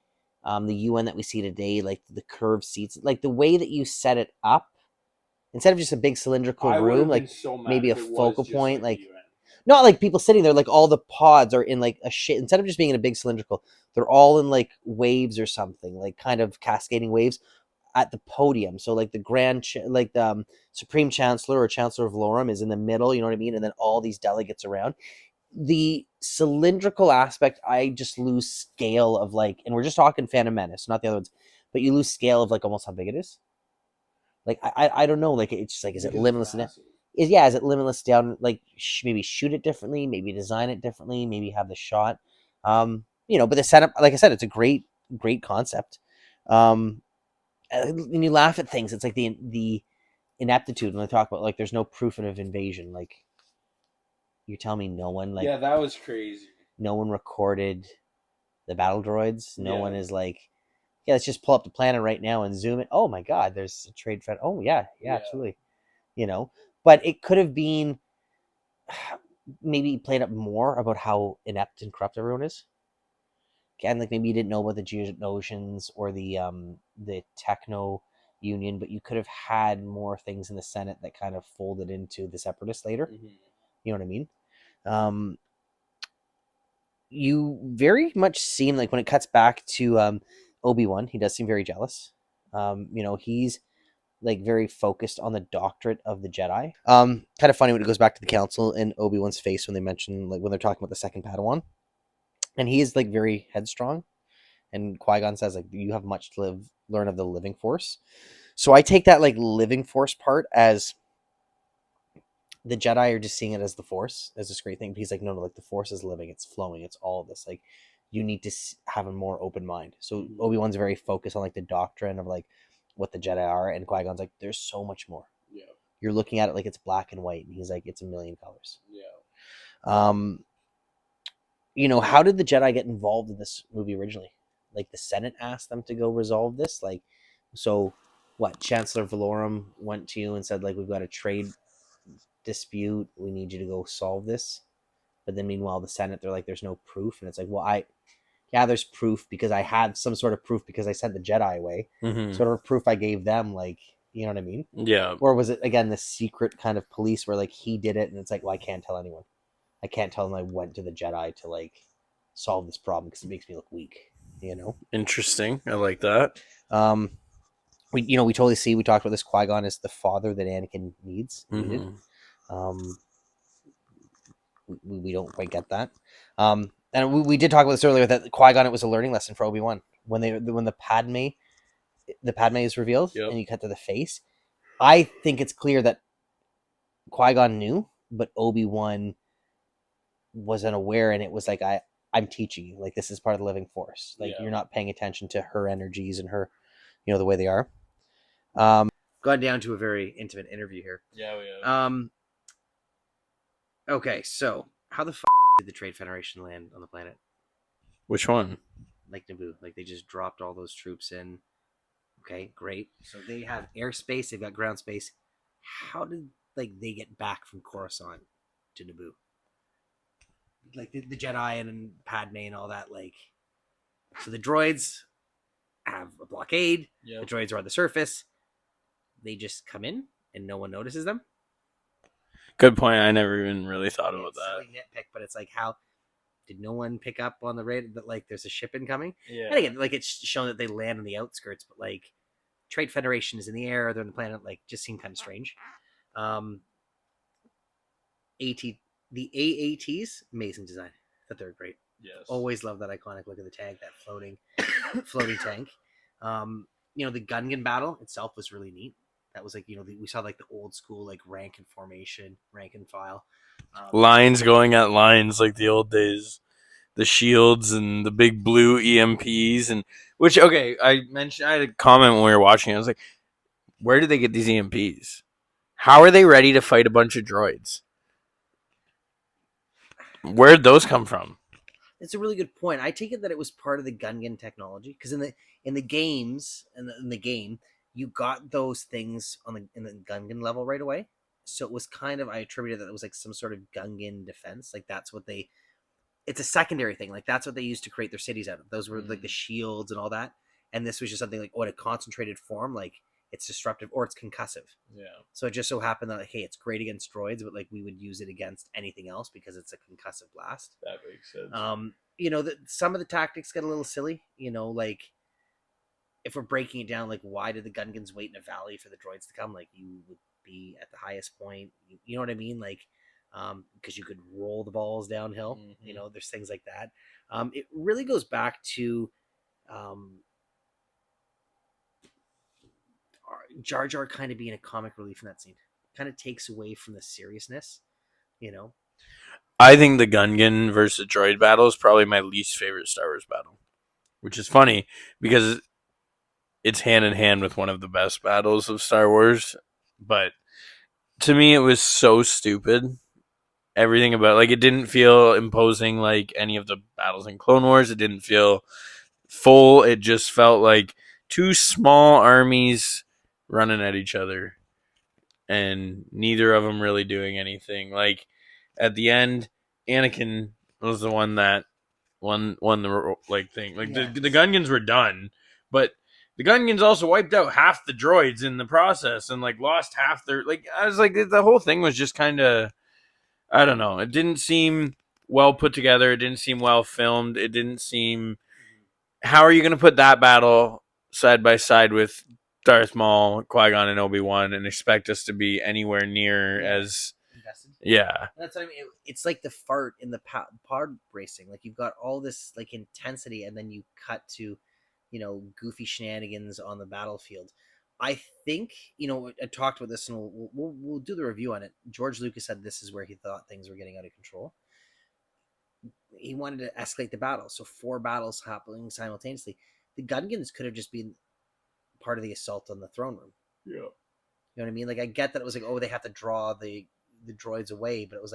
the UN that we see today, like the curved seats, like the way that you set it up, instead of just a big cylindrical room, like maybe a focal point, like not like people sitting there, like all the pods are in like a shit. Instead of just being in a big cylindrical, they're all in like waves or something, like kind of cascading waves at the podium. So like the Supreme Chancellor or Chancellor of Valorum is in the middle, you know what I mean? And then all these delegates around. The cylindrical aspect, I just lose scale of like, and we're just talking Phantom Menace, not the other ones, but you lose scale of like almost how big it is. Like I don't know, like it's just like, is it limitless? Is it limitless down? Like maybe shoot it differently, maybe design it differently, maybe have the shot. But the setup, like I said, it's a great concept. When you laugh at things, it's like the ineptitude when they talk about like there's no proof of invasion, like. You're telling me no one like that was crazy. No one recorded the battle droids. No one is like, yeah, let's just pull up the planet right now and zoom it. Oh my God, there's a trade friend. Oh yeah, absolutely. But it could have been maybe played up more about how inept and corrupt everyone is. Again, like maybe you didn't know about the Geonosians or the Techno Union, but you could have had more things in the Senate that kind of folded into the Separatists later. Mm-hmm. You know what I mean? You very much seem like when it cuts back to Obi-Wan, he does seem very jealous. He's like very focused on the doctorate of the Jedi. Kind of funny when it goes back to the council and Obi-Wan's face when they mention, like when they're talking about the second Padawan. And he is like very headstrong. And Qui-Gon says like, you have much to learn of the living force. So I take that like living force part as the Jedi are just seeing it as the Force, as this great thing. But he's like, no, like the Force is living, it's flowing, it's all of this. Like, you need to have a more open mind. So Obi-Wan's very focused on like the doctrine of like what the Jedi are, and Qui-Gon's like, there's so much more. Yeah, you're looking at it like it's black and white, and he's like, it's a million colors. Yeah. How did the Jedi get involved in this movie originally? Like the Senate asked them to go resolve this. Like, so what? Chancellor Valorum went to you and said like, we've got a trade dispute, we need you to go solve this. But then meanwhile the Senate, they're like, there's no proof. And it's like, well, there's proof because I had some sort of proof because I sent the Jedi away. Sort of proof I gave them, like, you know what I mean? Yeah. Or was it again the secret kind of police where like he did it and it's like, well, I can't tell anyone. I can't tell them I went to the Jedi to like solve this problem because it makes me look weak, Interesting. I like that. We totally see, we talked about this, Qui-Gon is the father that Anakin needed. We don't quite get that. And we did talk about this earlier, that Qui-Gon, it was a learning lesson for Obi-Wan. When the Padme is revealed, and you cut to the face, I think it's clear that Qui-Gon knew, but Obi-Wan was unaware, and it was like, I'm teaching you. Like, this is part of the living force. Like, you're not paying attention to her energies and her, the way they are. Gone down to a very intimate interview here. Yeah, we have. Okay, so how the did the Trade Federation land on the planet? Which one? Like Naboo. Like, they just dropped all those troops in. Okay, great. So they have airspace, they've got ground space. How did they get back from Coruscant to Naboo? Like the Jedi and Padme and all that, so the droids have a blockade. The droids are on the surface. They just come in and no one notices them. Good point. I never even really thought about that. Silly nitpick, but it's like, how did no one pick up on the radar that there's a ship incoming? Yeah. And again, it's shown that they land on the outskirts, but Trade Federation is in the air, they're on the planet, just seemed kind of strange. The AATs, amazing design. I thought they were great. Yes. Always love that iconic look of the tank, that floating tank. The Gungan battle itself was really neat. That was we saw the old school rank and formation, rank and file. Lines going at lines like the old days. The shields and the big blue EMPs and I had a comment when we were watching it. I was like, where did they get these EMPs? How are they ready to fight a bunch of droids? Where'd those come from? It's a really good point. I take it that it was part of the Gungan technology, because in the games in the game you got those things in the Gungan level right away. So it was kind of, I attributed that it was some sort of Gungan defense. That's what it's a secondary thing. That's what they used to create their cities out of. Those were the shields and all that. And this was just something in a concentrated form, it's disruptive or it's concussive. Yeah. So it just so happened that hey, it's great against droids, but we would use it against anything else because it's a concussive blast. That makes sense. Some of the tactics get a little silly. If we're breaking it down, why did the Gungans wait in a valley for the droids to come? You would be at the highest point. You know what I mean? Because you could roll the balls downhill. Mm-hmm. There's things like that. It really goes back to Jar Jar kind of being a comic relief in that scene. Kind of takes away from the seriousness. I think the Gungan versus droid battle is probably my least favorite Star Wars battle, which is funny because it's hand in hand with one of the best battles of Star Wars. But to me, it was so stupid. Everything about it didn't feel imposing like any of the battles in Clone Wars. It didn't feel full. It just felt like two small armies running at each other, and neither of them really doing anything. At the end, Anakin was the one that won the thing. The Gungans were done, but the Gungans also wiped out half the droids in the process and lost half their I was the whole thing was just kind of, I don't know. It didn't seem well put together. It didn't seem well filmed. It didn't seem. How are you going to put that battle side by side with Darth Maul, Qui-Gon, and Obi-Wan and expect us to be anywhere near as invested? Yeah. That's what I mean. It's like the fart in the pod racing. You've got all this intensity, and then you cut to, goofy shenanigans on the battlefield. I think, I talked about this, and we'll do the review on it. George Lucas said this is where he thought things were getting out of control. He wanted to escalate the battle, so 4 battles happening simultaneously. The Gungans could have just been part of the assault on the throne room. Yeah. You know what I mean? I get that it was they have to draw the droids away, but it was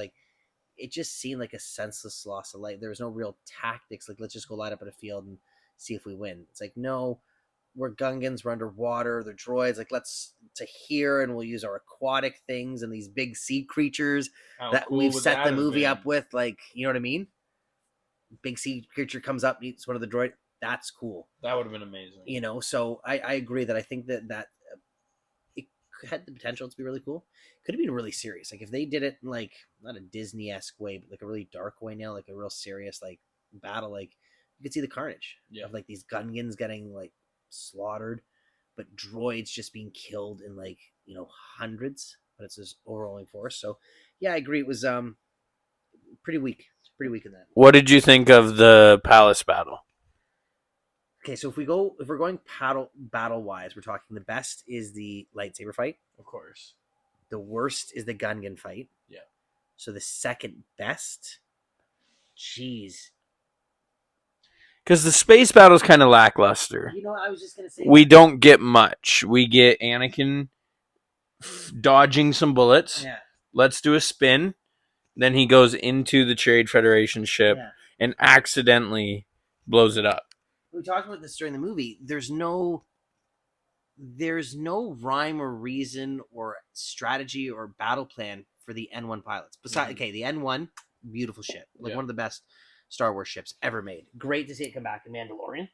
it just seemed like a senseless loss of light. There was no real tactics. Let's just go light up in a field and see if we win. It's no, we're Gungans, we're underwater, they're droids. Let's to here, and we'll use our aquatic things and these big sea creatures that we've set the movie up with. You know what I mean? Big sea creature comes up, eats one of the droid. That's cool. That would have been amazing. So I agree that I think that it had the potential to be really cool. Could have been really serious. If they did it in not a Disney-esque way, but a really dark way now, a real serious battle, you could see the carnage of these Gungans getting slaughtered, but droids just being killed in hundreds, but it's this overwhelming force. So yeah, I agree. It was pretty weak. Pretty weak in that. What did you think of the palace battle? Okay, so if we're going battle wise, we're talking the best is the lightsaber fight. Of course. The worst is the Gungan fight. Yeah. So the second best, geez, Because the space battle is kind of lackluster. You know, I was just gonna say we don't get much. We get Anakin dodging some bullets. Yeah. Let's do a spin. Then he goes into the Trade Federation ship and accidentally blows it up. We talked about this during the movie. There's no rhyme or reason or strategy or battle plan for the N1 pilots. Besides, okay, the N1, beautiful ship, like one of the best Star Wars ships ever made. Great to see it come back in Mandalorian.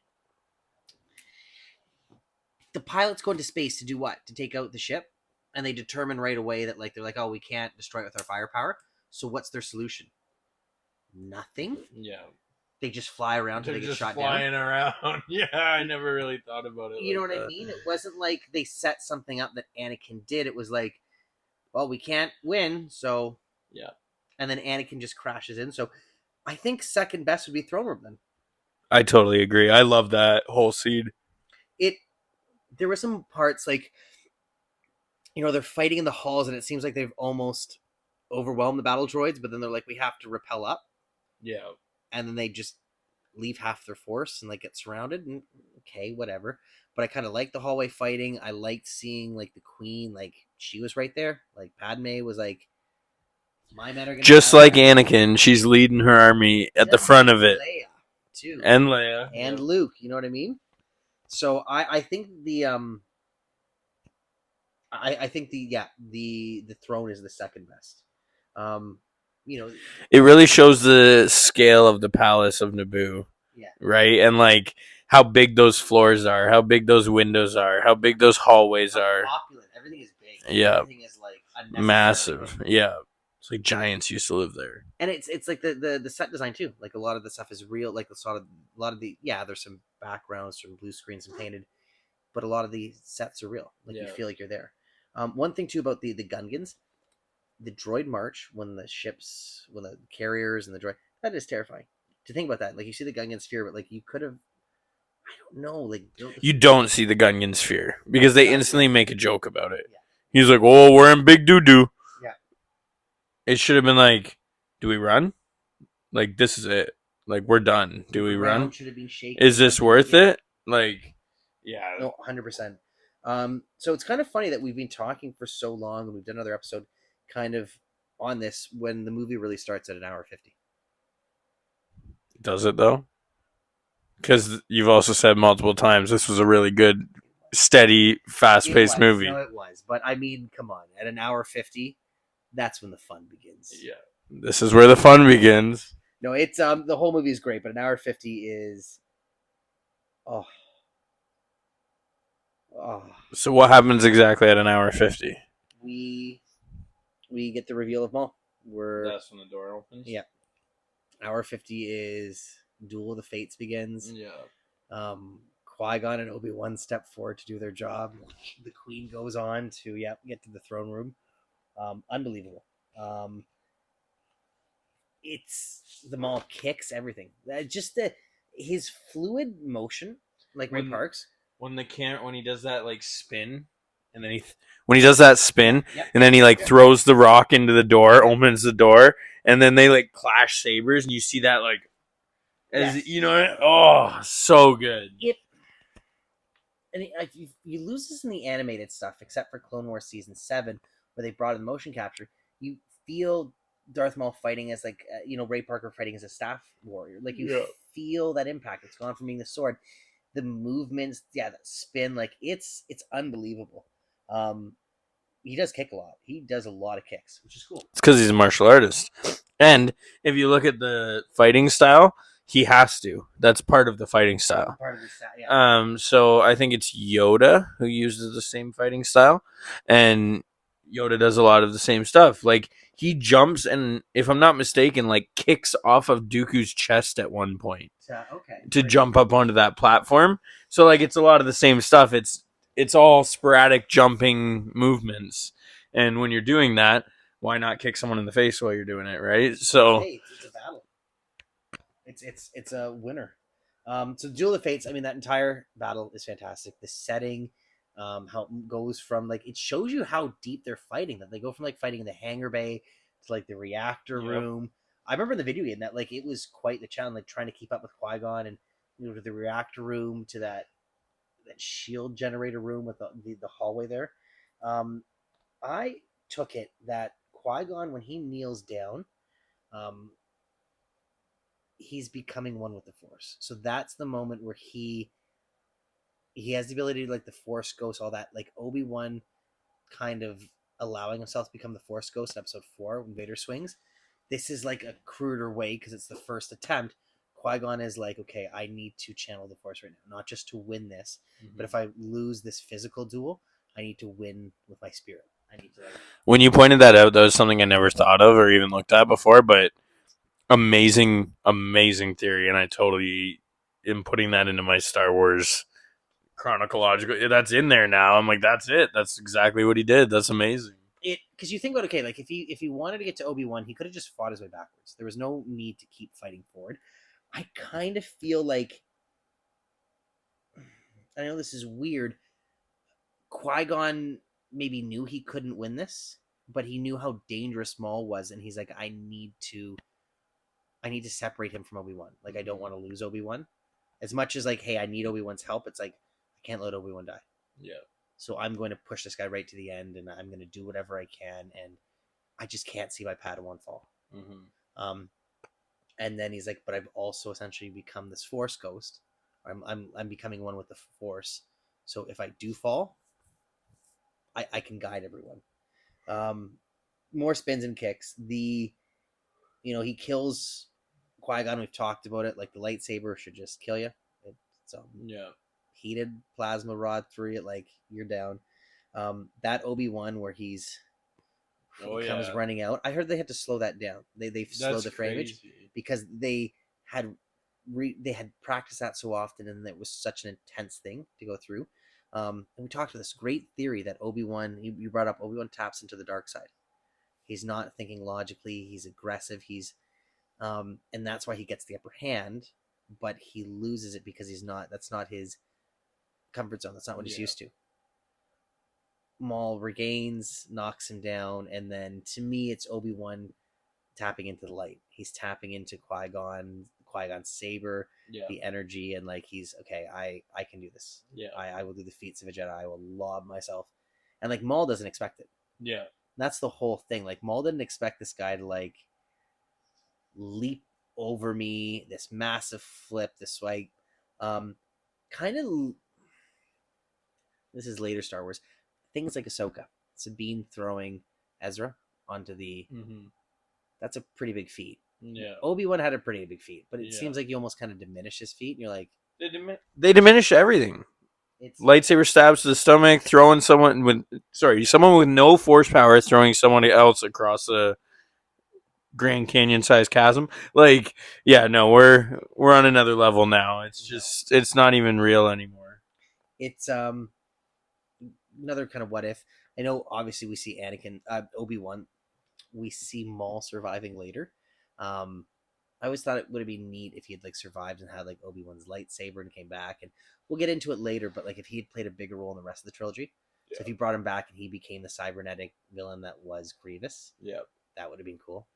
The pilots go into space to do what? To take out the ship, and they determine right away that they're like, oh, we can't destroy it with our firepower. So what's their solution? Nothing. Yeah. They just fly around until they get shot down. Flying around. Yeah, I never really thought about it. You know what I mean? It wasn't like they set something up that Anakin did. It was like, well, we can't win, so yeah. And then Anakin just crashes in. So I think second best would be throne room then. I totally agree. I love that whole scene. There were some parts they're fighting in the halls and it seems like they've almost overwhelmed the battle droids, but then they're like, we have to repel up. Yeah. And then they just leave half their force and get surrounded. And okay, whatever. But I kind of liked the hallway fighting. I liked seeing the Queen, she was right there. Padme was like, my men are gonna just like Anakin, she's leading her army at the front of it. Leia too, and Leia and Luke. You know what I mean? So I think I think the throne is the second best. It really shows the scale of the palace of Naboo. Yeah. Right? And how big those floors are, how big those windows are, how big those hallways are. Opulent. Everything is big. Yeah. Everything is massive. Big. Yeah. It's like giants used to live there. And it's like the set design too. A lot of the stuff is real. A lot of the there's some backgrounds, some blue screens and painted, but a lot of the sets are real. You feel like you're there. One thing too about the Gungans, the droid march when the carriers and the droid, that is terrifying to think about that. You see the Gungan sphere, but you could have, I don't know, you don't see the Gungan sphere because they instantly make a joke about it. Yeah. He's like, "Oh, we're in big doo doo." Yeah. It should have been do we run? This is it. We're done. Do we run? Should have been shaken. Is this worth it? Yeah. No, 100%. So it's kind of funny that we've been talking for so long and we've done another episode kind of on this when the movie really starts at an hour 50. Does it though? Because you've also said multiple times this was a really good, steady, fast-paced movie. No, it was. But I mean, come on. At an hour 50, that's when the fun begins. Yeah. This is where the fun begins. No, it's the whole movie is great, but an hour 50 is So what happens exactly at an hour 50? We get the reveal of Maul. That's when the door opens? Yeah. Hour 50 is Duel of the Fates begins. Yeah. Qui-Gon and Obi-Wan step forward to do their job. The Queen goes on to get to the throne room. Unbelievable. It's the Maul kicks everything. Just his fluid motion, Ray Park's. When he does that spin, and then when he does that spin, and then he throws the rock into the door, opens the door, and then they clash sabers, and you see that so good. You lose this in the animated stuff, except for Clone Wars Season 7, where they brought in motion capture. You feel Darth Maul fighting as Ray Parker fighting as a staff warrior. You feel that impact. It's gone from being the sword. The movements, that spin, it's unbelievable. He does kick a lot. He does a lot of kicks, which is cool. It's because he's a martial artist. And if you look at the fighting style, he has to. That's part of the fighting style. Part of the style, yeah. So I think it's Yoda who uses the same fighting style, and Yoda does a lot of the same stuff. He jumps and, if I'm not mistaken, kicks off of Dooku's chest at one point. To jump up onto that platform. So it's a lot of the same stuff. It's all sporadic jumping movements. And when you're doing that, why not kick someone in the face while you're doing it, right? So it's a battle. It's a winner. So Duel of the Fates, that entire battle is fantastic. The setting, how it goes from it shows you how deep they're fighting. That they go from fighting in the hangar bay to the reactor room. I remember in the video game that it was quite the challenge, trying to keep up with Qui-Gon and to the reactor room, to that shield generator room with the hallway there. I took it that Qui-Gon, when he kneels down, he's becoming one with the Force. So that's the moment where he has the ability to, like, the Force Ghost, all that, like Obi-Wan kind of allowing himself to become the Force Ghost in Episode 4 when Vader swings. This is like a cruder way because it's the first attempt. Qui-Gon is like, okay, I need to channel the Force right now, not just to win this, but if I lose this physical duel, I need to win with my spirit. I need to. When you pointed that out, that was something I never thought of or even looked at before, but amazing theory, and I totally am putting that into my Star Wars chronological. That's in there now. I'm like, that's it. That's exactly what he did. That's amazing. Because you think about, okay, like if he wanted to get to Obi-Wan, he could have just fought his way backwards. There was no need to keep fighting forward. I kind of feel like, I know this is weird, Qui-Gon maybe knew he couldn't win this, but he knew how dangerous Maul was, and he's like, I need to separate him from Obi-Wan. Like, I don't want to lose Obi-Wan. As much as, like, hey, I need Obi-Wan's help, it's like, I can't let Obi-Wan die. Yeah. So I'm going to push this guy right to the end, and I'm going to do whatever I can, and I just can't see my Padawan fall. And then he's like, but I've also essentially become this Force Ghost. I'm becoming one with the Force. So if I do fall, I can guide everyone. More spins and kicks. He kills Qui-Gon. We've talked about it. Like, the lightsaber should just kill you. It's heated plasma rod through it. Like, you're down. That Obi-Wan where he comes running out. I heard they had to slow that down. They've slowed the frame image because they had practiced that so often, and it was such an intense thing to go through. And we talked about this great theory that Obi-Wan, you brought up, Obi-Wan taps into the dark side. He's not thinking logically. He's aggressive. And that's why he gets the upper hand, but he loses it because that's not his comfort zone. That's not what he's used to. Maul regains, knocks him down, and then to me, it's Obi-Wan tapping into the light. He's tapping into Qui-Gon's saber, the energy, and like, he's okay. I can do this. I will do the feats of a Jedi. I will lob myself, and like, Maul doesn't expect it. That's the whole thing. Like, Maul didn't expect this guy to like leap over me, this massive flip, this like kind of, this is later Star Wars, things like Ahsoka, Sabine throwing Ezra onto the that's a pretty big feat. Obi-Wan had a pretty big feat, but it seems like you almost kind of diminish his feat, and you're like, they diminish everything. Lightsaber stabs to the stomach, throwing someone with no force power throwing someone else across a Grand Canyon sized chasm. Like, yeah, no, we're on another level now. It's just it's not even real anymore. It's another kind of what if. I know obviously we see Obi-Wan, we see Maul surviving later. I always thought it would have been neat if he had like survived and had like Obi-Wan's lightsaber and came back, and we'll get into it later, but like if he had played a bigger role in the rest of the trilogy. So if you brought him back and he became the cybernetic villain that was Grievous, that would have been cool.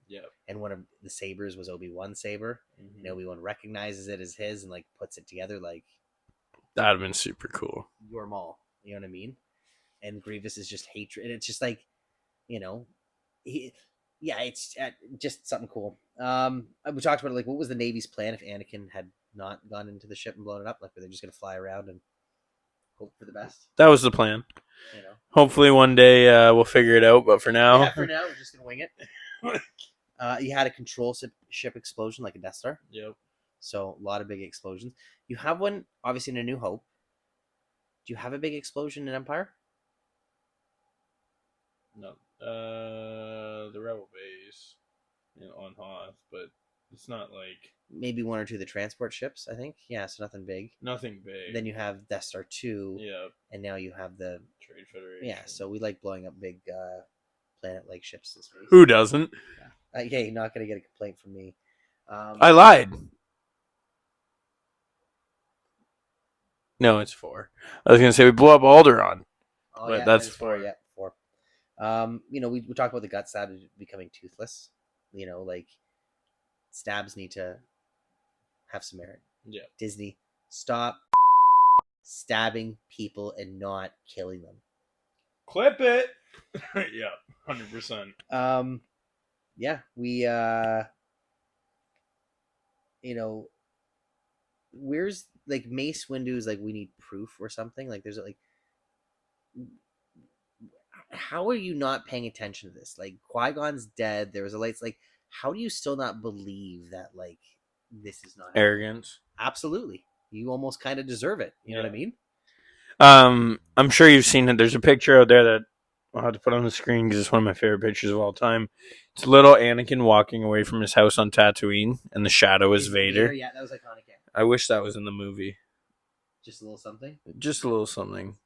And one of the sabers was Obi-Wan's saber, and Obi-Wan recognizes it as his and like puts it together. Like, that'd have been super cool. You're Maul, you know what I mean? And Grievous is just hatred, and it's just like, it's just something cool. We talked about it, like, what was the Navy's plan if Anakin had not gone into the ship and blown it up? Like, were they just going to fly around and hope for the best? That was the plan. Hopefully one day we'll figure it out, but for now, we're just going to wing it. You had a control ship explosion like a Death Star. So a lot of big explosions. You have one, obviously, in A New Hope. Do you have a big explosion in Empire? No. The Rebel base on Hoth, but it's not like maybe one or two of the transport ships, I think. Yeah, so nothing big. Nothing big. Then you have Death Star 2. Yeah. And now you have the Trade Federation. Yeah, so we like blowing up big planet-like ships this week. Who doesn't? Yeah, you're not going to get a complaint from me. I lied. No, it's 4. I was going to say we blew up Alderaan. Oh, but yeah, that's 4. Yeah, 4. We talk about the gut stab becoming toothless. Like, stabs need to have some merit. Yeah. Disney, Stop stabbing people and not killing them. Clip it. Yeah, 100%. Yeah, we where's like Mace Windu is like we need proof or something. Like there's like, how are you not paying attention to this? Like Qui-Gon's dead. There was a lights. Like, how do you still not believe that like this is not arrogance? Absolutely, you almost kind of deserve it. You know what I mean? I'm sure you've seen it. There's a picture out there that I'll have to put on the screen because it's one of my favorite pictures of all time. It's little Anakin walking away from his house on Tatooine, and the shadow is Vader. Yeah, that was iconic. Yeah. I wish that was in the movie. Just a little something. Just a little something.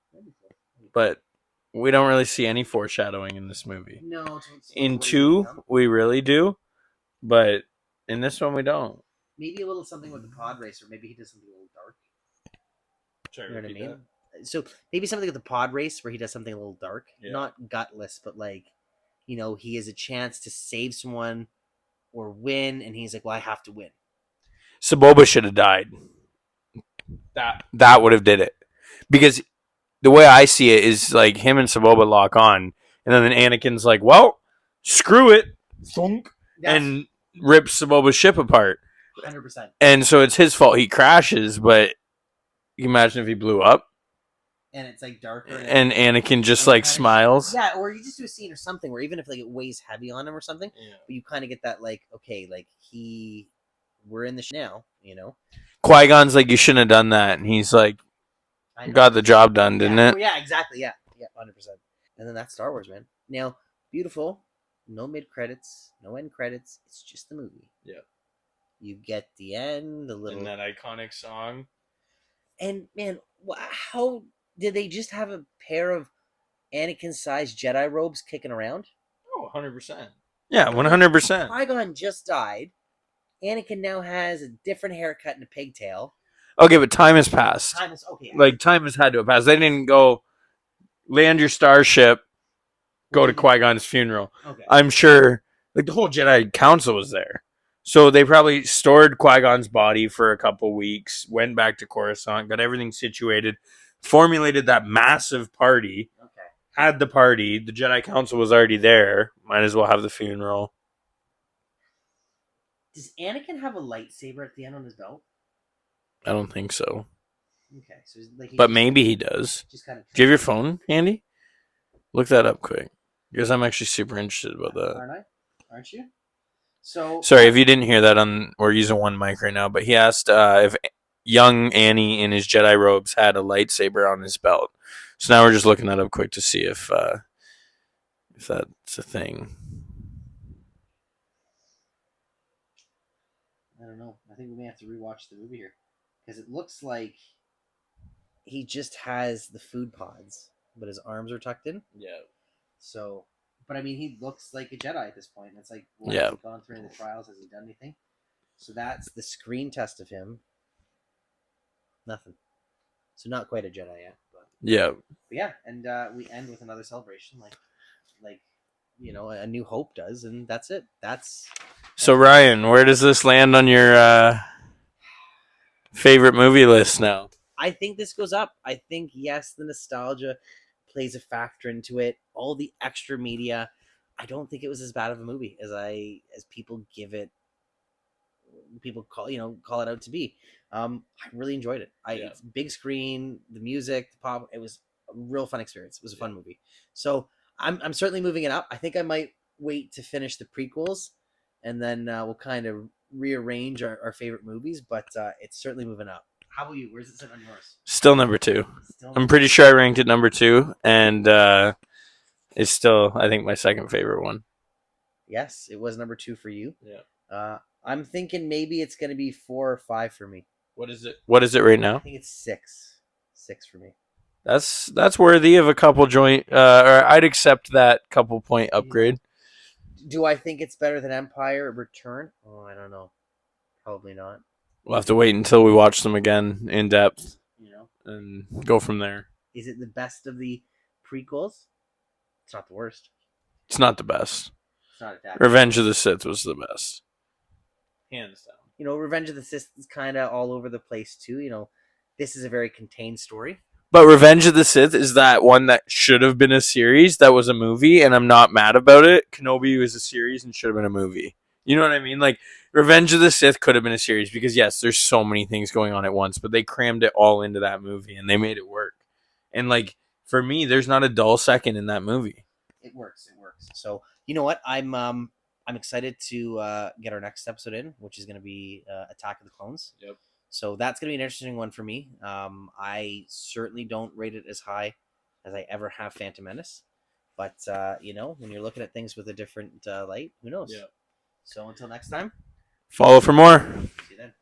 But we don't really see any foreshadowing in this movie. No. In 2, we really do, but in this one, we don't. Maybe a little something with the pod racer. Maybe he does something a little dark. Sure, you know what I mean? So maybe something with the pod race where he does something a little dark, not gutless, but like, he has a chance to save someone or win, and he's like, well, I have to win. Saboba should have died. That would have did it. Because the way I see it is like him and Saboba lock on, and then Anakin's like, well, screw it. Thunk, and rips Saboba's ship apart. 100%. And so it's his fault he crashes, but you imagine if he blew up? And it's like darker. And Anakin just like smiles. Yeah, or you just do a scene or something where even if like it weighs heavy on him or something, but you kind of get that like, okay, like we're in the now, Qui-Gon's like, you shouldn't have done that. And he's like, got the job done, didn't it? Yeah, exactly. Yeah, 100%. And then that's Star Wars, man. Now, beautiful. No mid-credits, no end credits. It's just the movie. Yeah. You get the end, the little... And that iconic song. And, man, how... Did they just have a pair of Anakin-sized Jedi robes kicking around? Oh, 100%. Yeah, 100%. Qui-Gon just died. Anakin now has a different haircut and a pigtail. Okay, but time has passed. Time has had to have passed. They didn't go land your starship, go to Qui-Gon's funeral. Okay. I'm sure, like, the whole Jedi Council was there. So they probably stored Qui-Gon's body for a couple weeks, went back to Coruscant, got everything situated, formulated that massive party, had the party, the Jedi Council was already there, might as well have the funeral. Does Anakin have a lightsaber at the end on his belt? I don't think so. Okay, so like but maybe he does. Do you have your phone handy? Look that up quick, because I'm actually super interested about that. Aren't you? So sorry if you didn't hear that we're using one mic right now, but he asked if young Annie in his Jedi robes had a lightsaber on his belt. So now we're just looking that up quick to see if that's a thing. I don't know. I think we may have to rewatch the movie here. Because it looks like he just has the food pods, but his arms are tucked in. Yeah. So, but I mean, he looks like a Jedi at this point. It's like, has he gone through any of the trials? Has he done anything? So that's the screen test of him. Nothing. So not quite a Jedi yet. But yeah, and we end with another celebration, like A New Hope does, and that's it. So Ryan, where does this land on your favorite movie list now? I think this goes up. I think, yes, the nostalgia plays a factor into it. All the extra media. I don't think it was as bad of a movie as people give it. People call it out to be. I really enjoyed it. It's big screen, the music, the pop. It was a real fun experience. It was a fun movie. So I'm certainly moving it up. I think I might wait to finish the prequels, and then we'll kind of rearrange our favorite movies. But it's certainly moving up. How about you? Where's it sit on yours? Still number 2. I'm pretty sure I ranked it number 2, and it's still, I think, my second favorite one. Yes, it was number 2 for you. Yeah. I'm thinking maybe it's going to be 4 or 5 for me. What is it? What is it right now? I think it's 6. 6 for me. That's worthy of a couple joint, or I'd accept that couple point upgrade. Do I think it's better than Empire Return? Oh, I don't know. Probably not. We'll have to wait until we watch them again in depth, and go from there. Is it the best of the prequels? It's not the worst. It's not the best. It's not that. Revenge of the Sith was the best. Hands down. Revenge of the Sith is kind of all over the place too. this is a very contained story. But Revenge of the Sith is that one that should have been a series that was a movie, and I'm not mad about it. Kenobi was a series and should have been a movie. You know what I mean? Like, Revenge of the Sith could have been a series because, yes, there's so many things going on at once, but they crammed it all into that movie, and they made it work. And, like, for me, there's not a dull second in that movie. It works. So, you know what? I'm excited to get our next episode in, which is going to be Attack of the Clones. Yep. So that's going to be an interesting one for me. I certainly don't rate it as high as I ever have Phantom Menace. But, when you're looking at things with a different light, who knows? Yeah. So until next time. Follow for more. See you then.